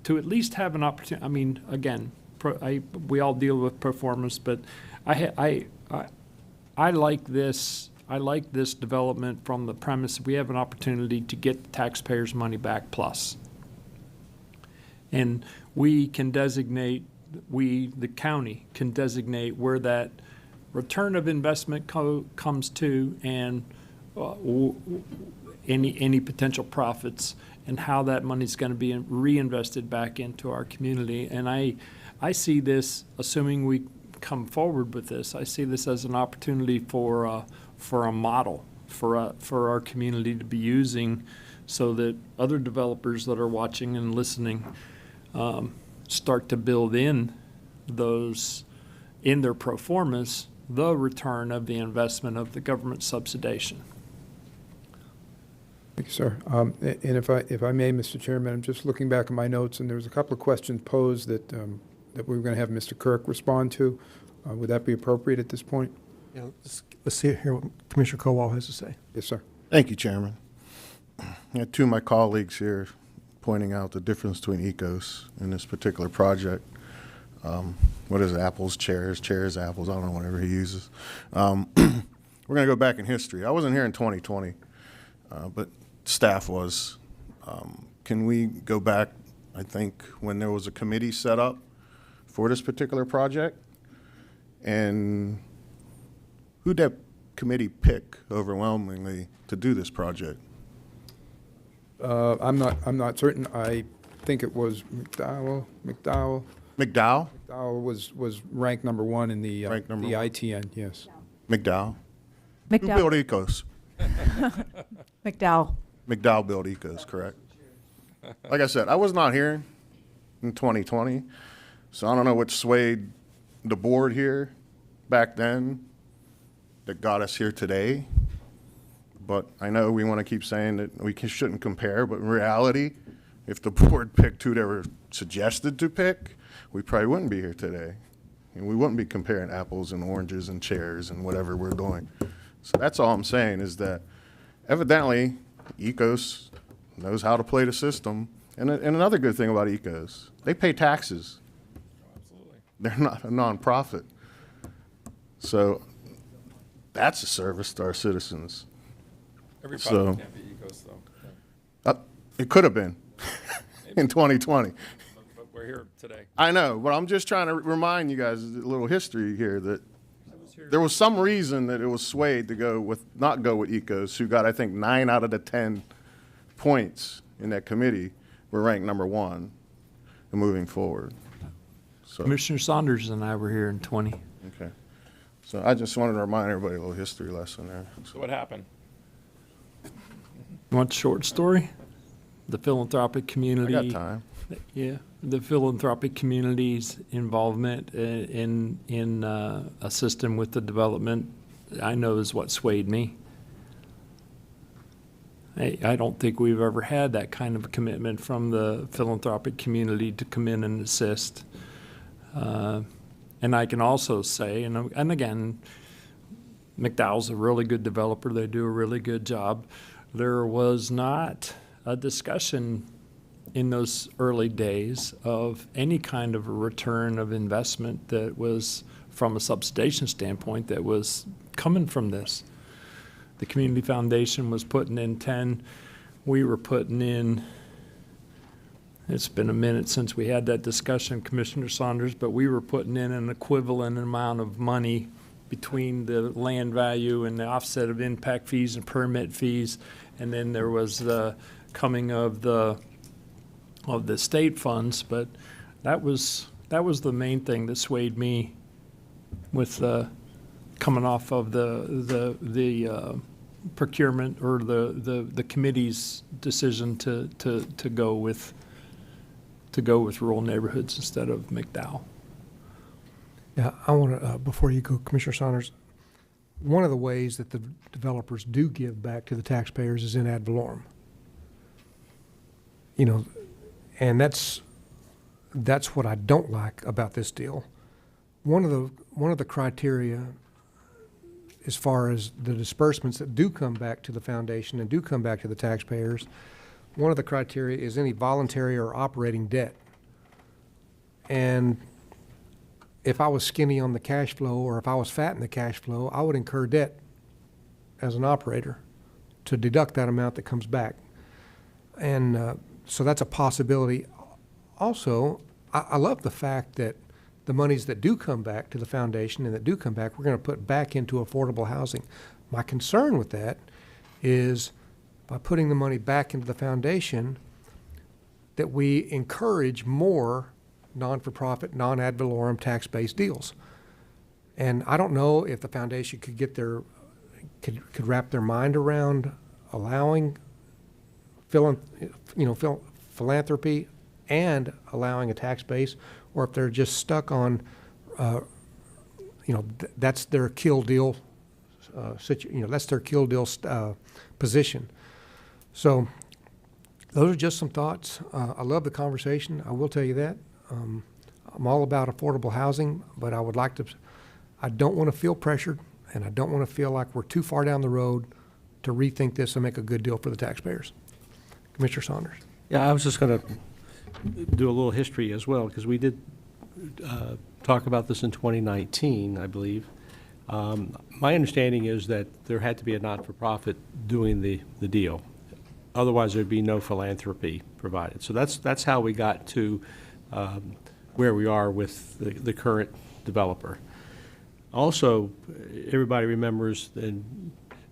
S4: at least have an opportunity. I mean, again, we all deal with performance, but I like this. I like this development from the premise we have an opportunity to get the taxpayers' money back plus. And we can designate, the county can designate where that return of investment comes to, and any potential profits, and how that money's going to be reinvested back into our community. And I see this, assuming we come forward with this, I see this as an opportunity for a model for our community to be using, so that other developers that are watching and listening start to build in those, in their pro formas, the return of the investment of the government subsidization.
S11: Thank you, sir. And if I may, Mr. Chairman, I'm just looking back at my notes, and there was a couple of questions posed that we were going to have Mr. Kirk respond to. Would that be appropriate at this point?
S2: Yeah, let's see here what Commissioner Kowal has to say.
S11: Yes, sir.
S5: Thank you, Chairman. Two of my colleagues here pointing out the difference between ecos in this particular project. What is it, apples, chairs, apples, I don't know, whatever he uses. We're going to go back in history. I wasn't here in 2020, but staff was. Can we go back, I think, when there was a committee set up for this particular project? And who'd that committee pick overwhelmingly to do this project?
S11: I'm not certain. I think it was McDowell.
S5: McDowell?
S11: McDowell was ranked number one in the
S5: Ranked number
S11: the
S5: one.
S11: ITN. Yes.
S5: McDowell? Who built Ecos?
S1: McDowell.
S5: McDowell built Ecos, correct? Like I said, I was not here in 2020, so I don't know what swayed the board here back then that got us here today. But I know we want to keep saying that we shouldn't compare, but in reality, if the board picked who they were suggested to pick, we probably wouldn't be here today. And we wouldn't be comparing apples and oranges and chairs and whatever we're doing. So that's all I'm saying, is that evidently Ecos knows how to play the system. And another good thing about Ecos, they pay taxes.
S9: Absolutely.
S5: They're not a nonprofit. So that's a service to our citizens.
S9: Every
S5: So-
S9: project can't be ecos, though.
S5: It could have been in 2020.
S9: But we're here today.
S5: I know, but I'm just trying to remind you guys a little history here, that there was some reason that it was swayed to not go with Ecos, who got, I think, 9 out of the 10 points in that committee were ranked number one and moving forward. So,
S4: Commissioner Saunders and I were here in 20.
S5: okay. So I just wanted to remind everybody a little history lesson there.
S9: So what happened?
S4: You want the short story? The philanthropic community.
S5: I got time.
S4: Yeah, the philanthropic community's involvement in a system with the development, I know, is what swayed me. I don't think we've ever had that kind of commitment from the philanthropic community to come in and assist. And I can also say, and again, McDowell's a really good developer. They do a really good job. There was not a discussion in those early days of any kind of a return of investment that was, from a substation standpoint, that was coming from this. The community foundation was putting in 10. We were putting in, it's been a minute since we had that discussion, Commissioner Saunders, but we were putting in an equivalent amount of money between the land value and the offset of impact fees and permit fees. And then there was the coming of the state funds, but that was the main thing that swayed me with coming off of the procurement or the committee's decision to go with rural neighborhoods instead of McDowell.
S2: Yeah, I want to, before you go, Commissioner Saunders, one of the ways that the developers do give back to the taxpayers is in ad valorem. You know, and that's what I don't like about this deal. One of the criteria as far as the disbursements that do come back to the foundation and do come back to the taxpayers, one of the criteria is any voluntary or operating debt. And if I was skinny on the cash flow or if I was fat in the cash flow, I would incur debt as an operator to deduct that amount that comes back. And so that's a possibility. Also, I love the fact that the monies that do come back to the foundation and that do come back, we're going to put back into affordable housing. My concern with that is by putting the money back into the foundation, that we encourage more non-for-profit, non-ad valorem tax-based deals. And I don't know if the foundation could get could wrap their mind around allowing philanthropy and allowing a tax base, or if they're just stuck on, that's their kill deal, that's their kill deal position. So those are just some thoughts. I love the conversation. I will tell you that. I'm all about affordable housing, but I don't want to feel pressured, and I don't want to feel like we're too far down the road to rethink this and make a good deal for the taxpayers. Commissioner Saunders.
S14: Yeah, I was just going to do a little history as well, because we did talk about this in 2019, I believe. My understanding is that there had to be a not-for-profit doing the deal. Otherwise, there'd be no philanthropy provided. So that's how we got to where we are with the current developer. Also, everybody remembers that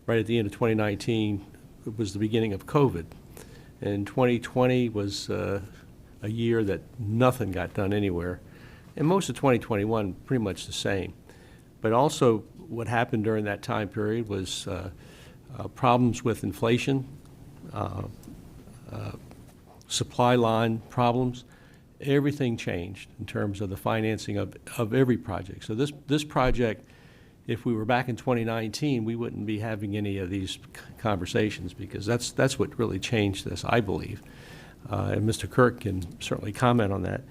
S14: right at the end of 2019, it was the beginning of COVID. And 2020 was a year that nothing got done anywhere. And most of 2021, pretty much the same. But also what happened during that time period was problems with inflation, supply line problems. Everything changed in terms of the financing of every project. So this project, if we were back in 2019, we wouldn't be having any of these conversations, because that's what really changed this, I believe. And Mr. Kirk can certainly comment on that.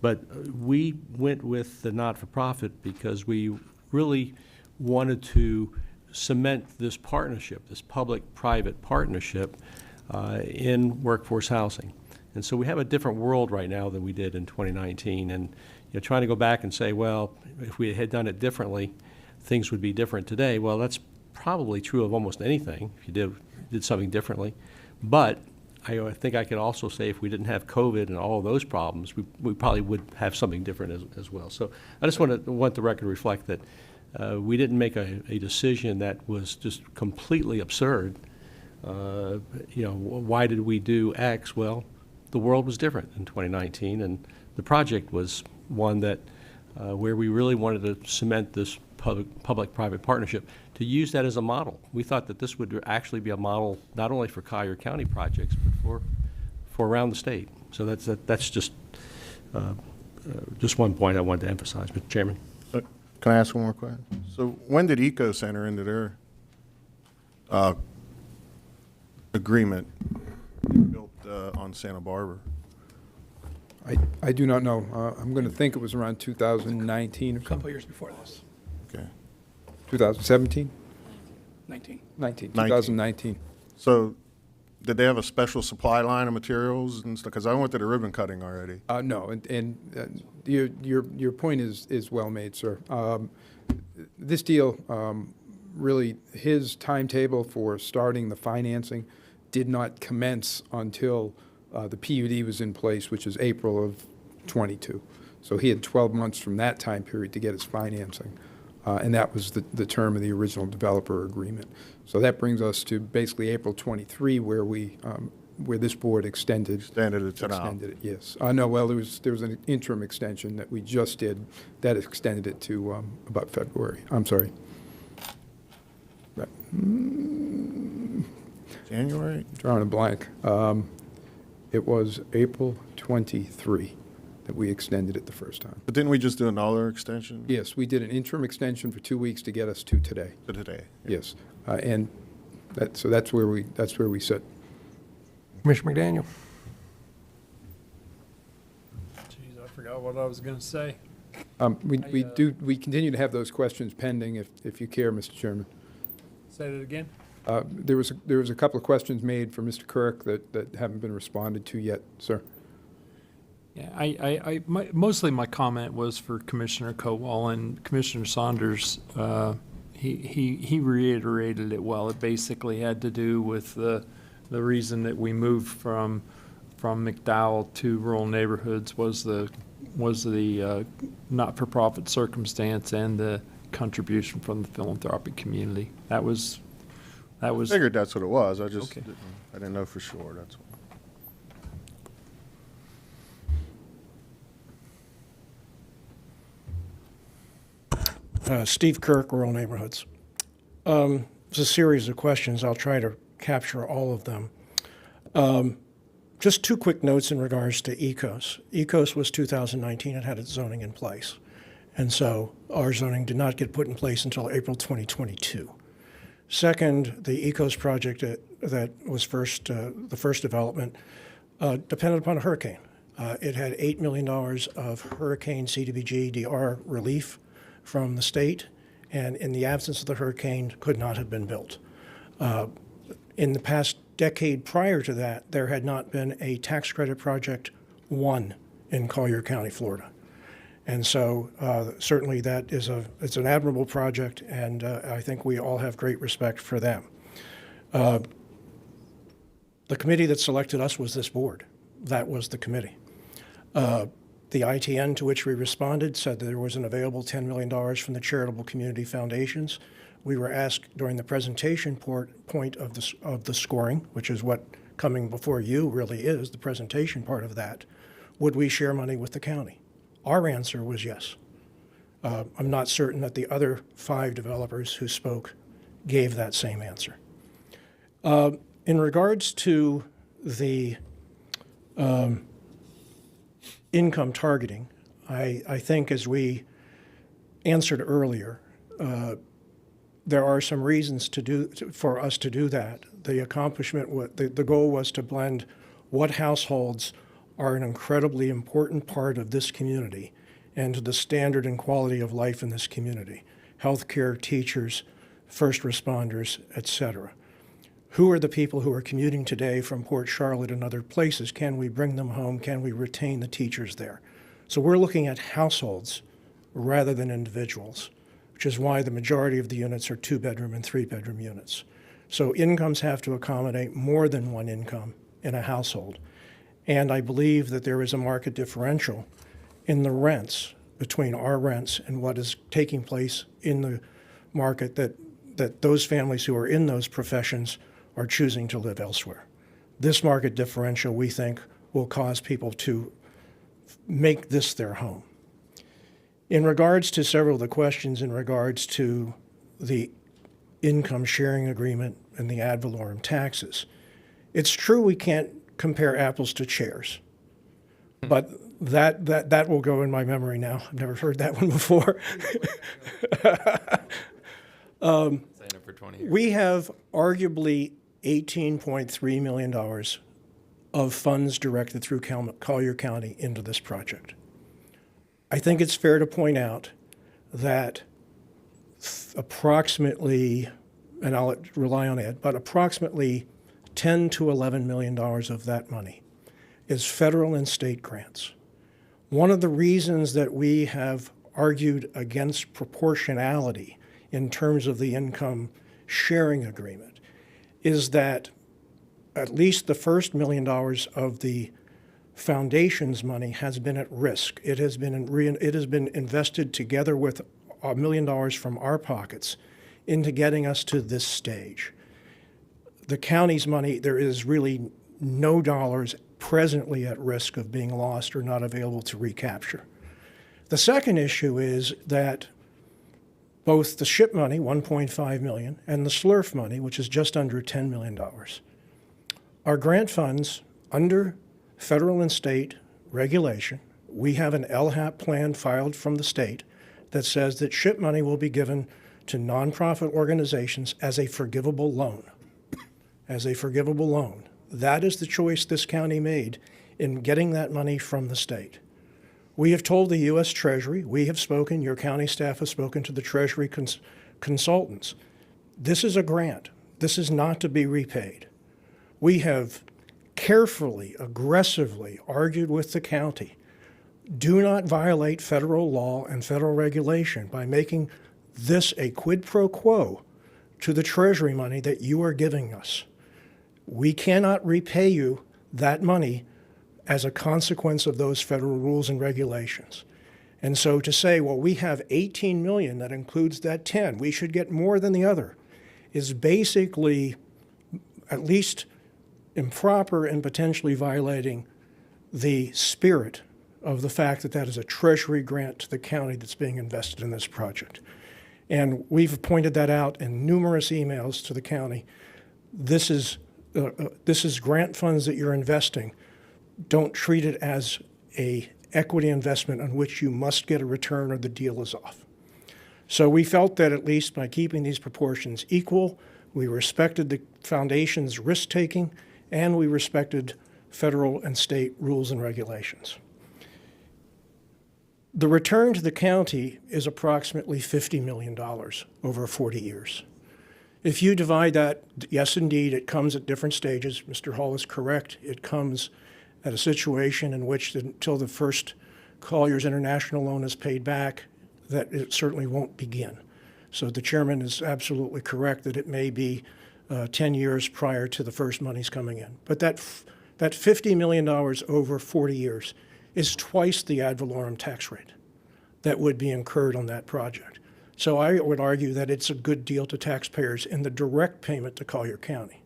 S14: But we went with the not-for-profit because we really wanted to cement this partnership, this public-private partnership in workforce housing. And so we have a different world right now than we did in 2019. And trying to go back and say, well, if we had done it differently, things would be different today. Well, that's probably true of almost anything if you did something differently. But I think I could also say if we didn't have COVID and all of those problems, we probably would have something different as well. So I just want the record to reflect that we didn't make a decision that was just completely absurd. Why did we do X? Well, the world was different in 2019, and the project was one that where we really wanted to cement this public-private partnership, to use that as a model. We thought that this would actually be a model not only for Collier County projects, but for around the state. So that's just one point I wanted to emphasize, Mr. Chairman.
S5: Can I ask one more question? So when did Eco Center into their agreement built on Santa Barbara?
S11: I do not know. I'm going to think it was around 2019 or
S12: A couple
S11: something.
S12: of years before this.
S5: Okay.
S11: 2017? 19,
S5: 19.
S11: 2019.
S5: So did they have a special supply line of materials and stuff? Because I went to the ribbon cutting already.
S11: No, and your point is well made, sir. This deal, really, his timetable for starting the financing did not commence until the PUD was in place, which is April of '22. So he had 12 months from that time period to get his financing, and that was the term of the original developer agreement. So that brings us to basically April '23, where where this board extended it to now. Extended it, yes. No, well, there was an interim extension that we just did that extended it to about February. I'm sorry.
S5: January?
S11: Drawing a blank. It was April 23 that we extended it the first time.
S5: But didn't we just do another extension?
S11: Yes, we did an interim extension for 2 weeks to get us to today.
S5: To today?
S11: Yes, and so that's where we sit.
S2: Commissioner McDaniel.
S4: Jeez, I forgot what I was going to say.
S11: We continue to have those questions pending if you care, Mr. Chairman.
S4: Say it again?
S11: There was a couple of questions made for Mr. Kirk that haven't been responded to yet, sir.
S4: Yeah, mostly my comment was for Commissioner Kowal, and Commissioner Saunders. He reiterated it well. It basically had to do with the reason that we moved from McDowell to rural neighborhoods was the not-for-profit circumstance and the contribution from the philanthropic community. That was.
S5: I figured that's what it was. I just
S4: Okay.
S5: I didn't know for sure. That's all.
S13: Steve Kirk, Rural Neighborhoods. It's a series of questions. I'll try to capture all of them. Just two quick notes in regards to ECOS. ECOS was 2019. It had its zoning in place. And so our zoning did not get put in place until April 2022. Second, the ECOS project that was the first development depended upon a hurricane. It had $8 million of hurricane CDBG DR relief from the state, and in the absence of the hurricane, could not have been built. In the past decade prior to that, there had not been a tax credit project one in Collier County, Florida. And so certainly that is it's an admirable project, and I think we all have great respect for them. The committee that selected us was this board. That was the committee. The ITN to which we responded said that there was an available $10 million from the charitable community foundations. We were asked during the presentation point of the scoring, which is what coming before you really is, the presentation part of that, would we share money with the county? Our answer was yes. I'm not certain that the other 5 developers who spoke gave that same answer. In regards to the income targeting, I think as we answered earlier, there are some reasons for us to do that. The accomplishment, the goal was to blend what households are an incredibly important part of this community and to the standard and quality of life in this community. Healthcare, teachers, first responders, etc. Who are the people who are commuting today from Port Charlotte and other places? Can we bring them home? Can we retain the teachers there? So we're looking at households rather than individuals, which is why the majority of the units are 2-bedroom and 3-bedroom units. So incomes have to accommodate more than one income in a household. And I believe that there is a market differential in the rents between our rents and what is taking place in the market that those families who are in those professions are choosing to live elsewhere. This market differential, we think, will cause people to make this their home. In regards to several of the questions in regards to the income sharing agreement and the ad valorem taxes, it's true we can't compare apples to chairs, but that will go in my memory now. I've never heard that one before.
S9: Saying it for 20 years.
S13: We have arguably $18.3 million of funds directed through Collier County into this project. I think it's fair to point out that approximately and I'll rely on Ed, but approximately $10 to $11 million of that money is federal and state grants. One of the reasons that we have argued against proportionality in terms of the income sharing agreement is that at least the first $1 million of the foundation's money has been at risk. It has been invested together with $1 million from our pockets into getting us to this stage. The county's money, there is really no dollars presently at risk of being lost or not available to recapture. The second issue is that both the SHIP money, $1.5 million, and the SLURF money, which is just under $10 million, are grant funds under federal and state regulation. We have an LHAP plan filed from the state that says that SHIP money will be given to nonprofit organizations as a forgivable loan. As a forgivable loan. That is the choice this county made in getting that money from the state. We have told the U.S. Treasury, we have spoken, your county staff has spoken to the Treasury consultants. This is a grant. This is not to be repaid. We have carefully, aggressively argued with the county. Do not violate federal law and federal regulation by making this a quid pro quo to the Treasury money that you are giving us. We cannot repay you that money as a consequence of those federal rules and regulations. And so to say, well, we have 18 million that includes that 10, we should get more than the other, is basically at least improper and potentially violating the spirit of the fact that that is a Treasury grant to the county that's being invested in this project. And we've pointed that out in numerous emails to the county. This is grant funds that you're investing. Don't treat it as a equity investment on which you must get a return or the deal is off. So we felt that at least by keeping these proportions equal, we respected the foundation's risk-taking, and we respected federal and state rules and regulations. The return to the county is approximately $50 million over 40 years. If you divide that, yes, indeed, it comes at different stages. Mr. Hall is correct. It comes at a situation in which until the first Collier's International loan is paid back, that it certainly won't begin. So the chairman is absolutely correct that it may be 10 years prior to the first monies coming in. But that $50 million over 40 years is twice the ad valorem tax rate that would be incurred on that project. So I would argue that it's a good deal to taxpayers in the direct payment to Collier County.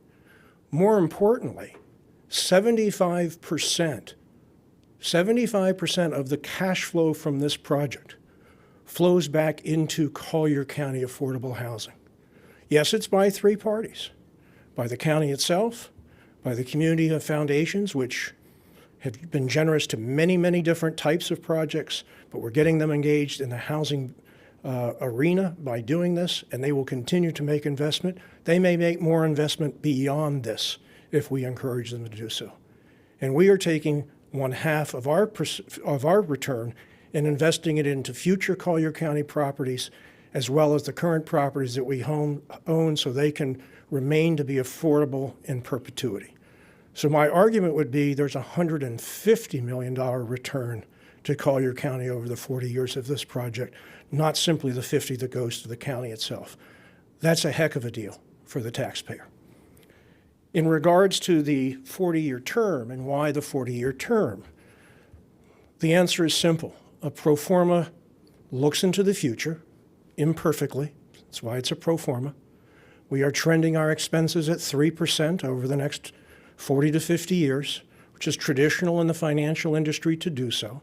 S13: More importantly, 75% of the cash flow from this project flows back into Collier County affordable housing. Yes, it's by three parties, by the county itself, by the community of foundations, which have been generous to many, many different types of projects, but we're getting them engaged in the housing arena by doing this, and they will continue to make investment. They may make more investment beyond this if we encourage them to do so. And we are taking 1/2 of our return and investing it into future Collier County properties, as well as the current properties that we own so they can remain to be affordable in perpetuity. So my argument would be there's a $150 million return to Collier County over the 40 years of this project, not simply the 50 that goes to the county itself. That's a heck of a deal for the taxpayer. In regards to the 40-year term and why the 40-year term, the answer is simple. A pro forma looks into the future imperfectly. That's why it's a pro forma. We are trending our expenses at 3% over the next 40 to 50 years, which is traditional in the financial industry to do so.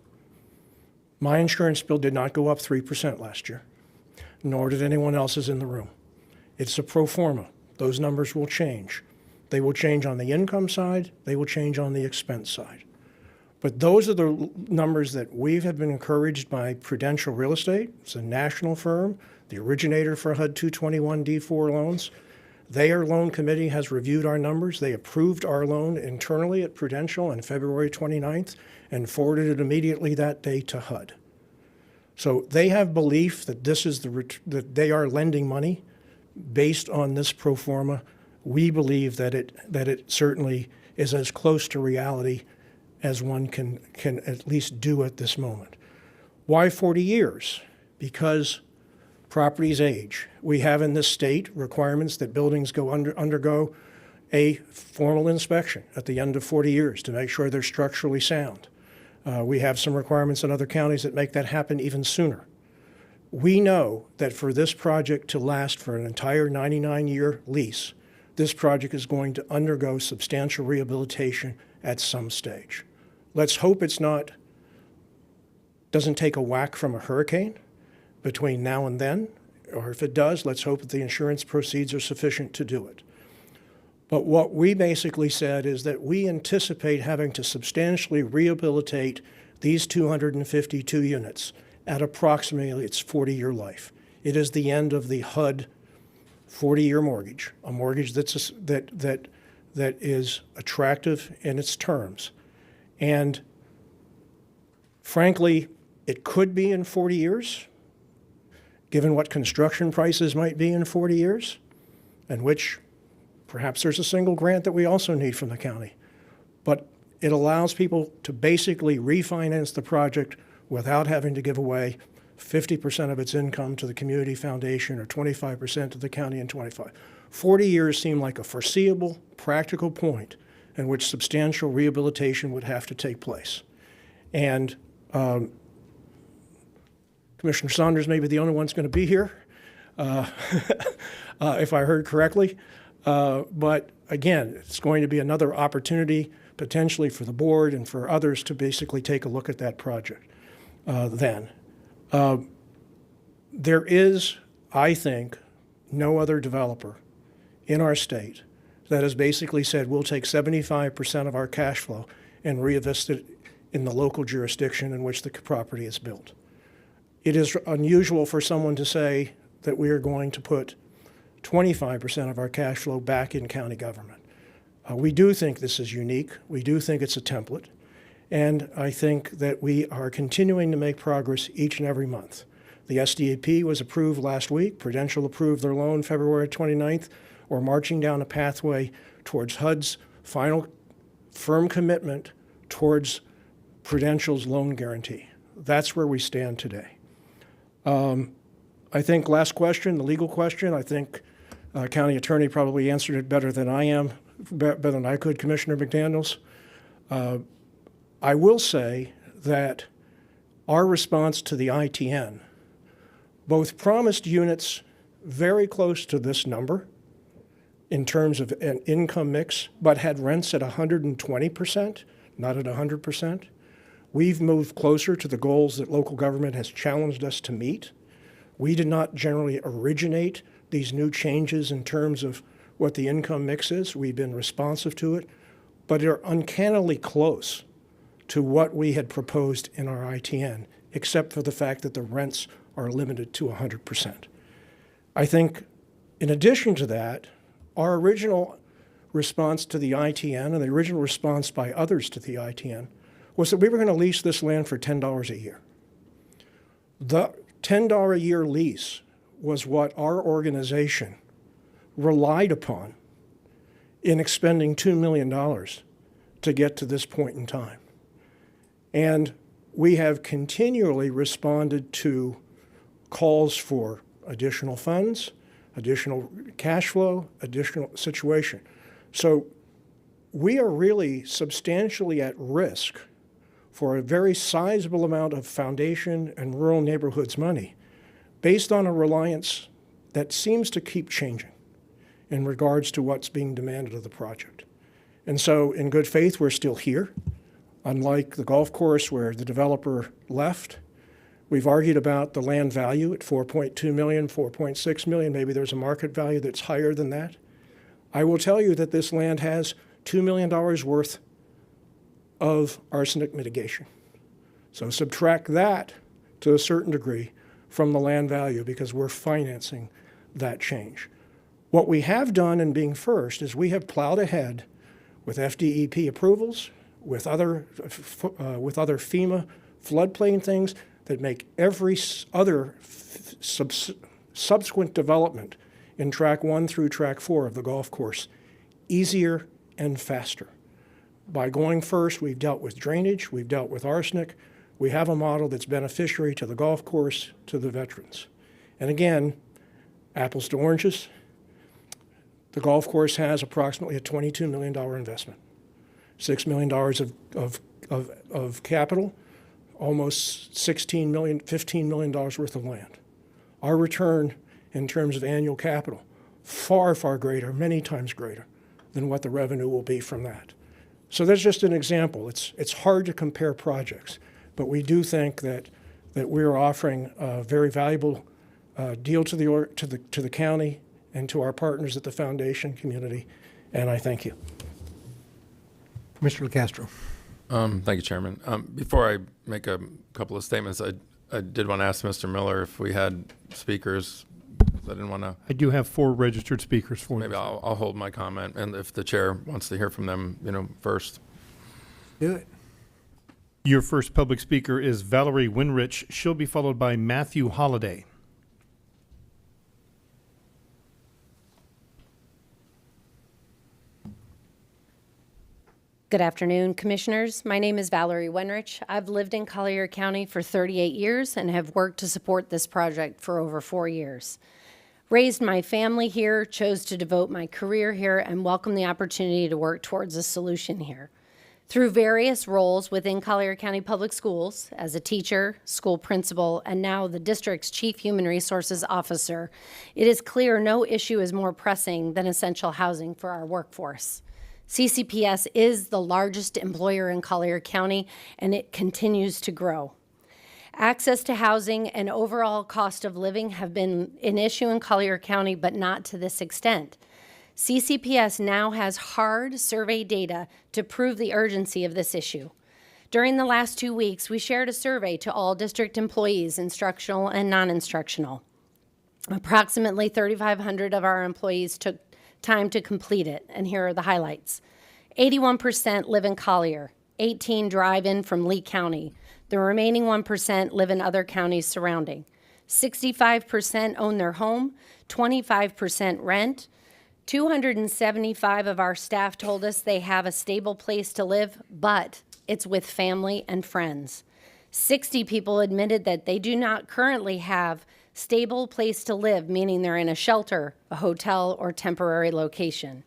S13: My insurance bill did not go up 3% last year, nor did anyone else's in the room. It's a pro forma. Those numbers will change. They will change on the income side. They will change on the expense side. But those are the numbers that we have been encouraged by Prudential Real Estate. It's a national firm, the originator for HUD 221D4 loans. Their loan committee has reviewed our numbers. They approved our loan internally at Prudential on February 29th and forwarded it immediately that day to HUD. So they have belief that this is that they are lending money based on this pro forma, we believe that it certainly is as close to reality as one can at least do at this moment. Why 40 years? Because properties age. We have in this state requirements that buildings undergo a formal inspection at the end of 40 years to make sure they're structurally sound. We have some requirements in other counties that make that happen even sooner. We know that for this project to last for an entire 99-year lease, this project is going to undergo substantial rehabilitation at some stage. Let's hope doesn't take a whack from a hurricane between now and then, or if it does, let's hope that the insurance proceeds are sufficient to do it. But what we basically said is that we anticipate having to substantially rehabilitate these 252 units at approximately its 40-year life. It is the end of the HUD 40-year mortgage, a mortgage that is attractive in its terms. And frankly, it could be in 40 years, given what construction prices might be in 40 years, and which perhaps there's a single grant that we also need from the county. But it allows people to basically refinance the project without having to give away 50% of its income to the community foundation or 25% to the county and 25%. 40 years seemed like a foreseeable, practical point in which substantial rehabilitation would have to take place. And Commissioner Saunders may be the only one that's going to be here, if I heard correctly. But again, it's going to be another opportunity potentially for the board and for others to basically take a look at that project then. There is, I think, no other developer in our state that has basically said we'll take 75% of our cash flow and reinvest it in the local jurisdiction in which the property is built. It is unusual for someone to say that we are going to put 25% of our cash flow back in county government. We do think this is unique. We do think it's a template. And I think that we are continuing to make progress each and every month. The SDAP was approved last week. Prudential approved their loan February 29th. We're marching down a pathway towards HUD's final firm commitment towards Prudential's loan guarantee. That's where we stand today. I think last question, the legal question, I think County Attorney probably answered it better than I am, better than I could, Commissioner McDaniels. I will say that our response to the ITN both promised units very close to this number in terms of an income mix, but had rents at 120%, not at 100%. We've moved closer to the goals that local government has challenged us to meet. We did not generally originate these new changes in terms of what the income mix is. We've been responsive to it, but they're uncannily close to what we had proposed in our ITN, except for the fact that the rents are limited to 100%. I think in addition to that, our original response to the ITN and the original response by others to the ITN was that we were going to lease this land for $10 a year. The $10 a year lease was what our organization relied upon in expending $2 million to get to this point in time. And we have continually responded to calls for additional funds, additional cash flow, additional situation. So we are really substantially at risk for a very sizable amount of foundation and rural neighborhoods money based on a reliance that seems to keep changing in regards to what's being demanded of the project. And so in good faith, we're still here. Unlike the golf course where the developer left, we've argued about the land value at $4.2 million, $4.6 million. Maybe there's a market value that's higher than that. I will tell you that this land has $2 million worth of arsenic mitigation. So subtract that to a certain degree from the land value because we're financing that change. What we have done in being first is we have plowed ahead with FDEP approvals, with other FEMA floodplain things that make every other subsequent development in track 1 through track 4 of the golf course easier and faster. By going first, we've dealt with drainage, we've dealt with arsenic. We have a model that's beneficiary to the golf course, to the veterans. And again, apples to oranges, the golf course has approximately a $22 million investment, $6 million of capital, almost $16 million, $15 million worth of land. Our return in terms of annual capital, far, far greater, many times greater than what the revenue will be from that. So that's just an example. It's hard to compare projects, but we do think that we are offering a very valuable deal to the county and to our partners at the foundation community, and I thank you.
S2: Mr. LaCastro.
S9: Thank you, Chairman. Before I make a couple of statements, I did want to ask Mr. Miller if we had speakers. I didn't want to.
S15: I do have 4 registered speakers for you.
S9: Maybe I'll hold my comment, and if the chair wants to hear from them, first.
S2: Do it.
S15: Your first public speaker is Valerie Winrich. She'll be followed by Matthew Holliday.
S16: Good afternoon, Commissioners. My name is Valerie Wenrich. I've lived in Collier County for 38 years and have worked to support this project for over 4 years. Raised my family here, chose to devote my career here, and welcome the opportunity to work towards a solution here. Through various roles within Collier County Public Schools, as a teacher, school principal, and now the district's Chief Human Resources Officer, it is clear no issue is more pressing than essential housing for our workforce. CCPS is the largest employer in Collier County, and it continues to grow. Access to housing and overall cost of living have been an issue in Collier County, but not to this extent. CCPS now has hard survey data to prove the urgency of this issue. During the last 2 weeks, we shared a survey to all district employees, instructional and non-instructional. Approximately 3,500 of our employees took time to complete it, and here are the highlights. 81% live in Collier, 18 drive in from Lee County. The remaining 1% live in other counties surrounding. 65% own their home, 25% rent. 275 of our staff told us they have a stable place to live, but it's with family and friends. 60 people admitted that they do not currently have stable place to live, meaning they're in a shelter, a hotel, or temporary location.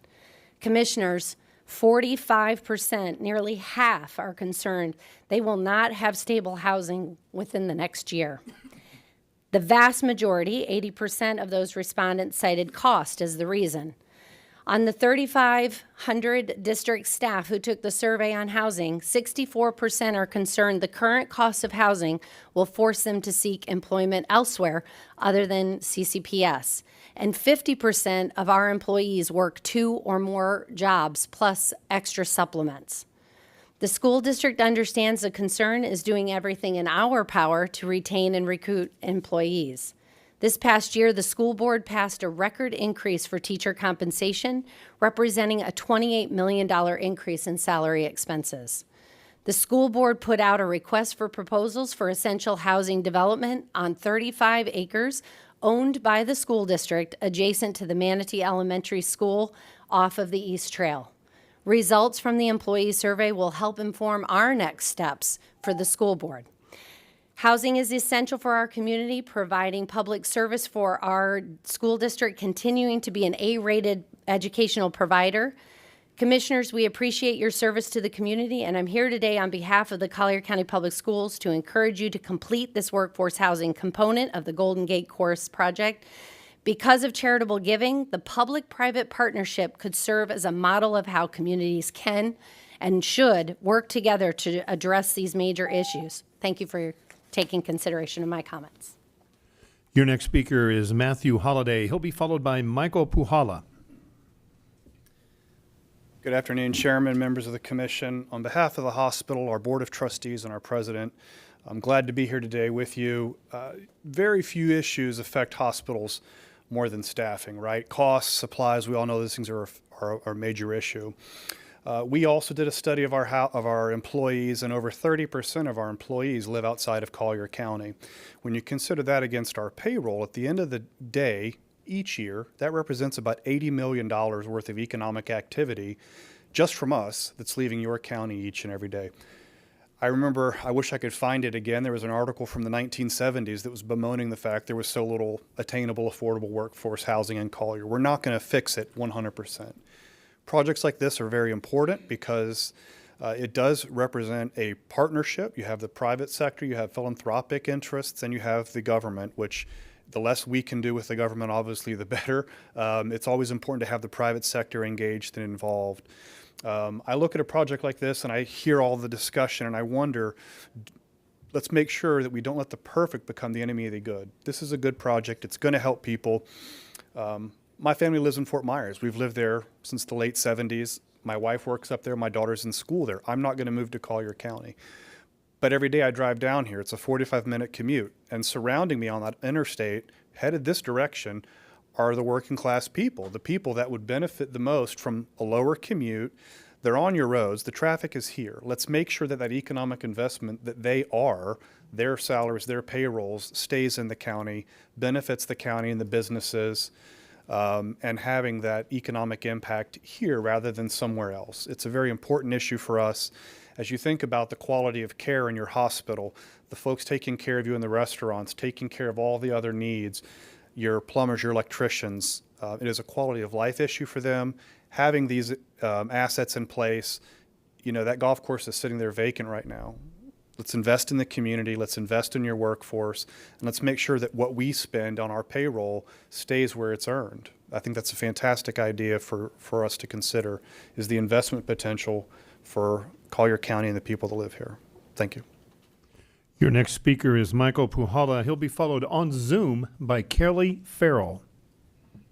S16: Commissioners, 45%, nearly half, are concerned they will not have stable housing within the next year. The vast majority, 80% of those respondents, cited cost as the reason. On the 3,500 district staff who took the survey on housing, 64% are concerned the current cost of housing will force them to seek employment elsewhere other than CCPS. And 50% of our employees work 2 or more jobs plus extra supplements. The school district understands the concern, is doing everything in our power to retain and recruit employees. This past year, the school board passed a record increase for teacher compensation, representing a $28 million increase in salary expenses. The school board put out a request for proposals for essential housing development on 35 acres owned by the school district adjacent to the Manatee Elementary School off of the East Trail. Results from the employee survey will help inform our next steps for the school board. Housing is essential for our community, providing public service for our school district, continuing to be an A-rated educational provider. Commissioners, we appreciate your service to the community, and I'm here today on behalf of the Collier County Public Schools to encourage you to complete this workforce housing component of the Golden Gate Course project. Because of charitable giving, the public-private partnership could serve as a model of how communities can and should work together to address these major issues. Thank you for taking consideration of my comments.
S15: Your next speaker is Matthew Holliday. He'll be followed by Michael Puhala.
S17: Good afternoon, Chairman, members of the Commission. On behalf of the hospital, our Board of Trustees, and our President, I'm glad to be here today with you. Very few issues affect hospitals more than staffing, right? Costs, supplies, we all know these things are a major issue. We also did a study of our employees, and over 30% of our employees live outside of Collier County. When you consider that against our payroll, at the end of the day, each year, that represents about $80 million worth of economic activity just from us that's leaving your county each and every day. I remember, I wish I could find it again, there was an article from the 1970s that was bemoaning the fact there was so little attainable, affordable workforce housing in Collier. We're not going to fix it 100%. Projects like this are very important because it does represent a partnership. You have the private sector, you have philanthropic interests, and you have the government, which the less we can do with the government, obviously, the better. It's always important to have the private sector engaged and involved. I look at a project like this and I hear all the discussion and I wonder, let's make sure that we don't let the perfect become the enemy of the good. This is a good project. It's going to help people. My family lives in Fort Myers. We've lived there since the late 70s. My wife works up there. My daughter's in school there. I'm not going to move to Collier County. But every day I drive down here, it's a 45-minute commute. And surrounding me on that interstate, headed this direction, are the working class people, the people that would benefit the most from a lower commute. They're on your roads. The traffic is here. Let's make sure that that economic investment that they are, their salaries, their payrolls, stays in the county, benefits the county and the businesses, and having that economic impact here rather than somewhere else. It's a very important issue for us. As you think about the quality of care in your hospital, the folks taking care of you in the restaurants, taking care of all the other needs, your plumbers, your electricians, it is a quality of life issue for them. Having these assets in place, you know, that golf course is sitting there vacant right now. Let's invest in the community, let's invest in your workforce, and let's make sure that what we spend on our payroll stays where it's earned. I think that's a fantastic idea for us to consider, is the investment potential for Collier County and the people that live here. Thank you.
S15: Your next speaker is Michael Puhala. He'll be followed on Zoom by Kelly Farrell.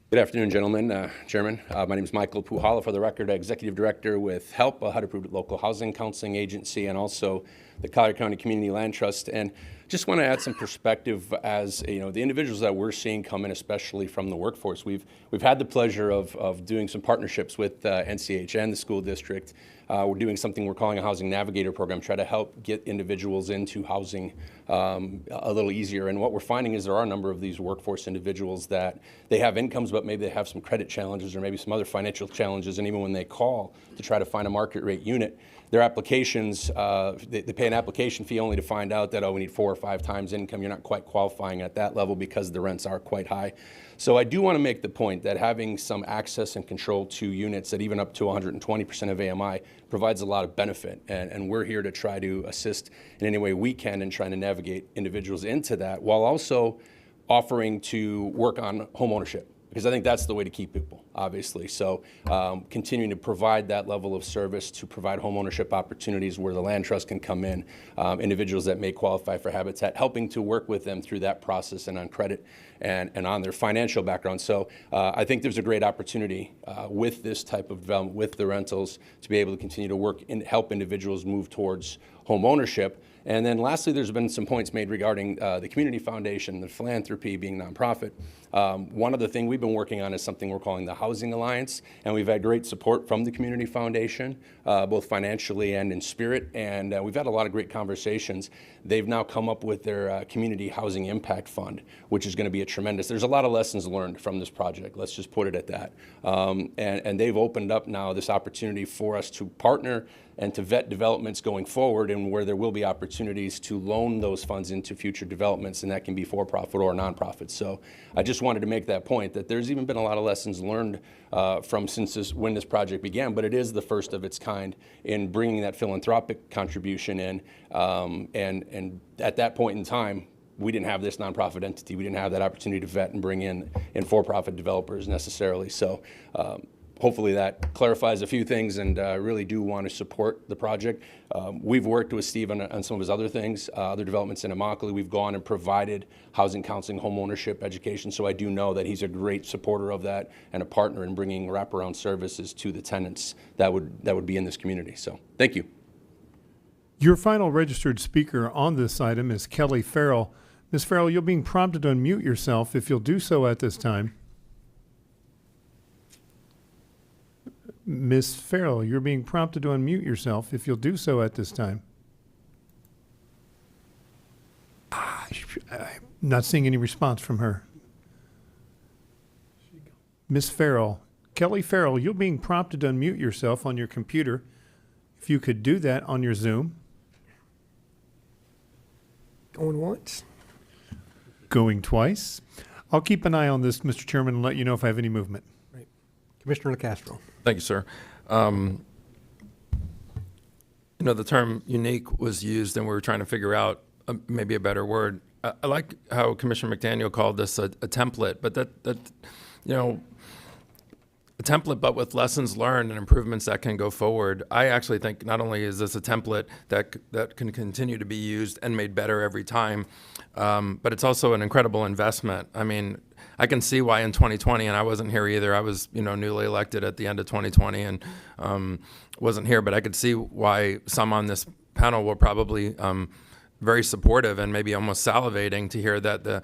S18: Good afternoon, gentlemen. Chairman, my name is Michael Puhala, for the record, Executive Director with HELP, a HUD-approved local housing counseling agency, and also the Collier County Community Land Trust. And just want to add some perspective as, you know, the individuals that we're seeing come in, especially from the workforce. We've had the pleasure of doing some partnerships with NCH and the school district. We're doing something we're calling a Housing Navigator program, try to help get individuals into housing a little easier. And what we're finding is there are a number of these workforce individuals that they have incomes, but maybe they have some credit challenges or maybe some other financial challenges. And even when they call to try to find a market rate unit, their applications, they pay an application fee only to find out that, oh, we need 4 or 5 times income. You're not quite qualifying at that level because the rents are quite high. So I do want to make the point that having some access and control to units that even up to 120% of AMI provides a lot of benefit. And we're here to try to assist in any way we can in trying to navigate individuals into that, while also offering to work on home ownership, because I think that's the way to keep people, obviously. So continuing to provide that level of service, to provide home ownership opportunities where the land trust can come in, individuals that may qualify for Habitat, helping to work with them through that process and on credit and on their financial background. So I think there's a great opportunity with this type of development, with the rentals, to be able to continue to work and help individuals move towards home ownership. And then lastly, there's been some points made regarding the community foundation, the philanthropy being nonprofit. One other thing we've been working on is something we're calling the Housing Alliance, and we've had great support from the community foundation, both financially and in spirit, and we've had a lot of great conversations. They've now come up with their Community Housing Impact Fund, which is going to be a tremendous, there's a lot of lessons learned from this project, let's just put it at that. And they've opened up now this opportunity for us to partner and to vet developments going forward, and where there will be opportunities to loan those funds into future developments, and that can be for-profit or nonprofit. So I just wanted to make that point, that there's even been a lot of lessons learned from when this project began, but it is the first of its kind in bringing that philanthropic contribution in, and at that point in time, we didn't have this nonprofit entity. We didn't have that opportunity to vet and bring in for-profit developers necessarily. So hopefully that clarifies a few things, and really do want to support the project. We've worked with Steve on some of his other things, other developments in Immokalee. We've gone and provided housing counseling, home ownership, education, so I do know that he's a great supporter of that and a partner in bringing wraparound services to the tenants that would be in this community. So thank you.
S15: Your final registered speaker on this item is Kelly Farrell. Ms. Farrell, you're being prompted to unmute yourself if you'll do so at this time. Ms. Farrell, you're being prompted to unmute yourself if you'll do so at this time. I'm not seeing any response from her. Ms. Farrell. Kelly Farrell, you're being prompted to unmute yourself on your computer. If you could do that on your Zoom.
S2: Going once?
S15: Going twice. I'll keep an eye on this, Mr. Chairman, and let you know if I have any movement.
S2: Right. Commissioner LaCastro.
S9: Thank you, sir. You know, the term unique was used, and we were trying to figure out maybe a better word. I like how Commissioner McDaniel called this a template, but that you know, a template, but with lessons learned and improvements that can go forward. I actually think not only is this a template that can continue to be used and made better every time, but it's also an incredible investment. I mean, I can see why in 2020, and I wasn't here either. I was, you know, newly elected at the end of 2020 and wasn't here, but I could see why some on this panel were probably very supportive and maybe almost salivating to hear that the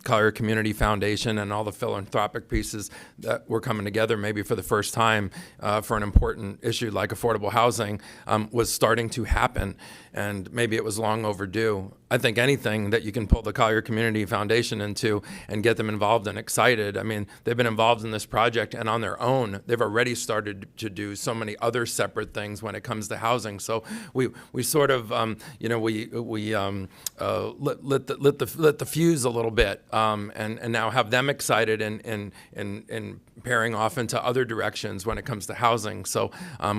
S9: Collier Community Foundation and all the philanthropic pieces that were coming together maybe for the first time for an important issue like affordable housing was starting to happen, and maybe it was long overdue. I think anything that you can pull the Collier Community Foundation into and get them involved and excited. I mean, they've been involved in this project, and on their own, they've already started to do so many other separate things when it comes to housing. So we sort of, you know, we lit the fuse a little bit, and now have them excited and pairing off into other directions when it comes to housing. So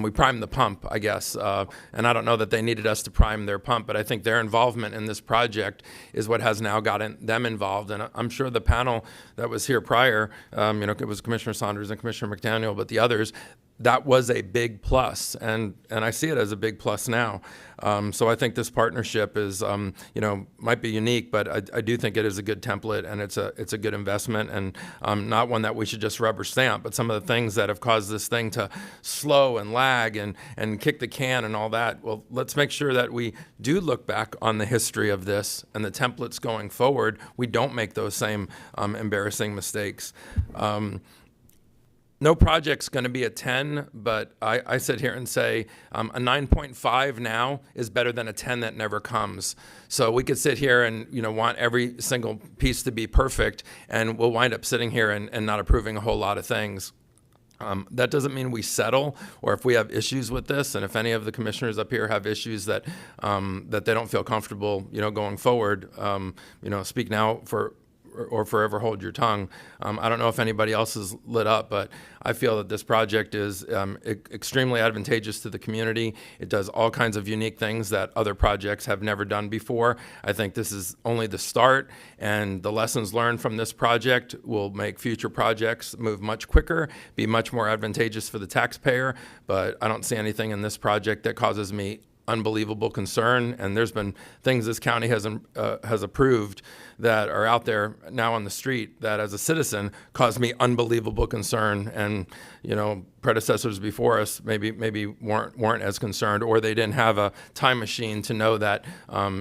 S9: we primed the pump, I guess, and I don't know that they needed us to prime their pump, but I think their involvement in this project is what has now gotten them involved. And I'm sure the panel that was here prior, you know, it was Commissioner Saunders and Commissioner McDaniel, but the others, that was a big plus, and I see it as a big plus now. So I think this partnership is, you know, might be unique, but I do think it is a good template, and it's a good investment, and not one that we should just rubber stamp. But some of the things that have caused this thing to slow and lag and kick the can and all that, well, let's make sure that we do look back on the history of this and the templates going forward. We don't make those same embarrassing mistakes. No project's going to be a 10, but I sit here and say a 9.5 now is better than a 10 that never comes. So we could sit here and, you know, want every single piece to be perfect, and we'll wind up sitting here and not approving a whole lot of things. That doesn't mean we settle, or if we have issues with this, and if any of the commissioners up here have issues that that they don't feel comfortable, you know, going forward, you know, speak now or forever hold your tongue. I don't know if anybody else is lit up, but I feel that this project is extremely advantageous to the community. It does all kinds of unique things that other projects have never done before. I think this is only the start, and the lessons learned from this project will make future projects move much quicker, be much more advantageous for the taxpayer, but I don't see anything in this project that causes me unbelievable concern. And there's been things this county has approved that are out there now on the street that as a citizen cause me unbelievable concern. And, you know, predecessors before us maybe weren't as concerned, or they didn't have a time machine to know that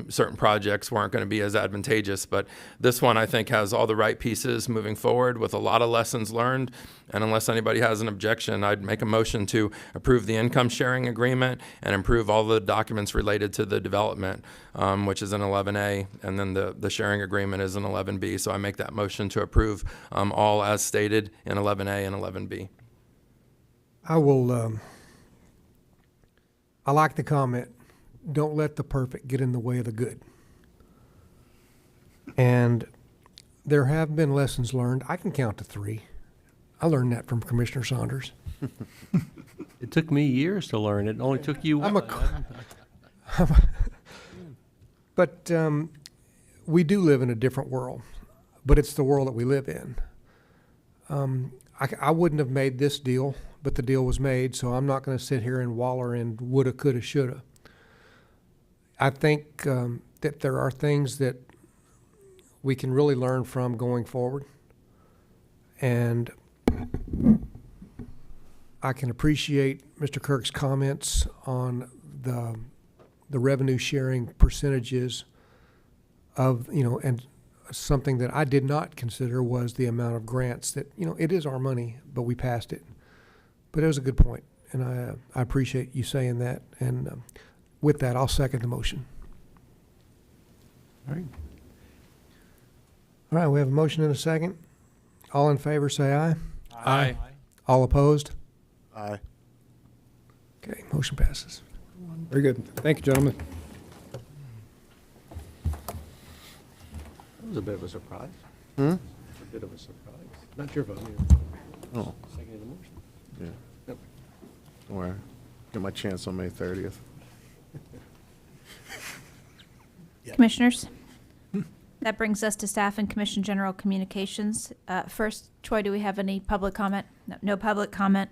S9: certain projects weren't going to be as advantageous. But this one, I think, has all the right pieces moving forward with a lot of lessons learned. And unless anybody has an objection, I'd make a motion to approve the income sharing agreement and improve all the documents related to the development, which is in 11A, and then the sharing agreement is in 11B. So I make that motion to approve all as stated in 11A and 11B.
S2: I will, I like the comment, don't let the perfect get in the way of the good. And there have been lessons learned. I can count to 3. I learned that from Commissioner Saunders.
S14: It took me years to learn. It only took you one.
S2: But we do live in a different world, but it's the world that we live in. I wouldn't have made this deal, but the deal was made, so I'm not going to sit here and waller in woulda, coulda, shoulda. I think that there are things that we can really learn from going forward, and I can appreciate Mr. Kirk's comments on the revenue sharing percentages of, you know, and something that I did not consider was the amount of grants that, you know, it is our money, but we passed it. But it was a good point, and I appreciate you saying that. And with that, I'll second the motion.
S14: All right.
S2: All right, we have a motion and a second. All in favor, say aye.
S10: Aye.
S2: All opposed?
S5: Aye.
S2: Okay, motion passes.
S11: Very good. Thank you, gentlemen.
S14: That was a bit of a surprise.
S5: Hmm?
S14: A bit of a surprise. Not your vote.
S5: Oh,
S14: Second the motion.
S5: yeah.
S14: Yep.
S5: Don't worry. Get my chance on May 30th.
S1: Commissioners? That brings us to staff and commission general communications. First, Troy, do we have any public comment? No public comment.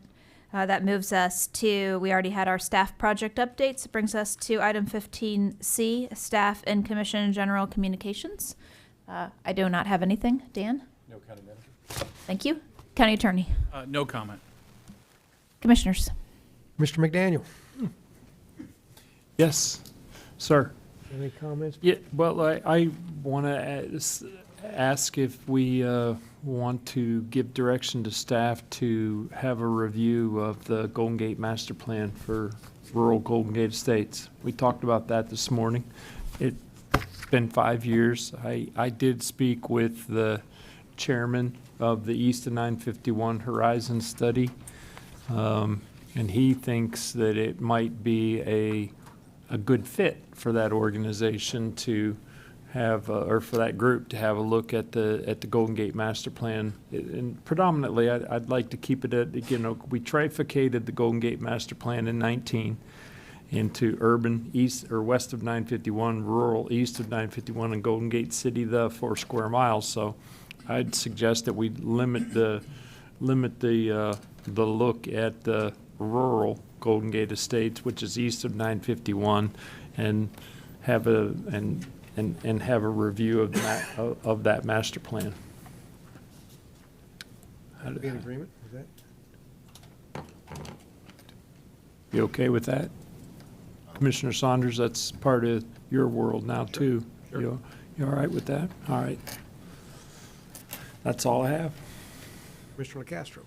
S1: That moves us to, we already had our staff project updates. It brings us to item 15C, staff and commission general communications. I do not have anything. Dan?
S8: No, County Manager.
S1: Thank you. County Attorney?
S10: No comment.
S1: Commissioners?
S2: Mr. McDaniel,
S4: Yes, sir.
S2: any comments?
S4: Yeah, well, I want to ask if we want to give direction to staff to have a review of the Golden Gate Master Plan for rural Golden Gate Estates. We talked about that this morning. It's been 5 years. I did speak with the chairman of the East of 951 Horizon Study, and he thinks that it might be a good fit for that organization to have, or for that group to have a look at the Golden Gate Master Plan. And predominantly, I'd like to keep it at, we trifurcated the Golden Gate Master Plan in 19 into urban east or west of 951, rural east of 951, and Golden Gate City, the 4 square miles. So I'd suggest that we limit the look at the rural Golden Gate Estates, which is east of 951, and have a have a review of that master plan.
S2: Be in agreement with that?
S4: You okay with that? Commissioner Saunders, that's part of your world now, too. You all right with that? All right. That's all I have.
S2: Mr. LaCastro.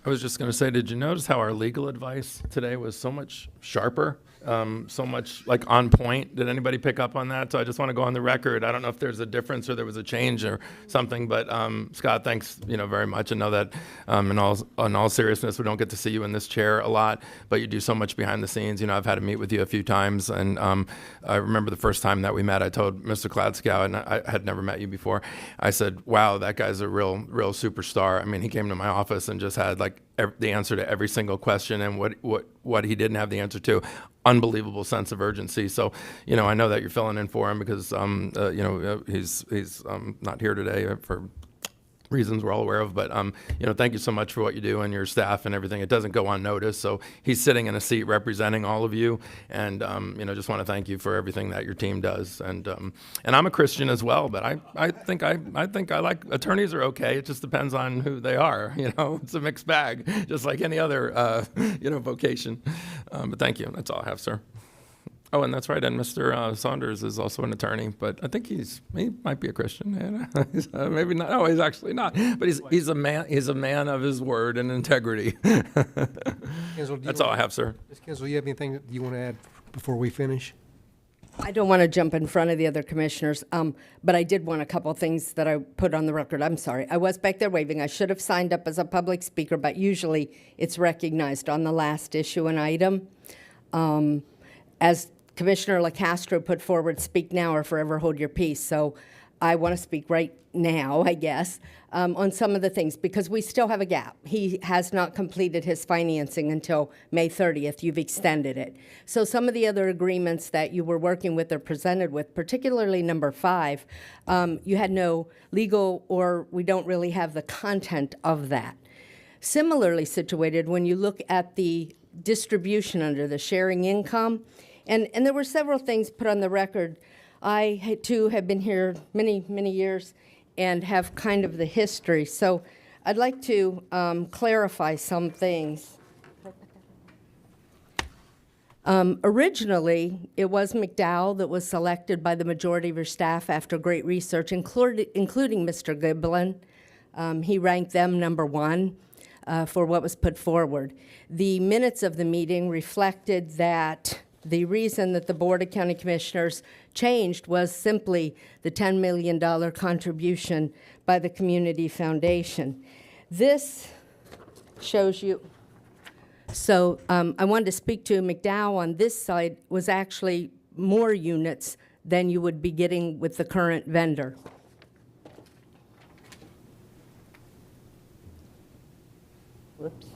S9: I was just going to say, did you notice how our legal advice today was so much sharper, so much like on point? Did anybody pick up on that? So I just want to go on the record. I don't know if there's a difference or there was a change or something, but Scott, thanks, very much. I know that in all seriousness, we don't get to see you in this chair a lot, but you do so much behind the scenes. I've had to meet with you a few times, and I remember the first time that we met, I told Mr. Kladskow, and I had never met you before. I said, "Wow, that guy's a real superstar." I mean, he came to my office and just had like the answer to every single question, and what he didn't have the answer to. Unbelievable sense of urgency. So, I know that you're filling in for him because, he's not here today for reasons we're all aware of. But, thank you so much for what you do and your staff and everything. It doesn't go unnoticed. So he's sitting in a seat representing all of you. And, just want to thank you for everything that your team does. And I'm a Christian as well, but I think I like, attorneys are okay. It just depends on who they are. It's a mixed bag, just like any other, vocation. But thank you. That's all I have, sir. Oh, and that's right. And Mr. Saunders is also an attorney, but I think he might be a Christian. Maybe not. No, he's actually not. But he's a man. He's a man of his word and integrity. That's all I have, sir.
S2: Ms. Kinsel, you have anything that you want to add before we finish?
S19: I don't want to jump in front of the other commissioners, but I did want a couple of things that I put on the record. I'm sorry. I was back there waving. I should have signed up as a public speaker, but usually it's recognized on the last issue and item. As Commissioner LaCastro put forward, speak now or forever hold your peace. So I want to speak right now, I guess, on some of the things, because we still have a gap. He has not completed his financing until May 30th. You've extended it. So some of the other agreements that you were working with or presented with, particularly number 5, you had no legal, or we don't really have the content of that. Similarly situated, when you look at the distribution under the sharing income, and there were several things put on the record. I, too, have been here many, many years and have kind of the history. So I'd like to clarify some things. Originally, it was McDowell that was selected by the majority of your staff after great research, including Mr. Giblin. He ranked them number 1 for what was put forward. The minutes of the meeting reflected that the reason that the Board of County Commissioners changed was simply the $10 million contribution by the Community Foundation. This shows you. So I wanted to speak to McDowell on this side was actually more units than you would be getting with the current vendor. Whoops.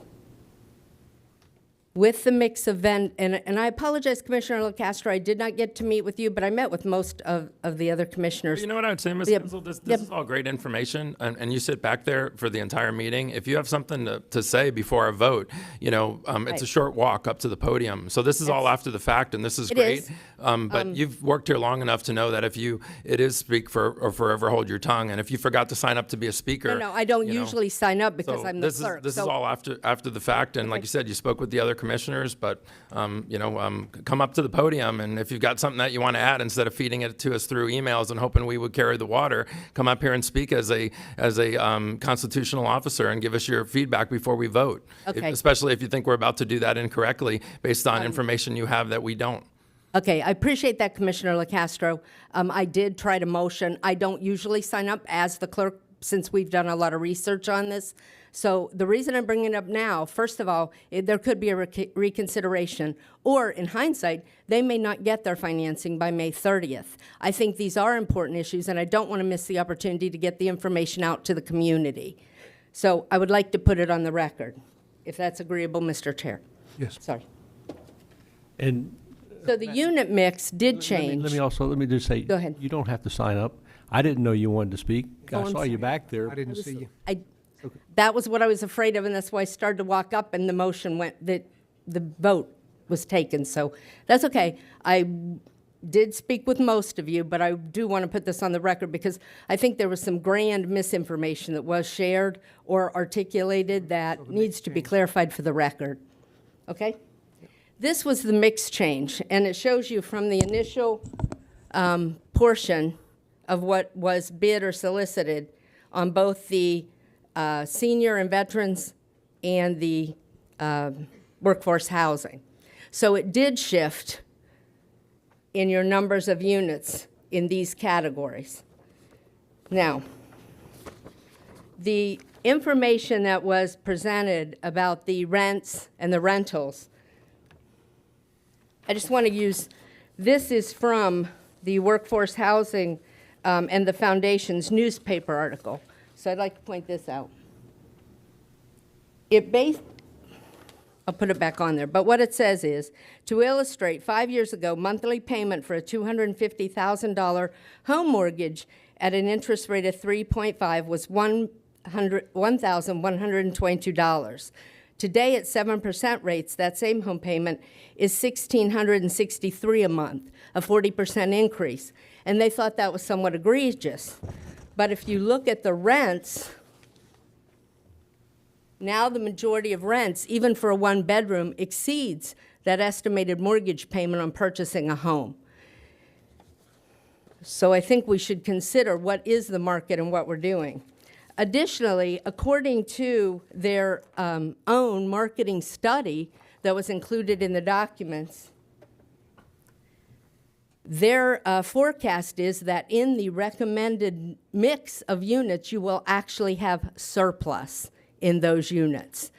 S19: With the mix of and I apologize, Commissioner LaCastro, I did not get to meet with you, but I met with most of the other commissioners.
S9: You know what I would say, Ms.
S19: Yep.
S9: Hensel? This
S19: Yep.
S9: is all great information, and you sit back there for the entire meeting. If you have something to say before a vote, it's
S19: Right.
S9: a short walk up to the podium. So this is all after the fact, and this is
S19: It
S9: great.
S19: is.
S9: But you've worked here long enough to know that it is speak for or forever hold your tongue. And if you forgot to sign up to be a speaker.
S19: No, I don't usually sign up because
S9: So
S19: I'm the
S9: this
S19: clerk.
S9: This
S19: so
S9: is all after the fact, and like you said, you spoke with the other commissioners, but come up to the podium, and if you've got something that you want to add, instead of feeding it to us through emails and hoping we would carry the water, come up here and speak as a constitutional officer and give us your feedback before we vote.
S19: Okay.
S9: Especially if you think we're about to do that incorrectly based on information you have that we don't.
S19: Okay, I appreciate that, Commissioner LaCastro. I did try to motion. I don't usually sign up as the clerk since we've done a lot of research on this. So the reason I'm bringing it up now, first of all, there could be a reconsideration, or in hindsight, they may not get their financing by May 30th. I think these are important issues, and I don't want to miss the opportunity to get the information out to the community. So I would like to put it on the record, if that's agreeable, Mr. Chair.
S2: Yes.
S19: Sorry.
S14: And
S19: So the unit mix did change.
S14: let me just say.
S19: Go ahead.
S14: You don't have to sign up. I didn't know you wanted to speak.
S19: Oh,
S14: I
S19: I'm
S14: saw you
S19: sorry.
S14: back there.
S2: I didn't see you.
S19: That was what I was afraid of, and that's why I started to walk up, and the motion went, that the vote was taken. So that's okay. I did speak with most of you, but I do want to put this on the record because I think there was some grand misinformation that was shared or articulated that needs to be clarified for the record. Okay? This was the mix change, and it shows you from the initial portion of what was bid or solicited on both the senior and veterans and the workforce housing. So it did shift in your numbers of units in these categories. Now, the information that was presented about the rents and the rentals, I just want to use, this is from the workforce housing and the foundation's newspaper article. So I'd like to point this out. I'll put it back on there, but what it says is, to illustrate, 5 years ago, monthly payment for a $250,000 home mortgage at an interest rate of 3.5 was $1,122. Today, at 7% rates, that same home payment is $1,663 a month, a 40% increase. And they thought that was somewhat egregious. But if you look at the rents, now the majority of rents, even for a one-bedroom, exceeds that estimated mortgage payment on purchasing a home. So I think we should consider what is the market and what we're doing. Additionally, according to their own marketing study that was included in the documents, their forecast is that in the recommended mix of units, you will actually have surplus in those units.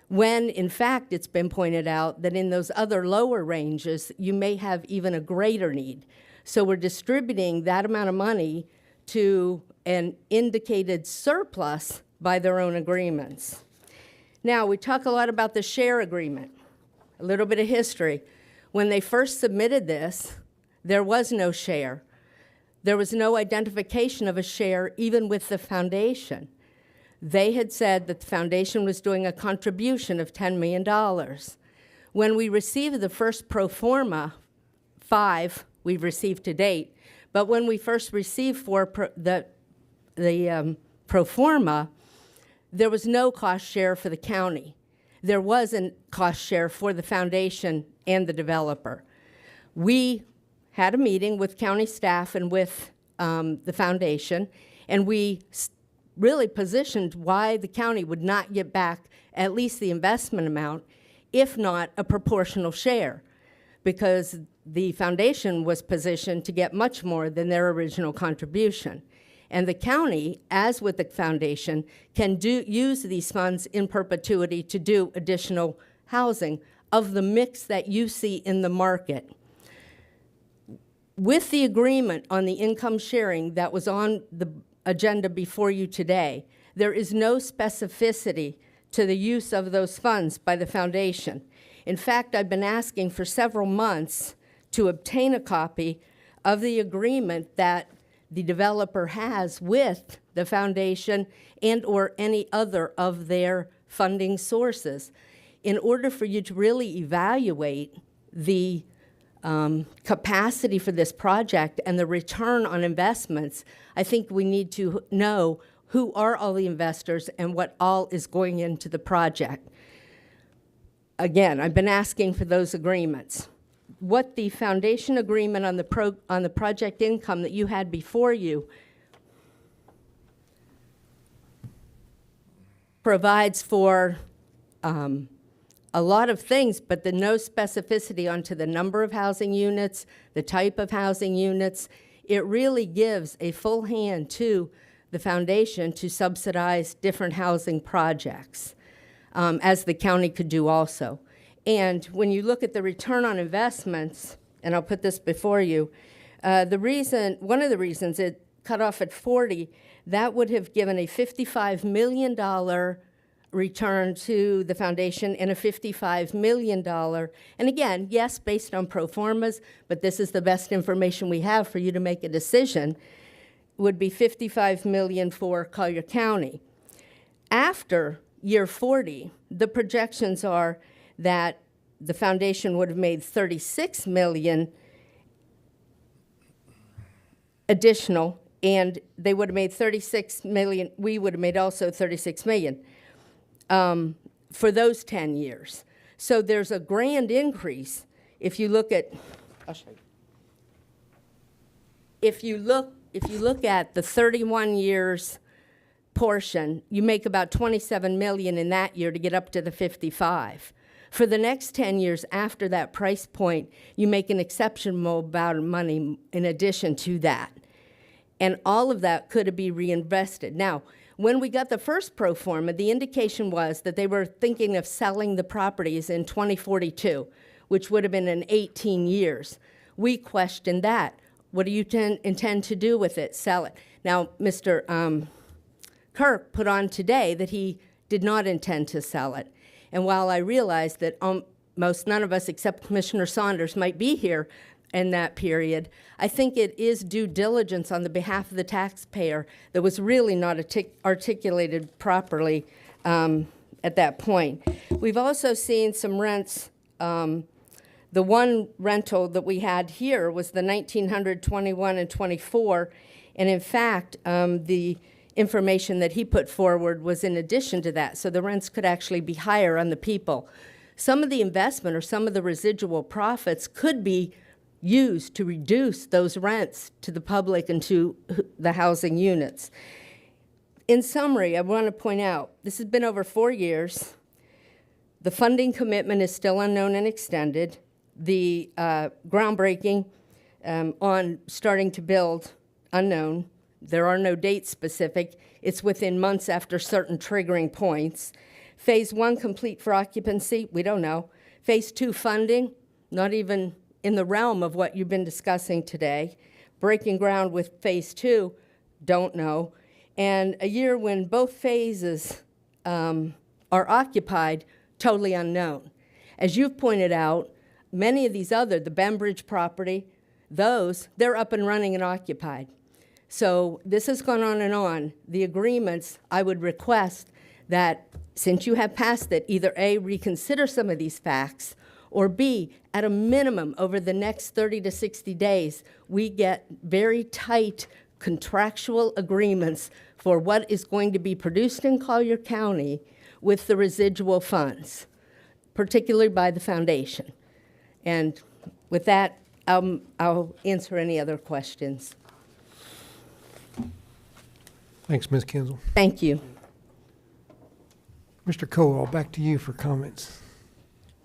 S19: When, in fact, it's been pointed out that in those other lower ranges, you may have even a greater need. So we're distributing that amount of money to an indicated surplus by their own agreements. Now, we talk a lot about the share agreement. A little bit of history. When they first submitted this, there was no share. There was no identification of a share even with the foundation. They had said that the foundation was doing a contribution of $10 million. When we received the first pro forma, 5 we've received to date, but when we first received the pro forma, there was no cost share for the county. There was a cost share for the foundation and the developer. We had a meeting with county staff and with the foundation, and we really positioned why the county would not get back at least the investment amount, if not a proportional share, because the foundation was positioned to get much more than their original contribution. And the county, as with the foundation, can use these funds in perpetuity to do additional housing of the mix that you see in the market. With the agreement on the income sharing that was on the agenda before you today, there is no specificity to the use of those funds by the foundation. In fact, I've been asking for several months to obtain a copy of the agreement that the developer has with the foundation and or any other of their funding sources in order for you to really evaluate the capacity for this project and the return on investments. I think we need to know who are all the investors and what all is going into the project. Again, I've been asking for those agreements. What the foundation agreement on the project income that you had before you provides for a lot of things, but no specificity onto the number of housing units, the type of housing units. It really gives a full hand to the foundation to subsidize different housing projects, as the county could do also. And when you look at the return on investments, and I'll put this before you, one of the reasons it cut off at 40, that would have given a $55 million return to the foundation and a $55 million. And again, yes, based on pro formas, but this is the best information we have for you to make a decision, would be $55 million for Collier County. After year 40, the projections are that the foundation would have made $36 million additional, and they would have made $36 million, we would have made also $36 million for those 10 years. So there's a grand increase if you look at, I'll show you. If you look at the 31 years portion, you make about $27 million in that year to get up to the 55. For the next 10 years after that price point, you make an exceptional amount of money in addition to that. And all of that could be reinvested. Now, when we got the first pro forma, the indication was that they were thinking of selling the properties in 2042, which would have been in 18 years. We questioned that. What do you intend to do with it? Sell it. Now, Mr. Kirk put on today that he did not intend to sell it. And while I realize that most none of us except Commissioner Saunders might be here in that period, I think it is due diligence on the behalf of the taxpayer that was really not articulated properly at that point. We've also seen some rents. The one rental that we had here was the 1921 and 24, and in fact, the information that he put forward was in addition to that, so the rents could actually be higher on the people. Some of the investment or some of the residual profits could be used to reduce those rents to the public and to the housing units. In summary, I want to point out, this has been over 4 years. The funding commitment is still unknown and extended. The groundbreaking on starting to build, unknown. There are no dates specific. It's within months after certain triggering points. Phase 1 complete for occupancy, we don't know. Phase 2 funding, not even in the realm of what you've been discussing today. Breaking ground with Phase 2, don't know. And a year when both phases are occupied, totally unknown. As you've pointed out, many of these the Bembridge property, they're up and running and occupied. So this has gone on and on. The agreements, I would request that since you have passed it, either A, reconsider some of these facts, or B, at a minimum over the next 30 to 60 days, we get very tight contractual agreements for what is going to be produced in Collier County with the residual funds, particularly by the foundation. And with that, I'll answer any other questions.
S2: Thanks, Ms. Kinzel.
S19: Thank you.
S2: Mr. Cowell, back to you for comments.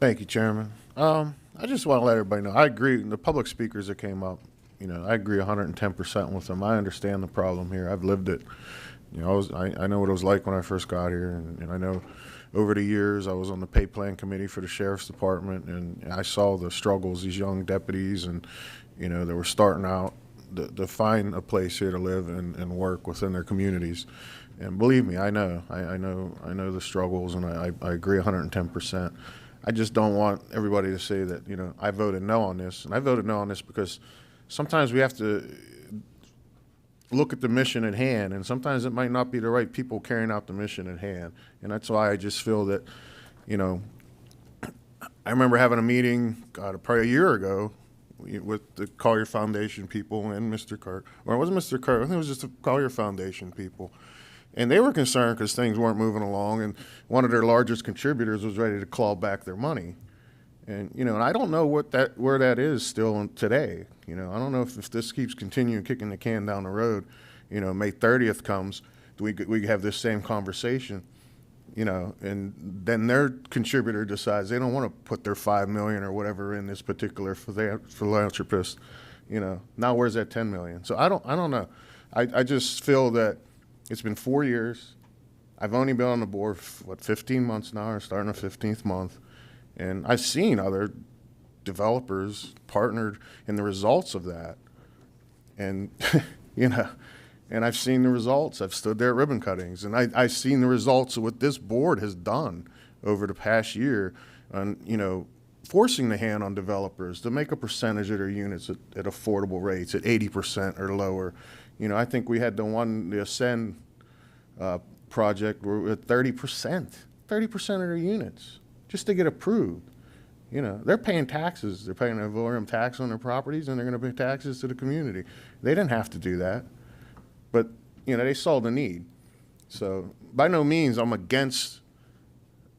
S5: Thank you, Chairman. I just want to let everybody know, I agree, the public speakers that came up, you know, I agree 110% with them. I understand the problem here. I've lived it. You know, I know what it was like when I first got here, and I know over the years I was on the pay plan committee for the sheriff's department, and I saw the struggles these young deputies and, you know, that were starting out to find a place here to live and work within their communities. And believe me, I know the struggles, and I agree 110%. I just don't want everybody to say that, you know, I voted no on this. And I voted no on this because sometimes we have to look at the mission at hand, and sometimes it might not be the right people carrying out the mission at hand. And that's why I just feel that, you know, I remember having a meeting, God, probably a year ago with the Collier Foundation people and Mr. Kirk, or it wasn't Mr. Kirk, I think it was just the Collier Foundation people. And they were concerned because things weren't moving along, and one of their largest contributors was ready to claw back their money. And, you know, and I don't know where that is still today. You know, I don't know if this keeps continuing kicking the can down the road, you know, May 30th comes, we have this same conversation, you know, and then their contributor decides they don't want to put their $5 million or whatever in this particular philanthropist, you know. Now where's that $10 million? So I don't know. I just feel that it's been 4 years. I've only been on the board, 15 months now, or starting the 15th month. And I've seen other developers partnered in the results of that. And, you know, and I've seen the results. I've stood there at ribbon cuttings, and I've seen the results of what this board has done over the past year on, you know, forcing the hand on developers to make a percentage of their units at affordable rates at 80% or lower. You know, I think we had the Ascend project where we're at 30% of their units just to get approved. You know, they're paying taxes. They're paying a volume tax on their properties, and they're going to pay taxes to the community. They didn't have to do that, but, you know, they saw the need. So by no means I'm against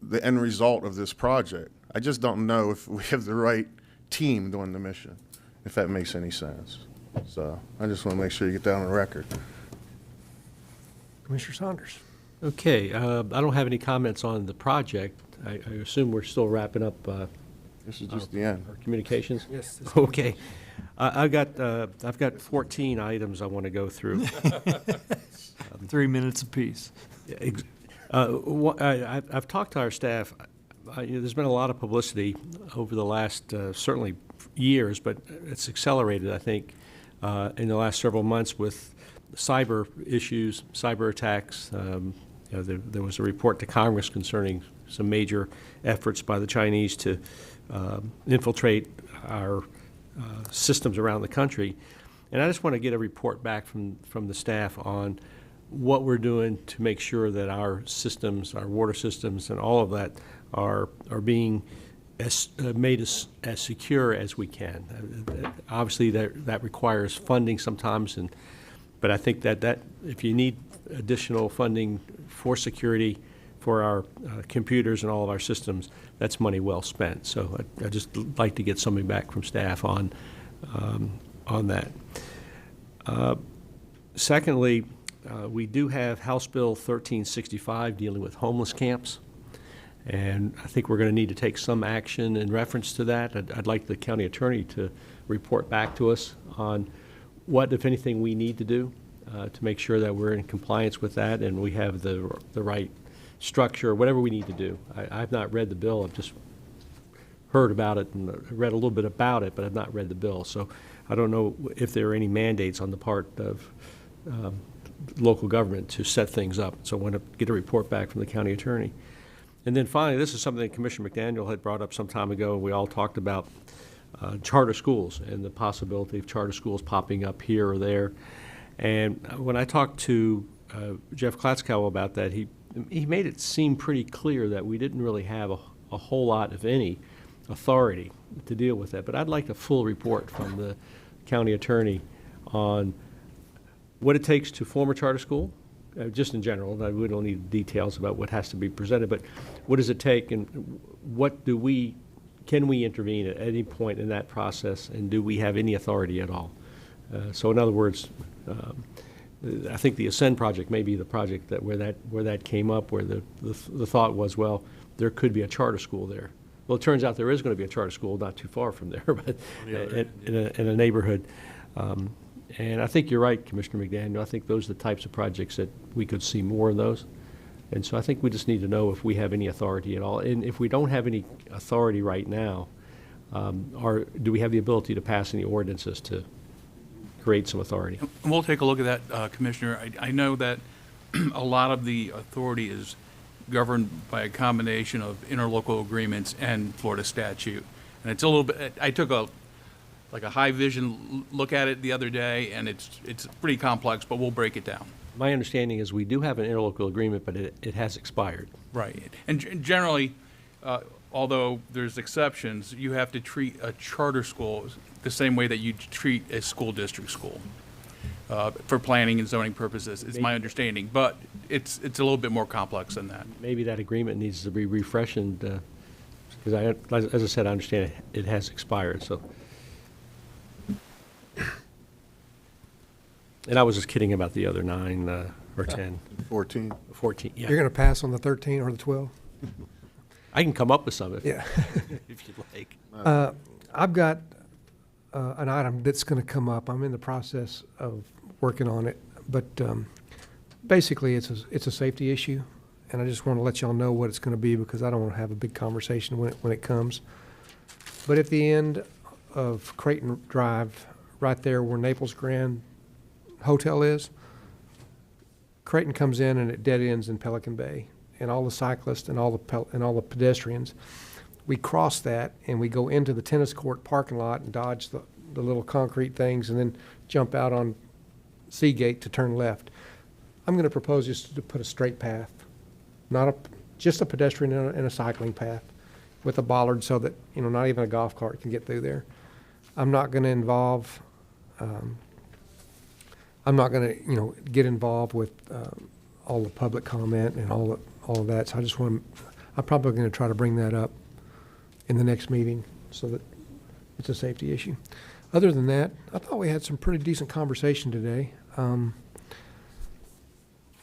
S5: the end result of this project. I just don't know if we have the right team doing the mission, if that makes any sense. So I just want to make sure you get that on the record.
S2: Commissioner Saunders.
S14: Okay, I don't have any comments on the project. I assume we're still wrapping up.
S5: This is just the end.
S14: Our communications.
S2: Yes.
S14: Okay, I've got 14 items I want to go through.
S4: 3 minutes apiece.
S14: I've talked to our staff. There's been a lot of publicity over the last certainly years, but it's accelerated, I think, in the last several months with cyber issues, cyber attacks. There was a report to Congress concerning some major efforts by the Chinese to infiltrate our systems around the country. And I just want to get a report back from the staff on what we're doing to make sure that our systems, our water systems and all of that are being made as secure as we can. Obviously, that requires funding sometimes, but I think that if you need additional funding for security for our computers and all of our systems, that's money well spent. So I just like to get something back from staff on that. Secondly, we do have House Bill 1365 dealing with homeless camps. And I think we're going to need to take some action in reference to that. I'd like the county attorney to report back to us on what, if anything, we need to do to make sure that we're in compliance with that and we have the right structure, whatever we need to do. I've not read the bill. I've just heard about it and read a little bit about it, but I've not read the bill. So I don't know if there are any mandates on the part of local government to set things up. So I want to get a report back from the county attorney. And then finally, this is something that Commissioner McDaniel had brought up some time ago, and we all talked about charter schools and the possibility of charter schools popping up here or there. And when I talked to Jeff Klatzkow about that, he made it seem pretty clear that we didn't really have a whole lot, if any, authority to deal with that. But I'd like a full report from the county attorney on what it takes to form a charter school, just in general. We don't need details about what has to be presented, but what does it take, and can we intervene at any point in that process, and do we have any authority at all? So in other words, I think the Ascend project may be the project where that came up, where the thought was, well, there could be a charter school there. Well, it turns out there is going to be a charter school not too far from there, but in a neighborhood. And I think you're right, Commissioner McDaniel. I think those are the types of projects that we could see more of those. And so I think we just need to know if we have any authority at all. And if we don't have any authority right now, do we have the ability to pass any ordinances to create some authority?
S10: We'll take a look at that, Commissioner. I know that a lot of the authority is governed by a combination of interlocal agreements and Florida statute. And it's a little bit, I took a high vision look at it the other day, and it's pretty complex, but we'll break it down.
S14: My understanding is we do have an interlocal agreement, but it has expired.
S10: Right. And generally, although there's exceptions, you have to treat a charter school the same way that you treat a school district school for planning and zoning purposes, is my understanding. But it's a little bit more complex than that.
S14: Maybe that agreement needs to be refreshed, because as I said, I understand it has expired, so. And I was just kidding about the other 9 or 10.
S5: 14.
S14: 14, yeah.
S2: You're going to pass on the 13 or the 12?
S14: I can come up with some if you'd like.
S2: I've got an item that's going to come up. I'm in the process of working on it, but basically it's a safety issue, and I just want to let y'all know what it's going to be because I don't want to have a big conversation when it comes. But at the end of Creighton Drive, right there where Naples Grand Hotel is, Creighton comes in and it dead ends in Pelican Bay, and all the cyclists and all the pedestrians, we cross that and we go into the tennis court parking lot and dodge the little concrete things and then jump out on Seagate to turn left. I'm going to propose just to put a straight path, just a pedestrian and a cycling path with a bollard so that, not even a golf cart can get through there. I'm not going to involve, get involved with all the public comment and all of that. So I'm probably going to try to bring that up in the next meeting so that it's a safety issue. Other than that, I thought we had some pretty decent conversation today.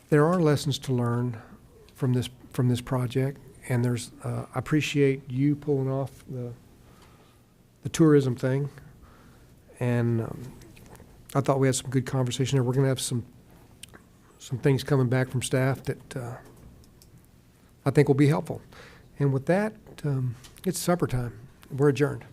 S2: There are lessons to learn from this project, and I appreciate you pulling off the tourism thing, and I thought we had some good conversation there. We're going to have some things coming back from staff that I think will be helpful. And with that, it's supper time. We're adjourned.